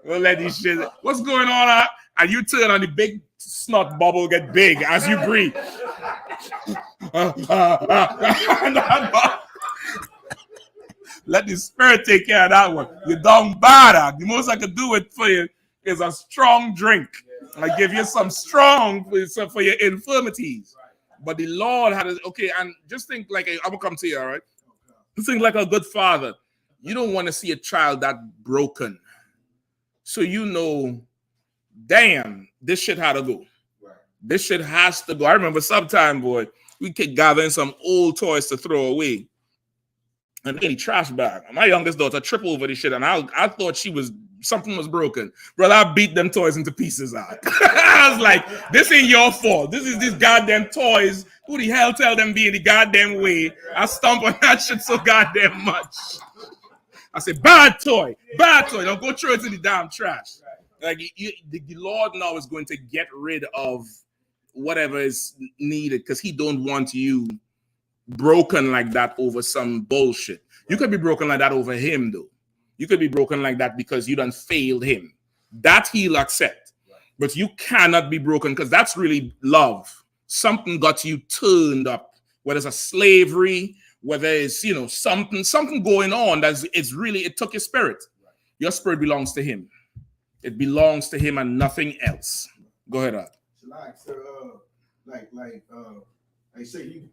Don't let this shit. What's going on? And you turn on the big snot bubble get big as you breathe. Let the Spirit take care of that one. You're down bad. The most I could do it for you is a strong drink. I give you some strong for your infirmities. But the Lord had okay, and just think like I'm gonna come to you, all right? Just think like a good father. You don't want to see a child that broken. So damn, this shit had to go. Right. This shit has to go. I remember sometime, boy, we could gather in some old toys to throw away. And in the trash bag. My youngest daughter tripped over this shit, and I thought something was broken. Brother, I beat them toys into pieces out. I was like, this ain't your fault. This is these goddamn toys. Who the hell tell them be in the goddamn way? I stomp on that shit so goddamn much. I said, bad toy. Don't go throw it in the damn trash. Like the Lord now is going to get rid of whatever is needed because he don't want you broken like that over some bullshit. You could be broken like that over him, though. You could be broken like that because you done failed him. That he'll accept. Right. But you cannot be broken because that's really love. Something got you turned up, whether it's a slavery, whether it's something going on it took your spirit. Right. Your spirit belongs to him. It belongs to him and nothing else. Go ahead, Art. They say you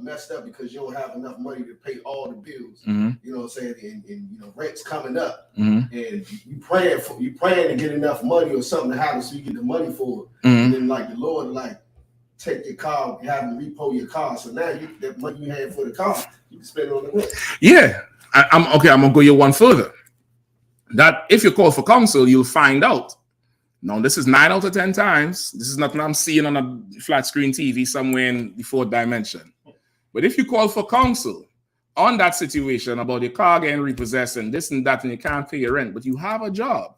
messed up because you don't have enough money to pay all the bills. Mm-hmm. You know what I'm saying? And rent's coming up. Mm-hmm. And you praying to get enough money or something to happen so you get the money for it. Mm-hmm. And then the Lord take your car, have them repo your car. So now that money you had for the car, you can spend it on the rent. Yeah. I'm gonna go you one further. That if you call for counsel, you'll find out Now, this is 9 out of 10 times. This is nothing I'm seeing on a flat screen TV somewhere in the fourth dimension. But if you call for counsel on that situation about your car getting repossessed and this and that, and you can't pay your rent, but you have a job,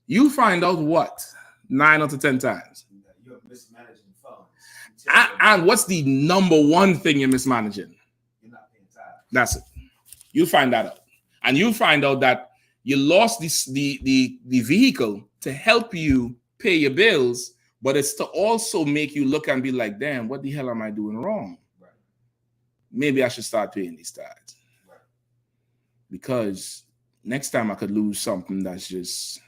you find out what? 9 out of 10 times. You're mismanaging funds. And what's the number one thing you're mismanaging? You're not paying tithes. That's it. You'll find that out. And you'll find out that you lost the vehicle to help you pay your bills, but it's to also make you look and be like, damn, what the hell am I doing wrong? Right. Maybe I should start paying these tithes. Right. Because next time I could lose something that's just,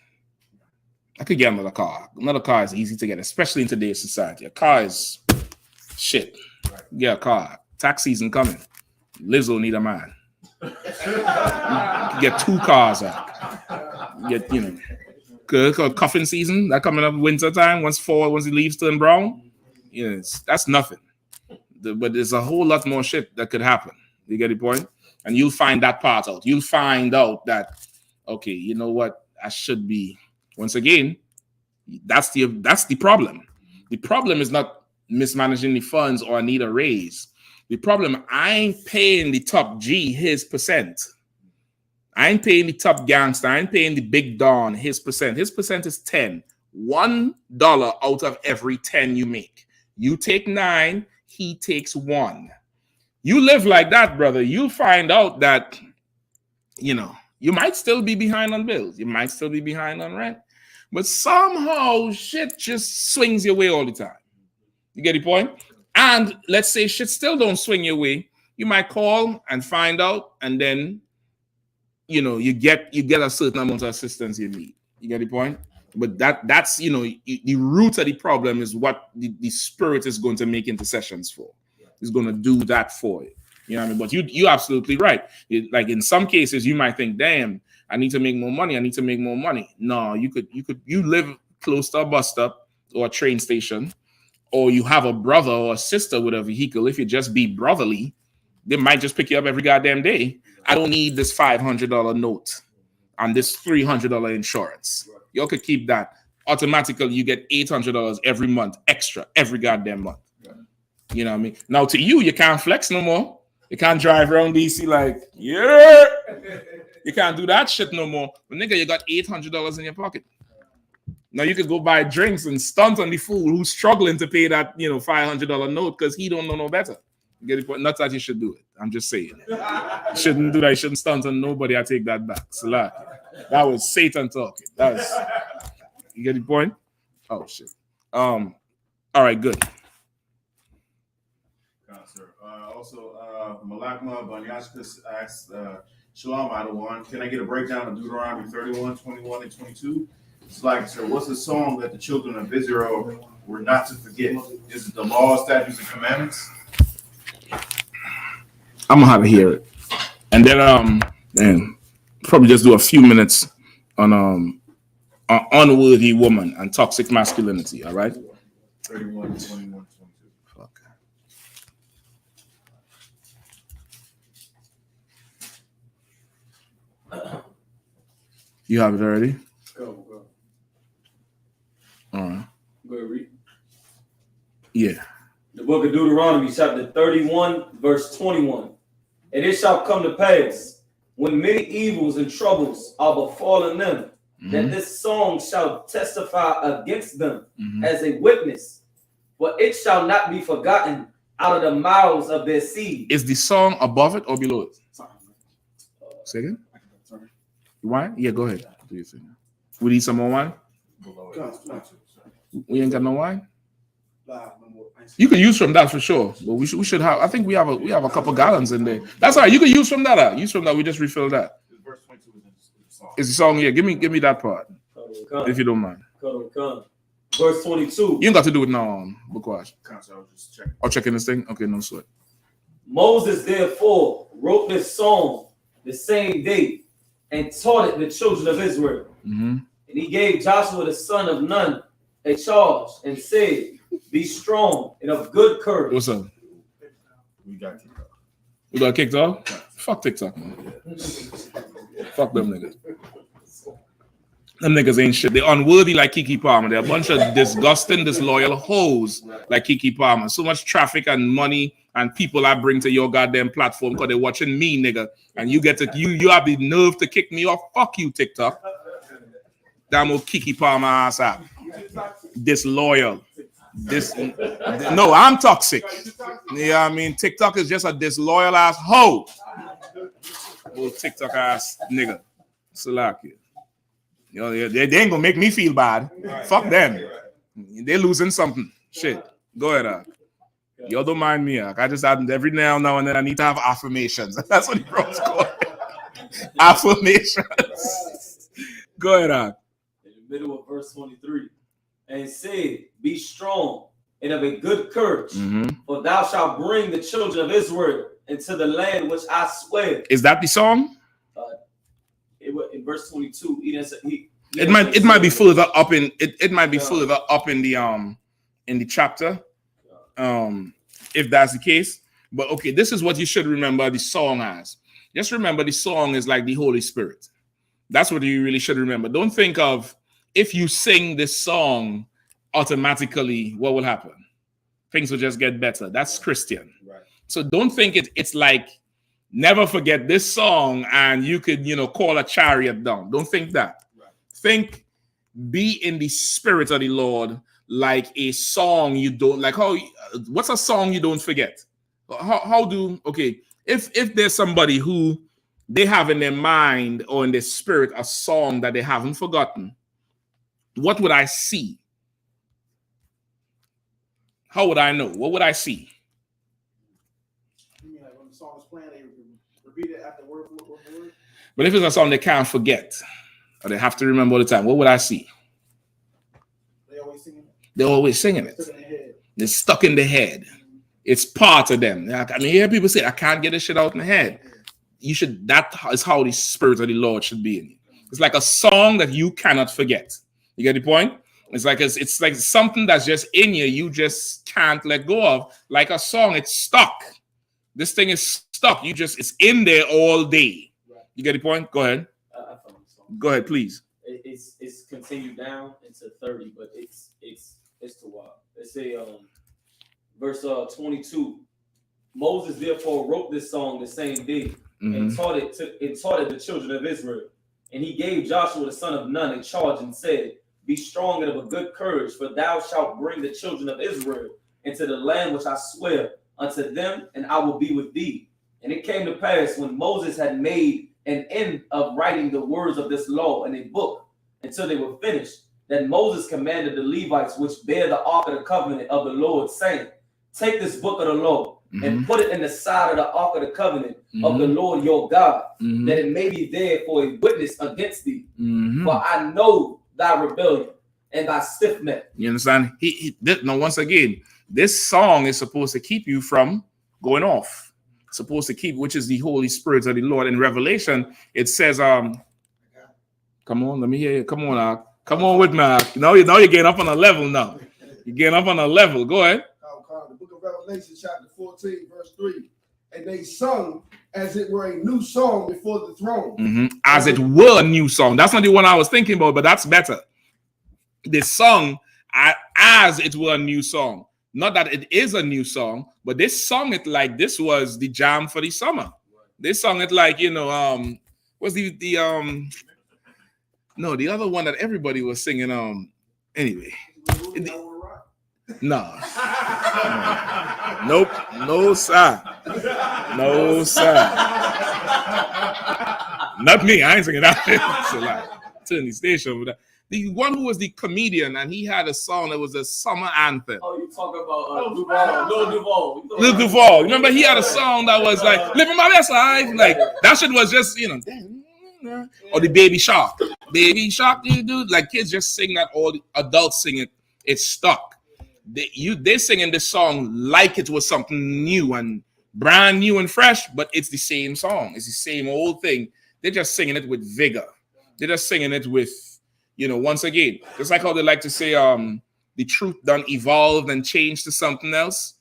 I could get another car. Another car is easy to get, especially in today's society. A car is shit. Right. Get a car. Tax season coming. Lizzo need a man. Get 2 cars out. Get, cuffing season that coming up winter time. Once the leaves turn brown, yes, that's nothing. But there's a whole lot more shit that could happen. You get the point? And you'll find that part out. You'll find out that, okay, you know what? I should be. Once again, that's the problem. The problem is not mismanaging the funds or I need a raise. The problem, I ain't paying the top G his percent. I ain't paying the top gangster. I ain't paying the big Don his percent. His percent is 10. $1 out of every 10 you make. You take 9, he takes 1. You live like that, brother. You'll find out that, you might still be behind on bills. You might still be behind on rent. But somehow shit just swings your way all the time. You get the point? And let's say shit still don't swing your way. You might call and find out, and then you get a certain amount of assistance you need. You get the point? But that's the root of the problem is what the spirit is going to make intercessions for. It's going to do that for you. You know what I mean? But you're absolutely right. Like in some cases, you might think, damn, I need to make more money. I need to make more money. No, you live close to a bus stop or a train station, or you have a brother or a sister with a vehicle. If you just be brotherly, they might just pick you up every goddamn day. I don't need this $500 note and this $300 insurance. Y'all could keep that. Automatically, you get $800 every month extra every goddamn month. You know what I mean? Now, to you can't flex no more. You can't drive around DC like, yeah. You can't do that shit no more. But nigga, you got $800 in your pocket. Now you could go buy drinks and stunt on the fool who's struggling to pay that $500 note because he don't know no better. You get it? Not that you should do it. I'm just saying. You shouldn't do that. You shouldn't stunt on nobody. I take that back. Salah. That was Satan talking. You get the point? Oh shit. All right, good. Also, Malakma Banyashka asks, Shalom, Adawan, can I get a breakdown of Deuteronomy 31, 21, and 22? It's like, sir, what's the song that the children of Israel were not to forget? Is it the law, statutes, and commandments? I'm gonna have to hear it. And then probably just do a few minutes on unworthy woman and toxic masculinity, all right? 31, 21, 22. You have it already? Go. All right. Go ahead, read. Yeah. The book of Deuteronomy, chapter 31, verse 21. And it shall come to pass, when many evils and troubles are befallen them, that this song shall testify against them as a witness, for it shall not be forgotten out of the mouths of their seed. Is the song above it or below it? Say again? Wine? Yeah, go ahead. Do your thing. We need some more wine? We ain't got no wine? You can use from that for sure. But we should have. I think we have a couple gallons in there. That's all right. You can use from that. Use from that. We just refill that. Verse 22 is the song. Is the song? Yeah. Give me that part, if you don't mind. Verse 22. You ain't got to do it now, Bukwash. Checking this thing. Okay, no sweat. Moses therefore wrote this song the same day and taught it the children of Israel. And he gave Joshua the son of Nun a charge and said, be strong and of good courage. What's up? We got kicked off. We got kicked off? Fuck TikTok, man. Fuck them niggas. Them niggas ain't shit. They're unworthy like Keke Palmer. They're a bunch of disgusting, disloyal hoes like Keke Palmer. So much traffic and money and people I bring to your goddamn platform because they're watching me, nigga. And you get to you have the nerve to kick me off. Fuck you, TikTok. Damn old Keke Palmer ass out. Disloyal. No, I'm toxic. Yeah, I mean, TikTok is just a disloyal ass hoe. Old TikTok ass nigga. Salaki. You know, they ain't gonna make me feel bad. Fuck them. They're losing something. Shit. Go ahead, Yo, don't mind me. I just had every now and then I need to have affirmations. That's what the bro's called. Affirmations. Go ahead, In the middle of verse 23. And said, be strong and of a good courage, for thou shalt bring the children of Israel into the land which I swear. Is that the song? In verse 22, it might be further up in it might be further up in the chapter, if that's the case. But okay, this is what you should remember the song as. Just remember the song is like the Holy Spirit. That's what you really should remember. Don't think of if you sing this song automatically, what will happen? Things will just get better. That's Christian. Right. So don't think it's like never forget this song and you could, call a chariot down. Don't think that. Right. Think, be in the spirit of the Lord like a song you don't like. What's a song you don't forget? If there's somebody who they have in their mind or in their spirit a song that they haven't forgotten, what would I see? How would I know? What would I see? You mean like when the song is playing, they repeat it after word for word? But if it's a song they can't forget, or they have to remember all the time, what would I see? They always singing it. They're always singing it. They're stuck in the head. It's part of them. I mean, hear people say, I can't get this shit out in the head. You should. That is how the spirit of the Lord should be in you. It's like a song that you cannot forget. You get the point? It's like something that's just in you. You just can't let go of. Like a song, it's stuck. This thing is stuck. It's in there all day. You get the point? Go ahead. Go ahead, please. It's continued down into 30, but it's too wild. Let's say verse 22. Moses therefore wrote this song the same day and taught it the children of Israel. And he gave Joshua the son of Nun a charge and said, be strong and of a good courage, for thou shalt bring the children of Israel into the land which I swear unto them, and I will be with thee. And it came to pass when Moses had made an end of writing the words of this law in a book until they were finished, that Moses commanded the Levites which bear the ark of the covenant of the Lord, saying, take this book of the law and put it in the side of the ark of the covenant of the Lord your God, that it may be there for a witness against thee. For I know thy rebellion and thy stiff neck. You understand? Now, once again, this song is supposed to keep you from going off. It's supposed to keep, which is the Holy Spirit of the Lord. In Revelation, it says, come on, let me hear you. Come on, come on with me. Now you're getting up on a level now. You're getting up on a level. Go ahead. The book of Revelation, chapter 14, verse 3. And they sung as it were a new song before the throne. As it were a new song. That's not the one I was thinking about, but that's better. They sung as it were a new song. Not that it is a new song, but they sung it like this was the jam for the summer. They sung it like, what's the other one that everybody was singing. Anyway. No. Nope. No, sir. No, sir. Not me. I ain't singing that. It's a lie. Turn the station over there. The one who was the comedian, and he had a song that was a summer anthem. Oh, you talking about Lil Duval. Lil Duval. Remember, he had a song that was like, living my best life. Like, that shit was just, or the Baby Shark. Baby Shark, dude. Like, kids just sing that, all the adults sing it. It's stuck. They're singing this song like it was something new and brand new and fresh, but it's the same song. It's the same old thing. They're just singing it with vigor. They're just singing it with, once again, just like how they like to say, the truth done evolved and changed to something else.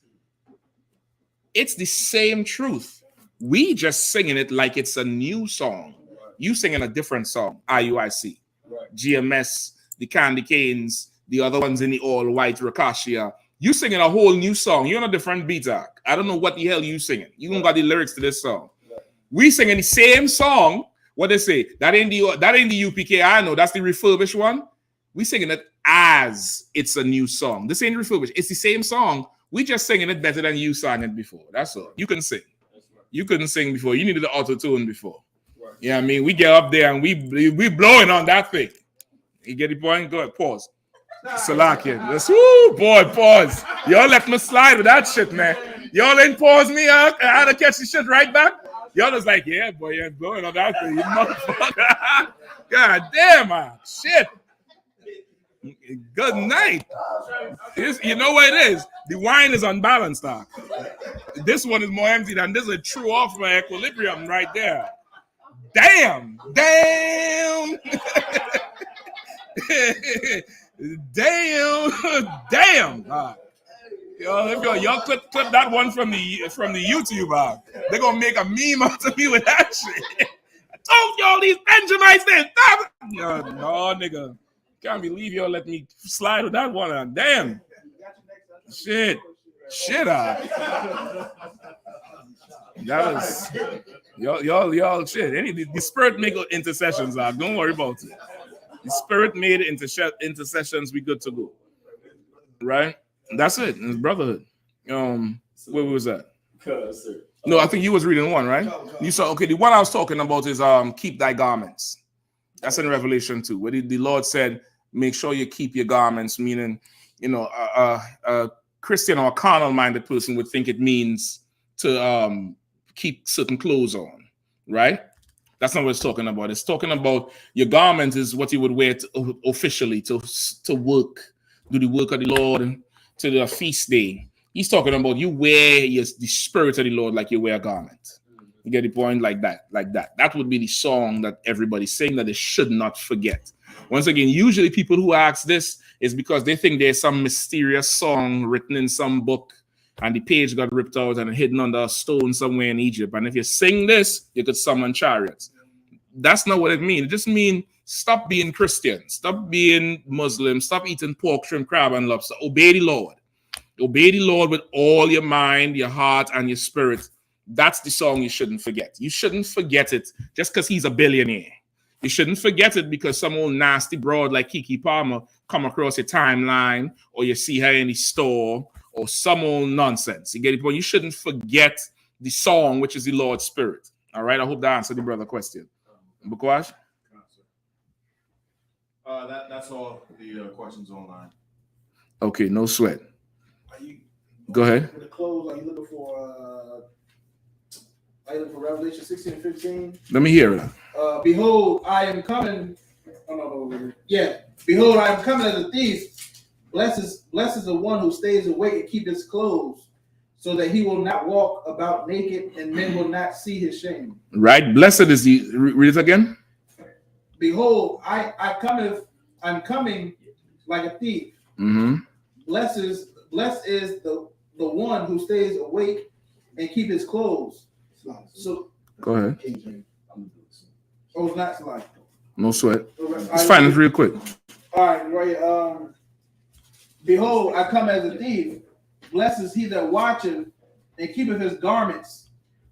It's the same truth. We just singing it like it's a new song. You singing a different song, IUIC. Right. GMS, the Candy Canes, the other ones in the all-white Ricochet. You singing a whole new song. You're on a different beat, Zach. I don't know what the hell you singing. You don't got the lyrics to this song. We singing the same song. What they say? That ain't the UPK. I know that's the refurbished one. We singing it as it's a new song. This ain't refurbished. It's the same song. We just singing it better than you sang it before. That's all. You can sing. You couldn't sing before. You needed the auto-tune before. Yeah, I mean, we get up there and we blowing on that thing. You get the point? Go ahead, pause. Salakia. Woo, boy, pause. Y'all let me slide with that shit, man. Y'all ain't pause me. I had to catch the shit right back. Y'all was like, yeah, boy, you're blowing on that thing, you motherfucker. God damn, man. Shit. Good night. You know what it is? The wine is unbalanced, dog. This one is more empty than this. Is a true off my equilibrium right there. Damn. Damn. Damn. Y'all clip that one from the YouTube. They're gonna make a meme out of me with that shit. I told y'all these Benjamites there. No, nigga. Can't believe y'all let me slide with that one on. Damn. Shit. That was y'all shit. The spirit make intercessions out. Don't worry about it. The spirit made intercessions. We good to go. Right? That's it. It's brotherhood. Where was that? No, I think you was reading one, right? You saw, okay, the one I was talking about is keep thy garments. That's in Revelation 2, where the Lord said, make sure you keep your garments, meaning, a Christian or a carnal-minded person would think it means to keep certain clothes on, right? That's not what it's talking about. It's talking about your garment is what you would wear officially to work, do the work of the Lord, to the feast day. He's talking about you wear the spirit of the Lord like you wear a garment. You get the point? Like that. That would be the song that everybody's saying that they should not forget. Once again, usually people who ask this is because they think there's some mysterious song written in some book and the page got ripped out and hidden under a stone somewhere in Egypt. And if you sing this, you could summon chariots. That's not what it means. It just means stop being Christian. Stop being Muslim. Stop eating pork, shrimp, crab, and lobster. Obey the Lord. Obey the Lord with all your mind, your heart, and your spirit. That's the song you shouldn't forget. You shouldn't forget it just because he's a billionaire. You shouldn't forget it because some old nasty broad like Keke Palmer come across your timeline or you see her in the store or some old nonsense. You get it? But you shouldn't forget the song, which is the Lord's Spirit. All right? I hope that answered the brother question. Bukwash? That's all the questions online. Okay, no sweat. Go ahead. For the clothes, are you looking for Revelation 16 and 15? Let me hear it. Behold, I am coming. Behold, I am coming as a thief. Blessed is the one who stays awake and keep his clothes, so that he will not walk about naked, and men will not see his shame. Right. Blessed is the. Read it again. Behold, I'm coming like a thief. Mm-hmm. Blessed is the one who stays awake and keep his clothes. So go ahead. Oh, it's not slide. No sweat. Let's find it real quick. All right. Behold, I come as a thief. Blessed is he that watcheth and keepeth his garments,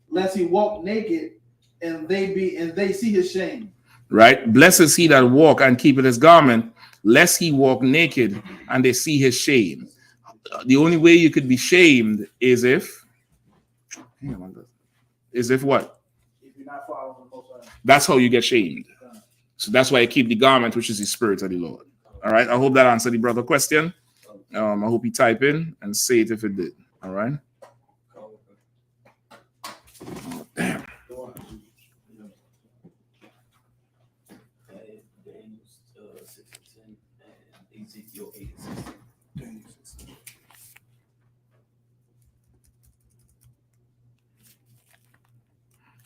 lest he walk naked, and they see his shame. Right. Blessed is he that walk and keepeth his garment, lest he walk naked, and they see his shame. The only way you could be shamed is if what? If you're not following the Most High. That's how you get shamed. So that's why I keep the garment, which is the spirit of the Lord. All right. I hope that answered the brother question. I hope you type in and say it if it did. All right. Oh, damn.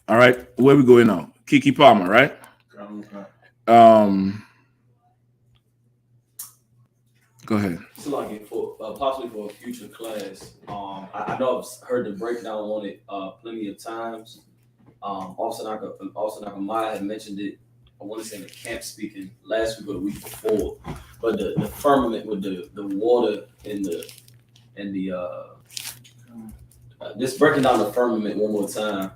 All right, where we going now? Keke Palmer, right? Go ahead. So like for possibly for a future class, I know I've heard the breakdown on it plenty of times. Also Nakamaya had mentioned it want to say in the camp speaking last week or the week before, but the firmament with the water and the just breaking down the firmament one more time,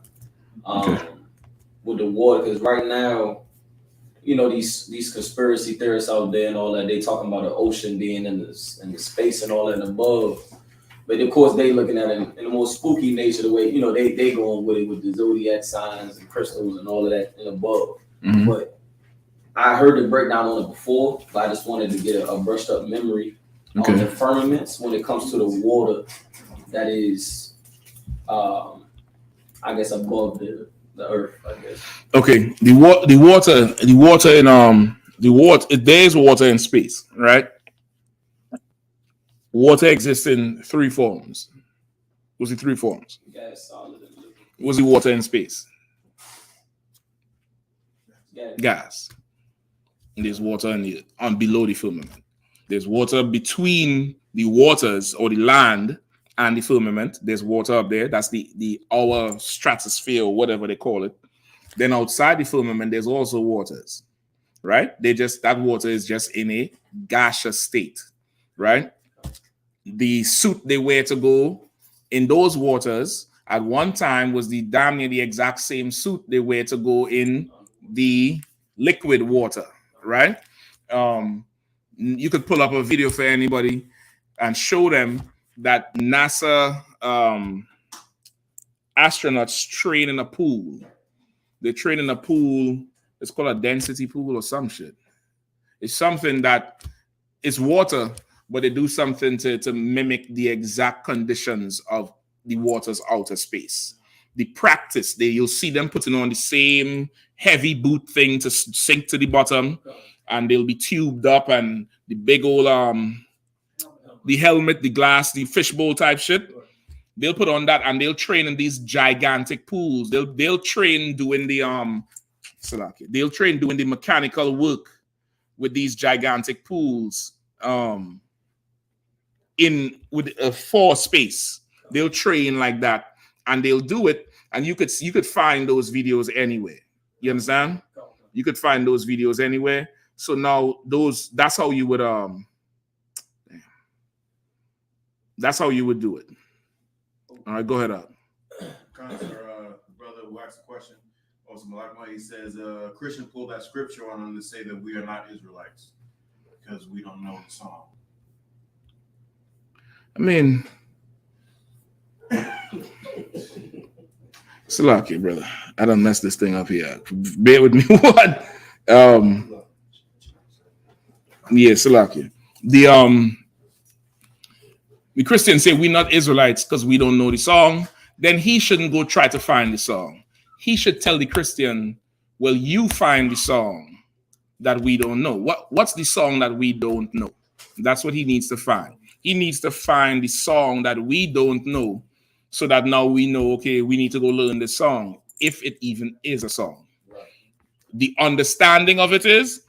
with the water, because right now, you know, these conspiracy theorists out there and all that, they talking about the ocean being in the space and all that above. But of course, they looking at it in a more spooky nature, the way, you know, they going with it with the zodiac signs and crystals and all of that and above. Mm-hmm. But I heard the breakdown on it before, but I just wanted to get a brushed up memory on the firmaments when it comes to the water that is, I guess, above the earth, I guess. Okay, the water, there's water in space, right? Water exists in three forms. Was it three forms? Gas, solid, and liquid. Was it water in space? Gas. And there's water on below the firmament. There's water between the waters or the land and the firmament. There's water up there. That's our stratosphere or whatever they call it. Then outside the firmament, there's also waters, right? That water is just in a gaseous state, right? The suit they wear to go in those waters at one time was damn near the exact same suit they wear to go in the liquid water, right? You could pull up a video for anybody and show them that NASA astronauts train in a pool. They train in a pool. It's called a density pool or some shit. It's something that it's water, but they do something to mimic the exact conditions of the water's outer space. The practice, you'll see them putting on the same heavy boot thing to sink to the bottom, and they'll be tubed up, and the big old the helmet, the glass, the fishbowl type shit. They'll put on that, and they'll train in these gigantic pools. They'll train doing the they'll train doing the mechanical work with these gigantic pools for space. They'll train like that, and they'll do it, and you could find those videos anywhere. You understand? You could find those videos anywhere. So now that's how you would do it. All right, go ahead up. Brother who asked a question. Also, Malakma, he says, Christian pulled that scripture on him to say that we are not Israelites because we don't know the song. I mean, it's lucky, brother. I done messed this thing up here. Bear with me. What? Yeah, Salaki. The Christians say we're not Israelites because we don't know the song. Then he shouldn't go try to find the song. He should tell the Christian, well, you find the song that we don't know. What's the song that we don't know? That's what he needs to find. He needs to find the song that we don't know so that now we know, okay, we need to go learn the song, if it even is a song. Right. The understanding of it is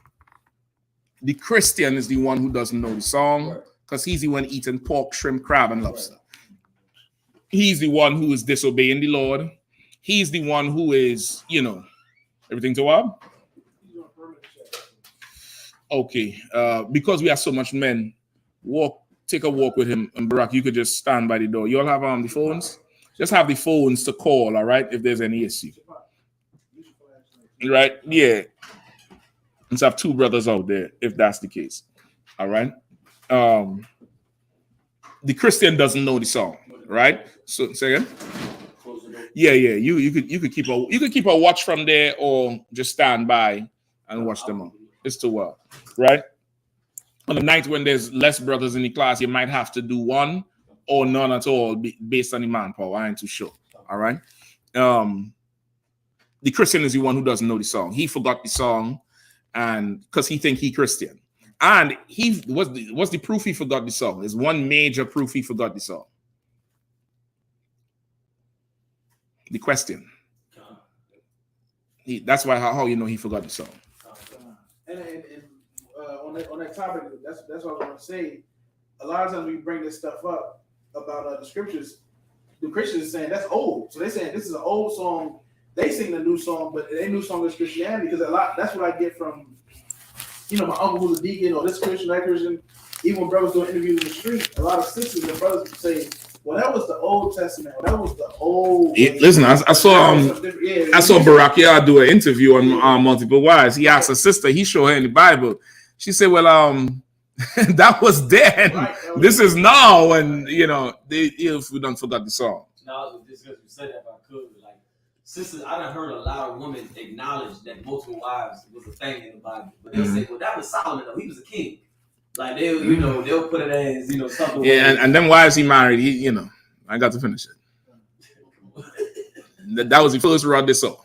the Christian is the one who doesn't know the song because he's the one eating pork, shrimp, crab, and lobster. Right. He's the one who is disobeying the Lord. He's the one who is, everything to what? Okay, because we have so much men, take a walk with him, and Barack, you could just stand by the door. You all have the phones? Just have the phones to call, all right, if there's any issue. Right? Yeah. Let's have two brothers out there, if that's the case. All right? The Christian doesn't know the song, right? So say again? Yeah. You could keep a watch from there or just stand by and watch them all. It's too well, right? On the night when there's less brothers in the class, you might have to do one or none at all based on the manpower. I ain't too sure. All right. The Christian is the one who doesn't know the song. He forgot the song, and because he think he Christian. And what's the proof he forgot the song? There's one major proof he forgot the song. The question. That's how you know he forgot the song. And on that topic, that's what I was going to say. A lot of times we bring this stuff up about the scriptures. The Christians are saying that's old, so they're saying this is an old song they sing the new song, but their new song is Christianity because that's what I get from, my uncle who's a deacon or this Christian, that Christian. Even when brothers doing interviews in the street, a lot of sisters and brothers say, well, that was the Old Testament. That was the old. Listen, I saw Barack Yard do an interview on Multiple Wives. He asked a sister, he showed her in the Bible. She said, well, that was then. Right, this is now, and we done forgot the song. No, I was just going to say that if I could. Like, sisters, I done heard a lot of women acknowledge that multiple wives was a thing in the Bible. But they'll say, well, that was Solomon, though. He was a king. Like, they'll put it as, something. Yeah, and then why is he married? I got to finish it. That was the first rod they saw.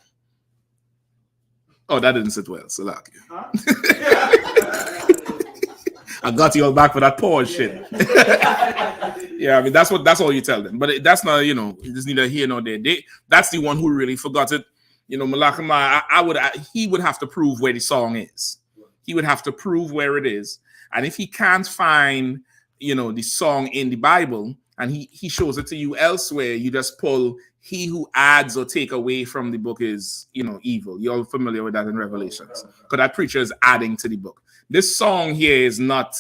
Oh, that didn't sit well. So huh? I got you all back for that pause shit. Yeah, I mean that's all you tell them. But that's not, it's neither here nor there. That's the one who really forgot it. Malakama, he would have to prove where the song is. He would have to prove where it is. And if he can't find, the song in the Bible and he shows it to you elsewhere, you just pull he who adds or take away from the book is, evil. You're all familiar with that in Revelations. Because that preacher is adding to the book. This song here is not,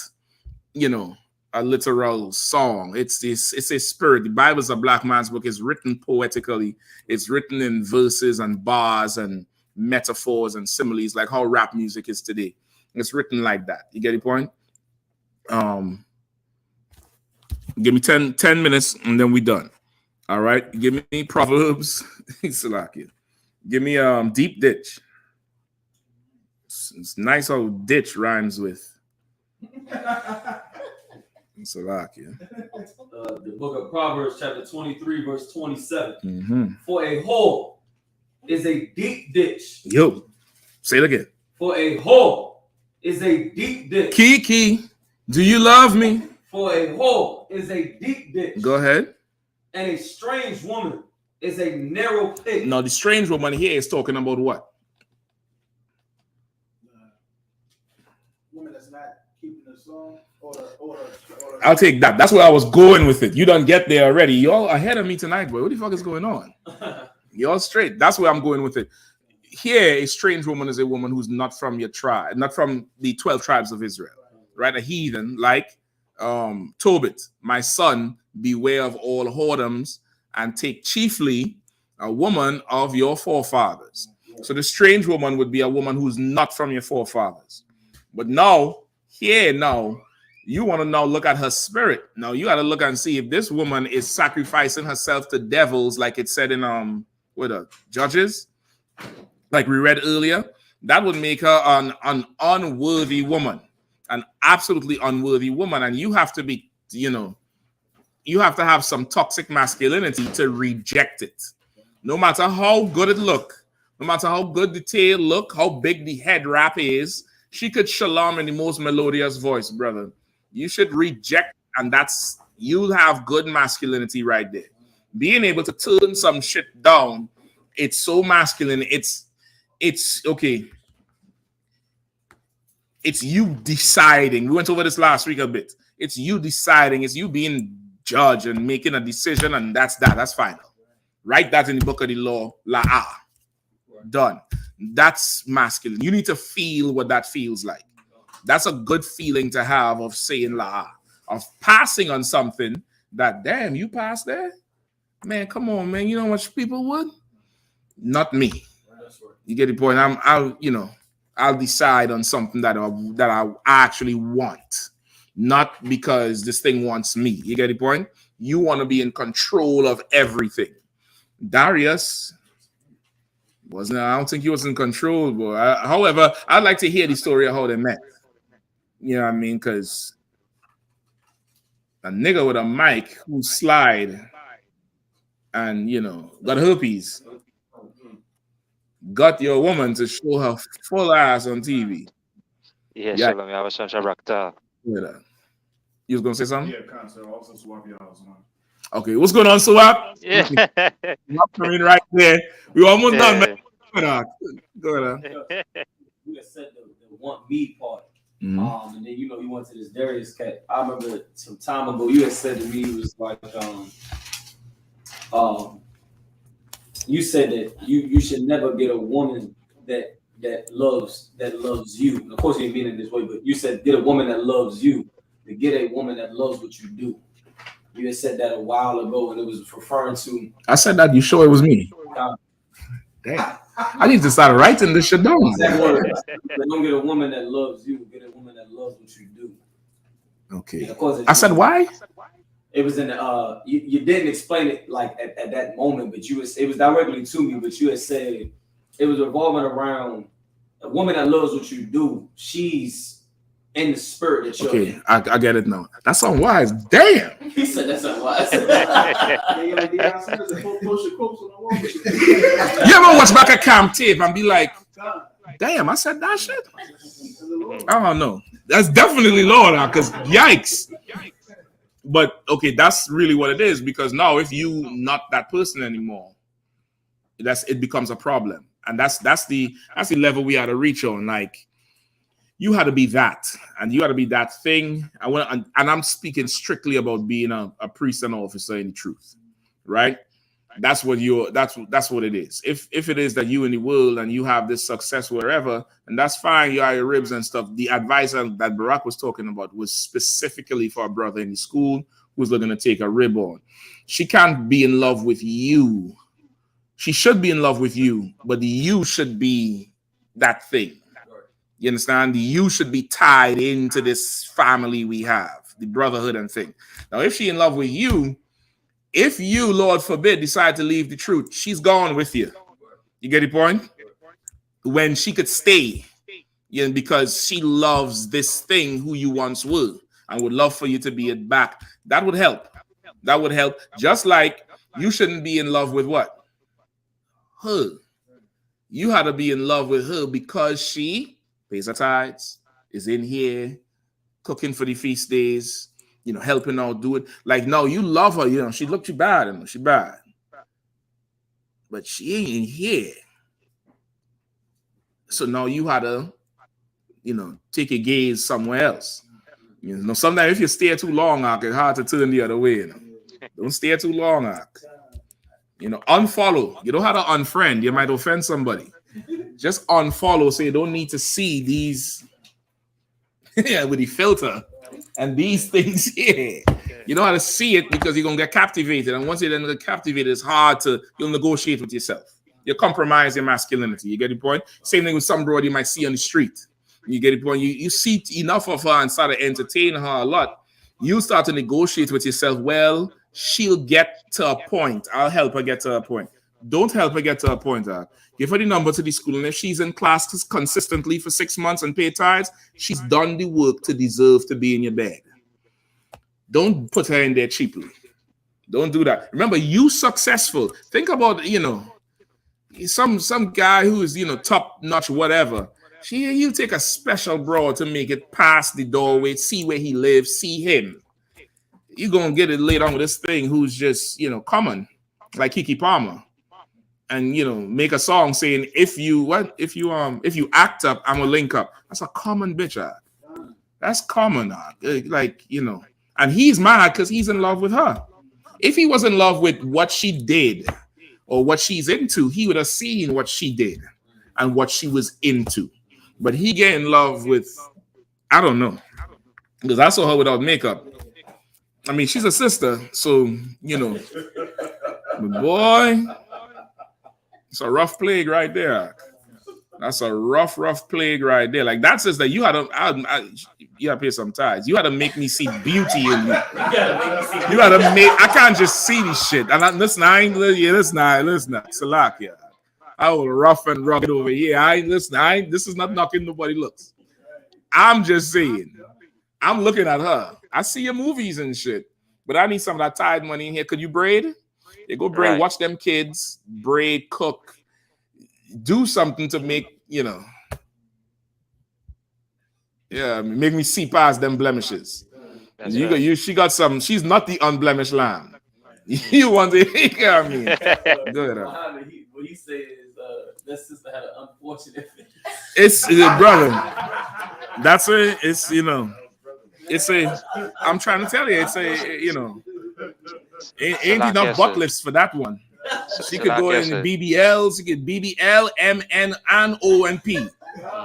a literal song. It's a spirit. The Bible is a black man's book. It's written poetically. It's written in verses and bars and metaphors and similes, like how rap music is today. It's written like that. You get the point? Give me 10 minutes and then we're done. All right. Give me Proverbs. Give me Deep Ditch. It's nice how ditch rhymes with the book of Proverbs, chapter 23, verse 27. Mm-hmm. For a whore is a deep ditch. Yo, say it again. For a whore is a deep ditch. Kiki, do you love me? For a whore is a deep ditch. Go ahead. And a strange woman is a narrow pit. Now, the strange woman here is talking about what? Woman that's not keeping the song or I'll take that. That's where I was going with it. You don't get there already. Y'all ahead of me tonight, boy. What the fuck is going on? Y'all straight. That's where I'm going with it. Here, a strange woman is a woman who's not from your tribe, not from the 12 tribes of Israel, right? A heathen like Tobit, my son, beware of all whoredoms and take chiefly a woman of your forefathers. So the strange woman would be a woman who's not from your forefathers. But now, you want to now look at her spirit. Now you got to look and see if this woman is sacrificing herself to devils, like it said in Judges, like we read earlier. That would make her an unworthy woman, an absolutely unworthy woman. And you have to be, you have to have some toxic masculinity to reject it. No matter how good it look, no matter how good the tail look, how big the head wrap is, she could shalom in the most melodious voice, brother. You should reject, and you'll have good masculinity right there. Being able to turn some shit down, it's so masculine. It's okay. It's you deciding. We went over this last week a bit. It's you deciding. It's you being judge and making a decision, and that's that. That's final. Write that in the book of the law. La'ah. Done. That's masculine. You need to feel what that feels like. That's a good feeling to have of saying la'ah, of passing on something that, damn, you passed there? Man, come on, man. You know how much people would? Not me. You get the point? I'll decide on something that I actually want, not because this thing wants me. You get the point? You want to be in control of everything. Darius I don't think he was in control, boy. However, I'd like to hear the story of how they met. You know what I mean? Because a nigga with a mic who slide and, got herpes got your woman to show her full ass on TV. Yeah, Shalom. You have a Shabrakta. You was going to say something? Yeah, concert. Also swap your house, man. Okay, what's going on, Swap? Yeah. Coming right there. We almost done, man. Go ahead. You had said the want me part. And then you went to this Darius cat. I remember some time ago you had said to me it was like you said that you should never get a woman that loves you. Of course, you didn't mean it this way, but you said get a woman that loves you. To get a woman that loves what you do. You had said that a while ago, and it was referring to. I said that. You sure it was me? Damn. I need to start writing this shit down. Don't get a woman that loves you. Get a woman that loves what you do. Okay. Of course, I said why? It was in you didn't explain it like at that moment, but it was directly to me. But you had said it was revolving around a woman that loves what you do. She's in the spirit that you're in. I get it now. That's unwise. Damn. He said that's unwise. You ever watch back a camp tape and be like, damn, I said that shit? I don't know. That's definitely lower now, because yikes. But okay, that's really what it is, because now if you not that person anymore, it becomes a problem. And that's the level we had to reach on. Like, you had to be that, and you had to be that thing. And I'm speaking strictly about being a priest and officer in truth, right? That's what it is. If it is that you in the world and you have this success wherever, and that's fine, you are your ribs and stuff. The advice that Barack was talking about was specifically for a brother in the school who's looking to take a rib on. She can't be in love with you. She should be in love with you, but the you should be that thing. You understand? The you should be tied into this family we have, the brotherhood and thing. Now, if she in love with you, if you, Lord forbid, decide to leave the truth, she's gone with you. You get the point? When she could stay, because she loves this thing who you once were and would love for you to be it back. That would help. That would help. Just like you shouldn't be in love with what? Her. You had to be in love with her because she pays her tithes, is in here, cooking for the feast days, helping out, do it. Like, no, you love her, she looked you bad, she bad. But she ain't in here. So now you had to, take your gaze somewhere else. Sometimes if you stay too long, it's hard to turn the other way. Don't stay too long, unfollow. You don't have to unfriend. You might offend somebody. Just unfollow so you don't need to see these with the filter and these things here. You know how to see it because you're going to get captivated. And once you're get captivated, it's hard you'll negotiate with yourself. You compromise your masculinity. You get the point? Same thing with some broad you might see on the street. You get the point? You see enough of her and start to entertain her a lot. You start to negotiate with yourself. Well, she'll get to a point. I'll help her get to a point. Don't help her get to a point. Give her the number to the school, and if she's in class consistently for 6 months and pay tithes, she's done the work to deserve to be in your bed. Don't put her in there cheaply. Don't do that. Remember, you successful. Think about, some guy who is, top notch, whatever. He'll take a special broad to make it past the doorway, see where he lives, see him. You're gonna get it laid on with this thing who's just, common, like Kiki Palmer. And make a song saying if you act up, I'm gonna link up. That's a common bitch. That's common. And he's mad because he's in love with her. If he was in love with what she did or what she's into, he would have seen what she did and what she was into. But he get in love with, I don't know, because I saw her without makeup. I mean, she's a sister, so but boy. It's a rough plague right there. That's a rough plague right there. Like that says that you had to pay some tithes. You had to make me see beauty in you. You had to make. I can't just see this shit. And listen, listen. Salakia. I will rough and rugged over here. This is not knocking nobody looks. I'm just saying. I'm looking at her. I see your movies and shit, but I need some of that tithe money in here. Could you braid? You go braid, watch them kids, braid, cook, do something to make, make me see past them blemishes. She got some, she's not the unblemished lamb. You want to, Good. What he said is that sister had an unfortunate finish. It's brother. That's it. It's I'm trying to tell you, ain't enough butt lifts for that one. She could go in the BBLs. She could BBL, MN, and O and P.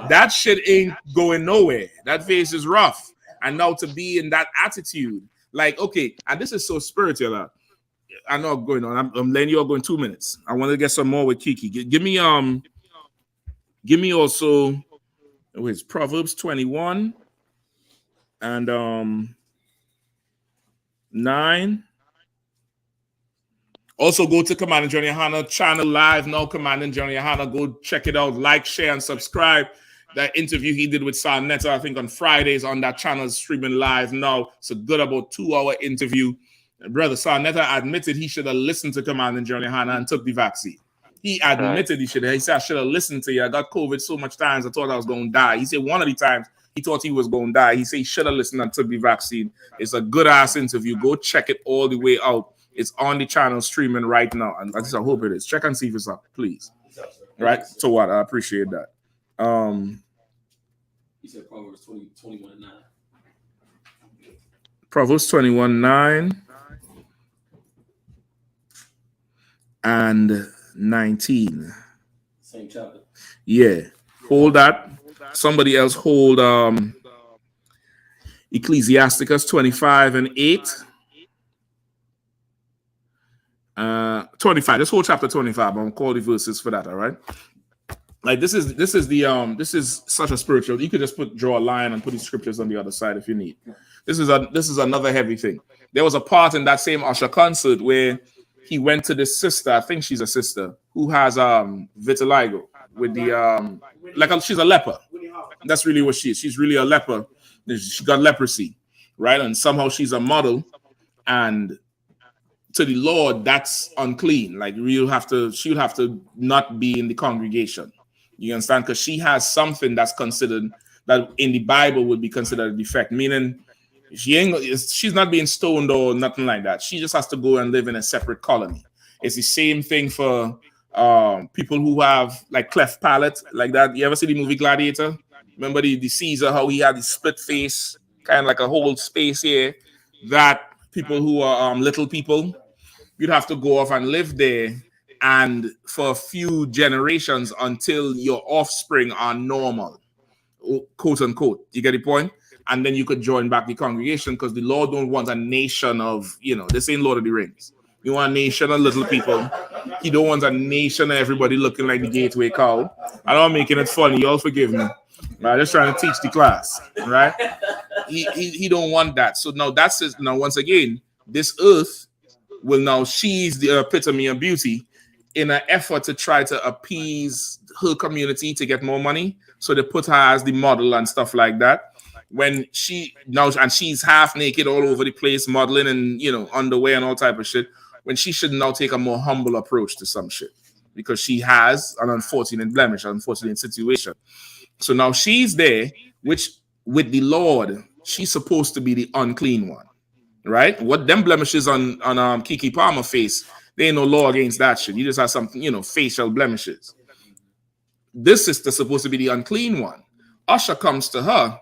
That shit ain't going nowhere. That face is rough. And now to be in that attitude, like, okay, and this is so spiritual. I know I'm going on. I'm letting you all go in 2 minutes. I want to get some more with Kiki. Give me also it's Proverbs 21 and 9. Also, go to Commanding General Yahanna channel live now. Commanding General Yahanna, go check it out. Like, share, and subscribe. That interview he did with Sarnetta, I think on Fridays on that channel, streaming live now. It's a good about 2-hour interview. Brother Sarnetta admitted he should have listened to Commanding General Yahanna and took the vaccine. He admitted he should have. He said, I should have listened to you. I got COVID so much times I thought I was going to die. He said one of the times he thought he was going to die. He said he should have listened and took the vaccine. It's a good-ass interview. Go check it all the way out. It's on the channel streaming right now. And I hope it is. Check and see if it's up, please. Right? So what? I appreciate that. He said Proverbs 21:9. Proverbs 21:9 and 19. Same chapter. Yeah. Hold that. Somebody else hold Ecclesiasticus 25 and 8. 25. This whole chapter 25. I'm gonna call the verses for that. All right. Like this is such a spiritual. You could just draw a line and put these scriptures on the other side if you need. This is another heavy thing. There was a part in that same Usher concert where he went to this sister. I think she's a sister who has vitiligo with the she's a leper. That's really what she is. She's really a leper. She got leprosy, right? And somehow she's a model, and to the Lord, that's unclean. Like she would have to not be in the congregation. You understand? Because she has something that's considered, that in the Bible would be considered a defect, meaning she's not being stoned or nothing like that. She just has to go and live in a separate colony. It's the same thing for people who have like cleft palate, like that. You ever see the movie Gladiator? Remember the Caesar, how he had the split face, kind of like a whole space here? That people who are little people, you'd have to go off and live there, and for a few generations until your offspring are normal, quote unquote. You get the point? And then you could join back the congregation, because the Lord don't want a nation of, this ain't Lord of the Rings. You want a nation of little people. He don't want a nation of everybody looking like the gateway cow. I know I'm making it funny. Y'all forgive me. I'm just trying to teach the class, right? He don't want that. So now that's it. Now, once again, this earth will now, she's the epitome of beauty in an effort to try to appease her community to get more money. So they put her as the model and stuff like that. When she's half naked all over the place, modeling and, underwear and all type of shit, when she should now take a more humble approach to some shit, because she has an unfortunate blemish, an unfortunate situation. So now she's there, which with the Lord, she's supposed to be the unclean one, right? What them blemishes on Kiki Palmer face, there ain't no law against that shit. You just have some, facial blemishes. This sister's supposed to be the unclean one. Usher comes to her,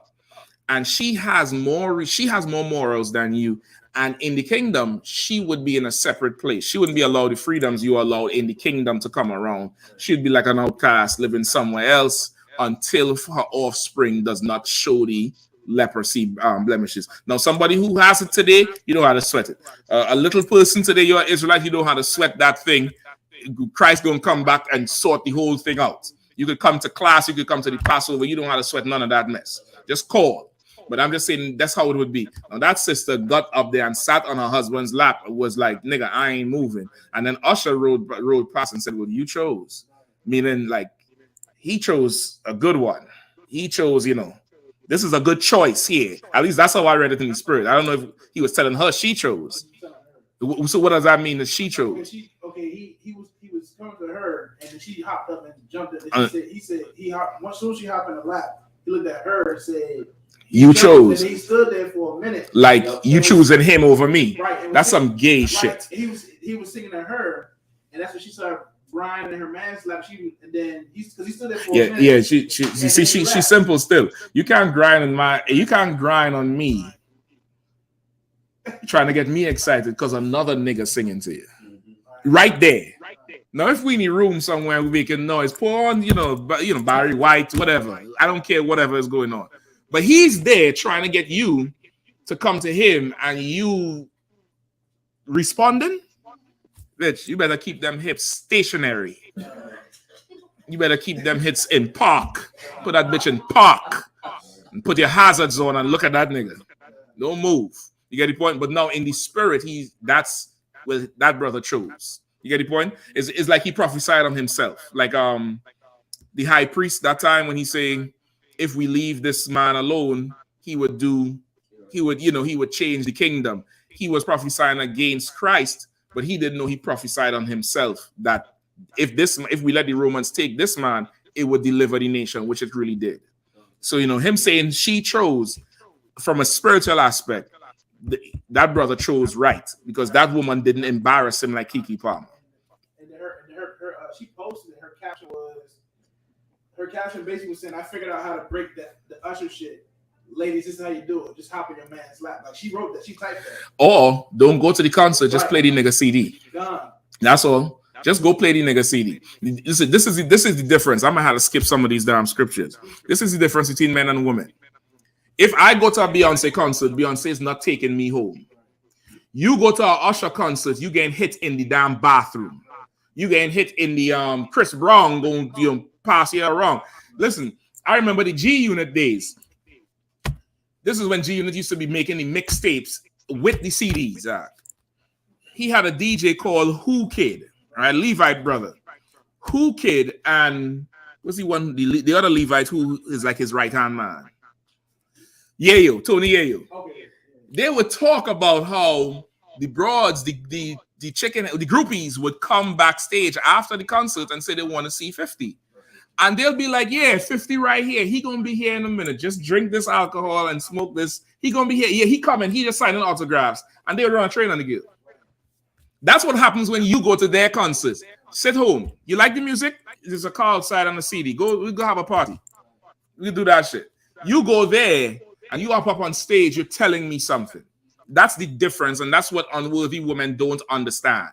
and she has more morals than you. And in the kingdom, she would be in a separate place. She wouldn't be allowed the freedoms you are allowed in the kingdom to come around. She'd be like an outcast living somewhere else until her offspring does not show the leprosy blemishes. Now, somebody who has it today, you know how to sweat it. A little person today, you're an Israelite, you know how to sweat that thing. Christ gonna come back and sort the whole thing out. You could come to class, you could come to the Passover, you don't know how to sweat none of that mess. Just call. But I'm just saying that's how it would be. Now, that sister got up there and sat on her husband's lap and was like, nigga, I ain't moving. And then Usher rode past and said, well, you chose. Meaning, like, he chose a good one. He chose, this is a good choice here. At least that's how I read it in the spirit. I don't know if he was telling her she chose. So what does that mean that she chose? He was coming to her, and then she hopped up and jumped in. He hopped. Once soon as she hopped in the lap, he looked at her and said, you chose. And he stood there for a minute. Like, you choosing him over me. Right. That's some gay shit. He was singing to her, and that's when she started Brian and her man's lap. And then he stood there for a minute. Yeah. She's simple still. You can't grind on me. Trying to get me excited because another nigga singing to you. Right there. Now, if we in a room somewhere we making noise, pour on, Barry White, whatever. I don't care whatever is going on. But he's there trying to get you to come to him, and you responding? Bitch, you better keep them hips stationary. You better keep them hips in park. Put that bitch in park. And put your hazards on and look at that nigga. Don't move. You get the point? But now in the spirit, that's what that brother chose. You get the point? It's like he prophesied on himself. Like the high priest that time when he's saying, if we leave this man alone, he would change the kingdom. He was prophesying against Christ, but he didn't know he prophesied on himself that if we let the Romans take this man, it would deliver the nation, which it really did. So, him saying she chose from a spiritual aspect, that brother chose right, because that woman didn't embarrass him like Kiki Palmer. And she posted it. Her caption basically was saying, I figured out how to break the usher shit. Ladies, this is how you do it. Just hop in your man's lap. Like, she wrote that. She typed that. Or don't go to the concert. Just play the nigga CD. Gone. That's all. Just go play the nigga CD. This is the difference. I'm gonna have to skip some of these damn scriptures. This is the difference between men and women. If I go to a Beyonce concert, Beyonce is not taking me home. You go to an Usher concert, you getting hit in the damn bathroom. You getting hit in the Chris Brown going pass you around. Listen, I remember the G Unit days. This is when G Unit used to be making the mixtapes with the CDs. He had a DJ called Who Kid, right? Levite brother. Who Kid, and what's the one? The other Levite who is like his right hand man. Yayo, Tony Yayo. Okay. They would talk about how the broads, the groupies would come backstage after the concert and say they want to see 50. And they'll be like, yeah, 50 right here. He gonna be here in a minute. Just drink this alcohol and smoke this. He gonna be here. Yeah, he coming. He just signing autographs. And they'll run a train on the girl. That's what happens when you go to their concerts. Sit home. You like the music? There's a car outside on the CD. We go have a party. We do that shit. You go there and you up on stage, you're telling me something. That's the difference, and that's what unworthy women don't understand.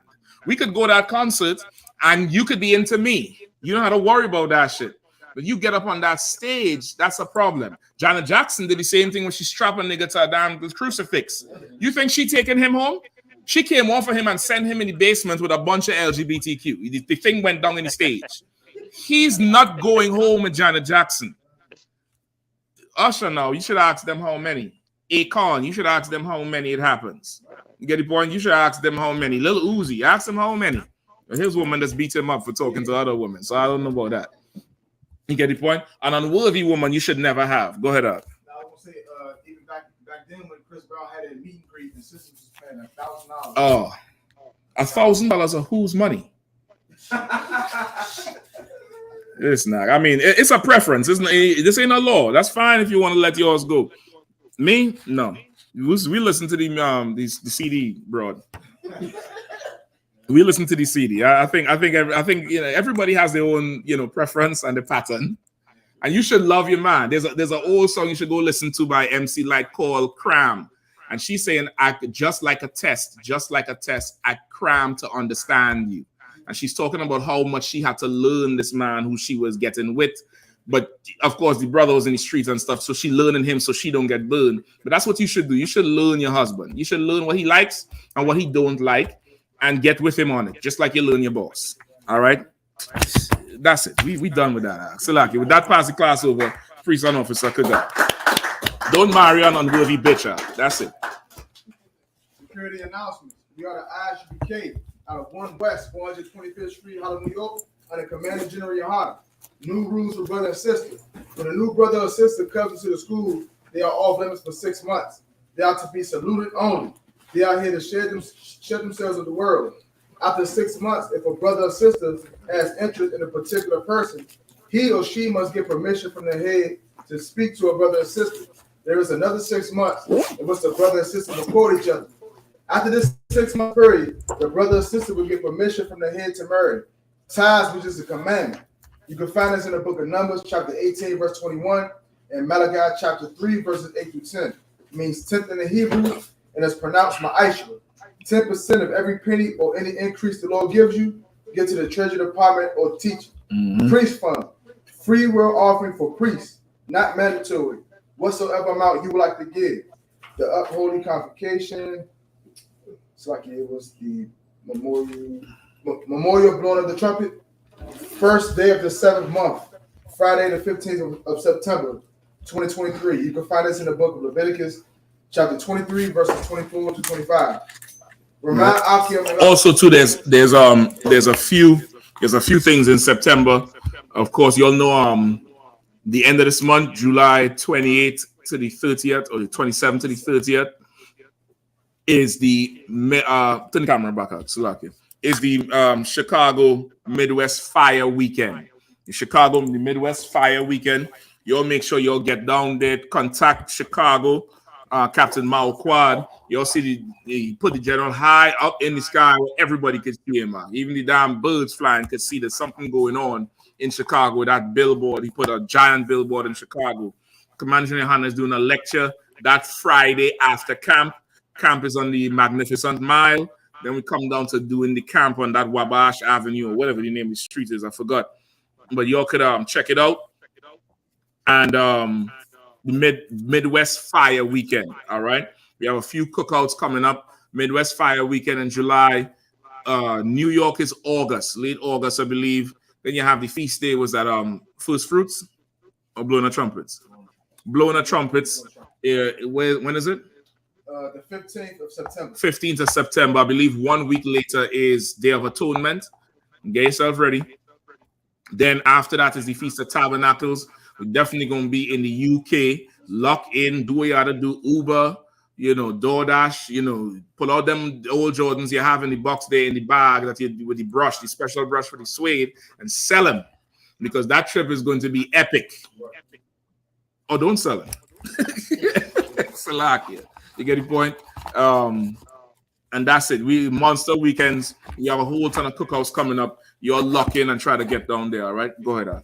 We could go to that concert and you could be into me. You don't have to worry about that shit. But you get up on that stage, that's a problem. Janet Jackson did the same thing when she strapped a nigga to a damn crucifix. You think she taking him home? She came off of him and sent him in the basement with a bunch of LGBTQ. The thing went down in the stage. He's not going home with Janet Jackson. Usher now, you should ask them how many. Akon, you should ask them how many it happens. You get the point? You should ask them how many. Lil Uzi, ask them how many. His woman just beat him up for talking to other women. So I don't know about that. You get the point? An unworthy woman you should never have. Go ahead, Art. I was going to say, even back then when Chris Brown had a meet and greet, the sister was paying $1,000. Oh, $1,000 of whose money? It's not. I mean, it's a preference. This ain't a law. That's fine if you want to let yours go. Me? No. We listen to the CD, bro. We listen to the CD. I think everybody has their own preference and the pattern, and you should love your man. There's an old song you should go listen to by MC Light called "Cram," and she's saying, "Act just like a test, I cram to understand you." And she's talking about how much she had to learn this man who she was getting with. But of course, the brother was in the streets and stuff, so she learning him so she don't get burned. But that's what you should do. You should learn your husband. You should learn what he likes and what he don't like, and get with him on it, just like you learn your boss. All right? That's it. We done with that. Salaki, with that, pass the class over. Priest and officer, could go. Don't marry an unworthy bitch. That's it. Security announcements. We are the I.S.U.P.K. out of 1 West, 425th Street, Harlem, New York, under Commander General Yahanna. New rules for brother and sister. When a new brother or sister comes into the school, they are off limits for 6 months. They are to be saluted only. They are here to share themselves with the world. After 6 months, if a brother or sister has interest in a particular person, he or she must get permission from the head to speak to a brother or sister. There is another 6 months in which the brother and sister will court each other. After this 6-month period, the brother or sister will get permission from the head to marry. Tithes, which is a commandment. You can find this in the book of Numbers, chapter 18, verse 21, and Malachi, chapter 3, verses 8 through 10. It means 10th in the Hebrew, and it's pronounced ma'aishra. 10% of every penny or any increase the Lord gives you get to the Treasury Department or teaching. Mm-hmm. Priest fund, free will offering for priests, not mandatory. Whatsoever amount you would like to give. The upholding convocation. It's like it was the memorial blowing of the trumpet. First day of the 7th month, Friday the 15th of September, 2023. You can find this in the book of Leviticus, chapter 23, verses 24 to 25. Remind also too, there's a few things in September. Of course, you all know the end of this month, July 28th to the 30th, or the 27th to the 30th, is the turn the camera back out, Salaki. Is the Chicago Midwest Fire Weekend. The Midwest Fire Weekend. You'll make sure you'll get down there, contact Chicago, Captain Mao Quad. You'll see he put the general high up in the sky where everybody could see him. Even the damn birds flying could see there's something going on in Chicago. That billboard, he put a giant billboard in Chicago. Commander Yahanna is doing a lecture that Friday after camp. Camp is on the Magnificent Mile. Then we come down to doing the camp on that Wabash Avenue or whatever the name of the street is. I forgot. But y'all could check it out. And the Midwest Fire Weekend. All right. We have a few cookouts coming up. Midwest Fire Weekend in July. New York is August, late August, I believe. Then you have the feast day. Was that First Fruits or blowing the trumpets? Blowing the trumpets. When is it? The 15th of September. 15th of September. I believe 1 week later is Day of Atonement. Get yourself ready. Then after that is the Feast of Tabernacles. We're definitely going to be in the UK. Lock in, do what you gotta do. Uber, DoorDash, pull out them old Jordans you have in the box there in the bag that you with the brush, the special brush for the suede, and sell them. Because that trip is going to be epic. Or don't sell them. Salakia. You get the point? And that's it. We monster weekends. We have a whole ton of cookouts coming up. You'll lock in and try to get down there, all right? Go ahead,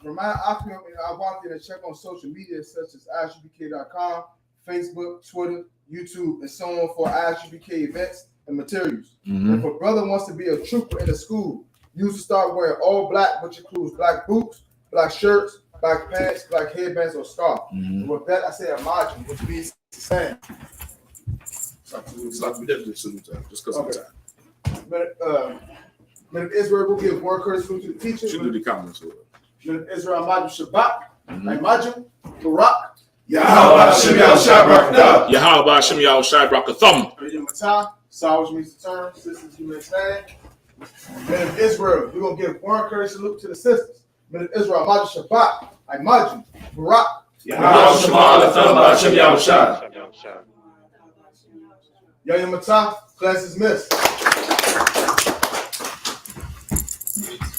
Remind Akim, I want you to check on social media such as ISUPK.com, Facebook, Twitter, YouTube, and so on for ISUPK events and materials. Mm-hmm. If a brother wants to be a trooper in the school, you should start wearing all black, which includes black boots, black shirts, black pants, black headbands, or scarf. Mm-hmm. And with that, I say a margin, which means sand. Just because of time. Men of Israel will give word curse to the teacher. Should do the comments. Men of Israel, Majum Shabbat, Majum, Barak, Yahweh Shem Yahushai Barakatham. Yahweh Shem Yahushai Barakatham. Saw which means the term, sisters you may stand. Men of Israel, we're going to give word curse salute to the sisters. Men of Israel, Majum Shabbat, Majum, Barak, Yahweh Shem Yahushai. Yahya Matah, class is missed.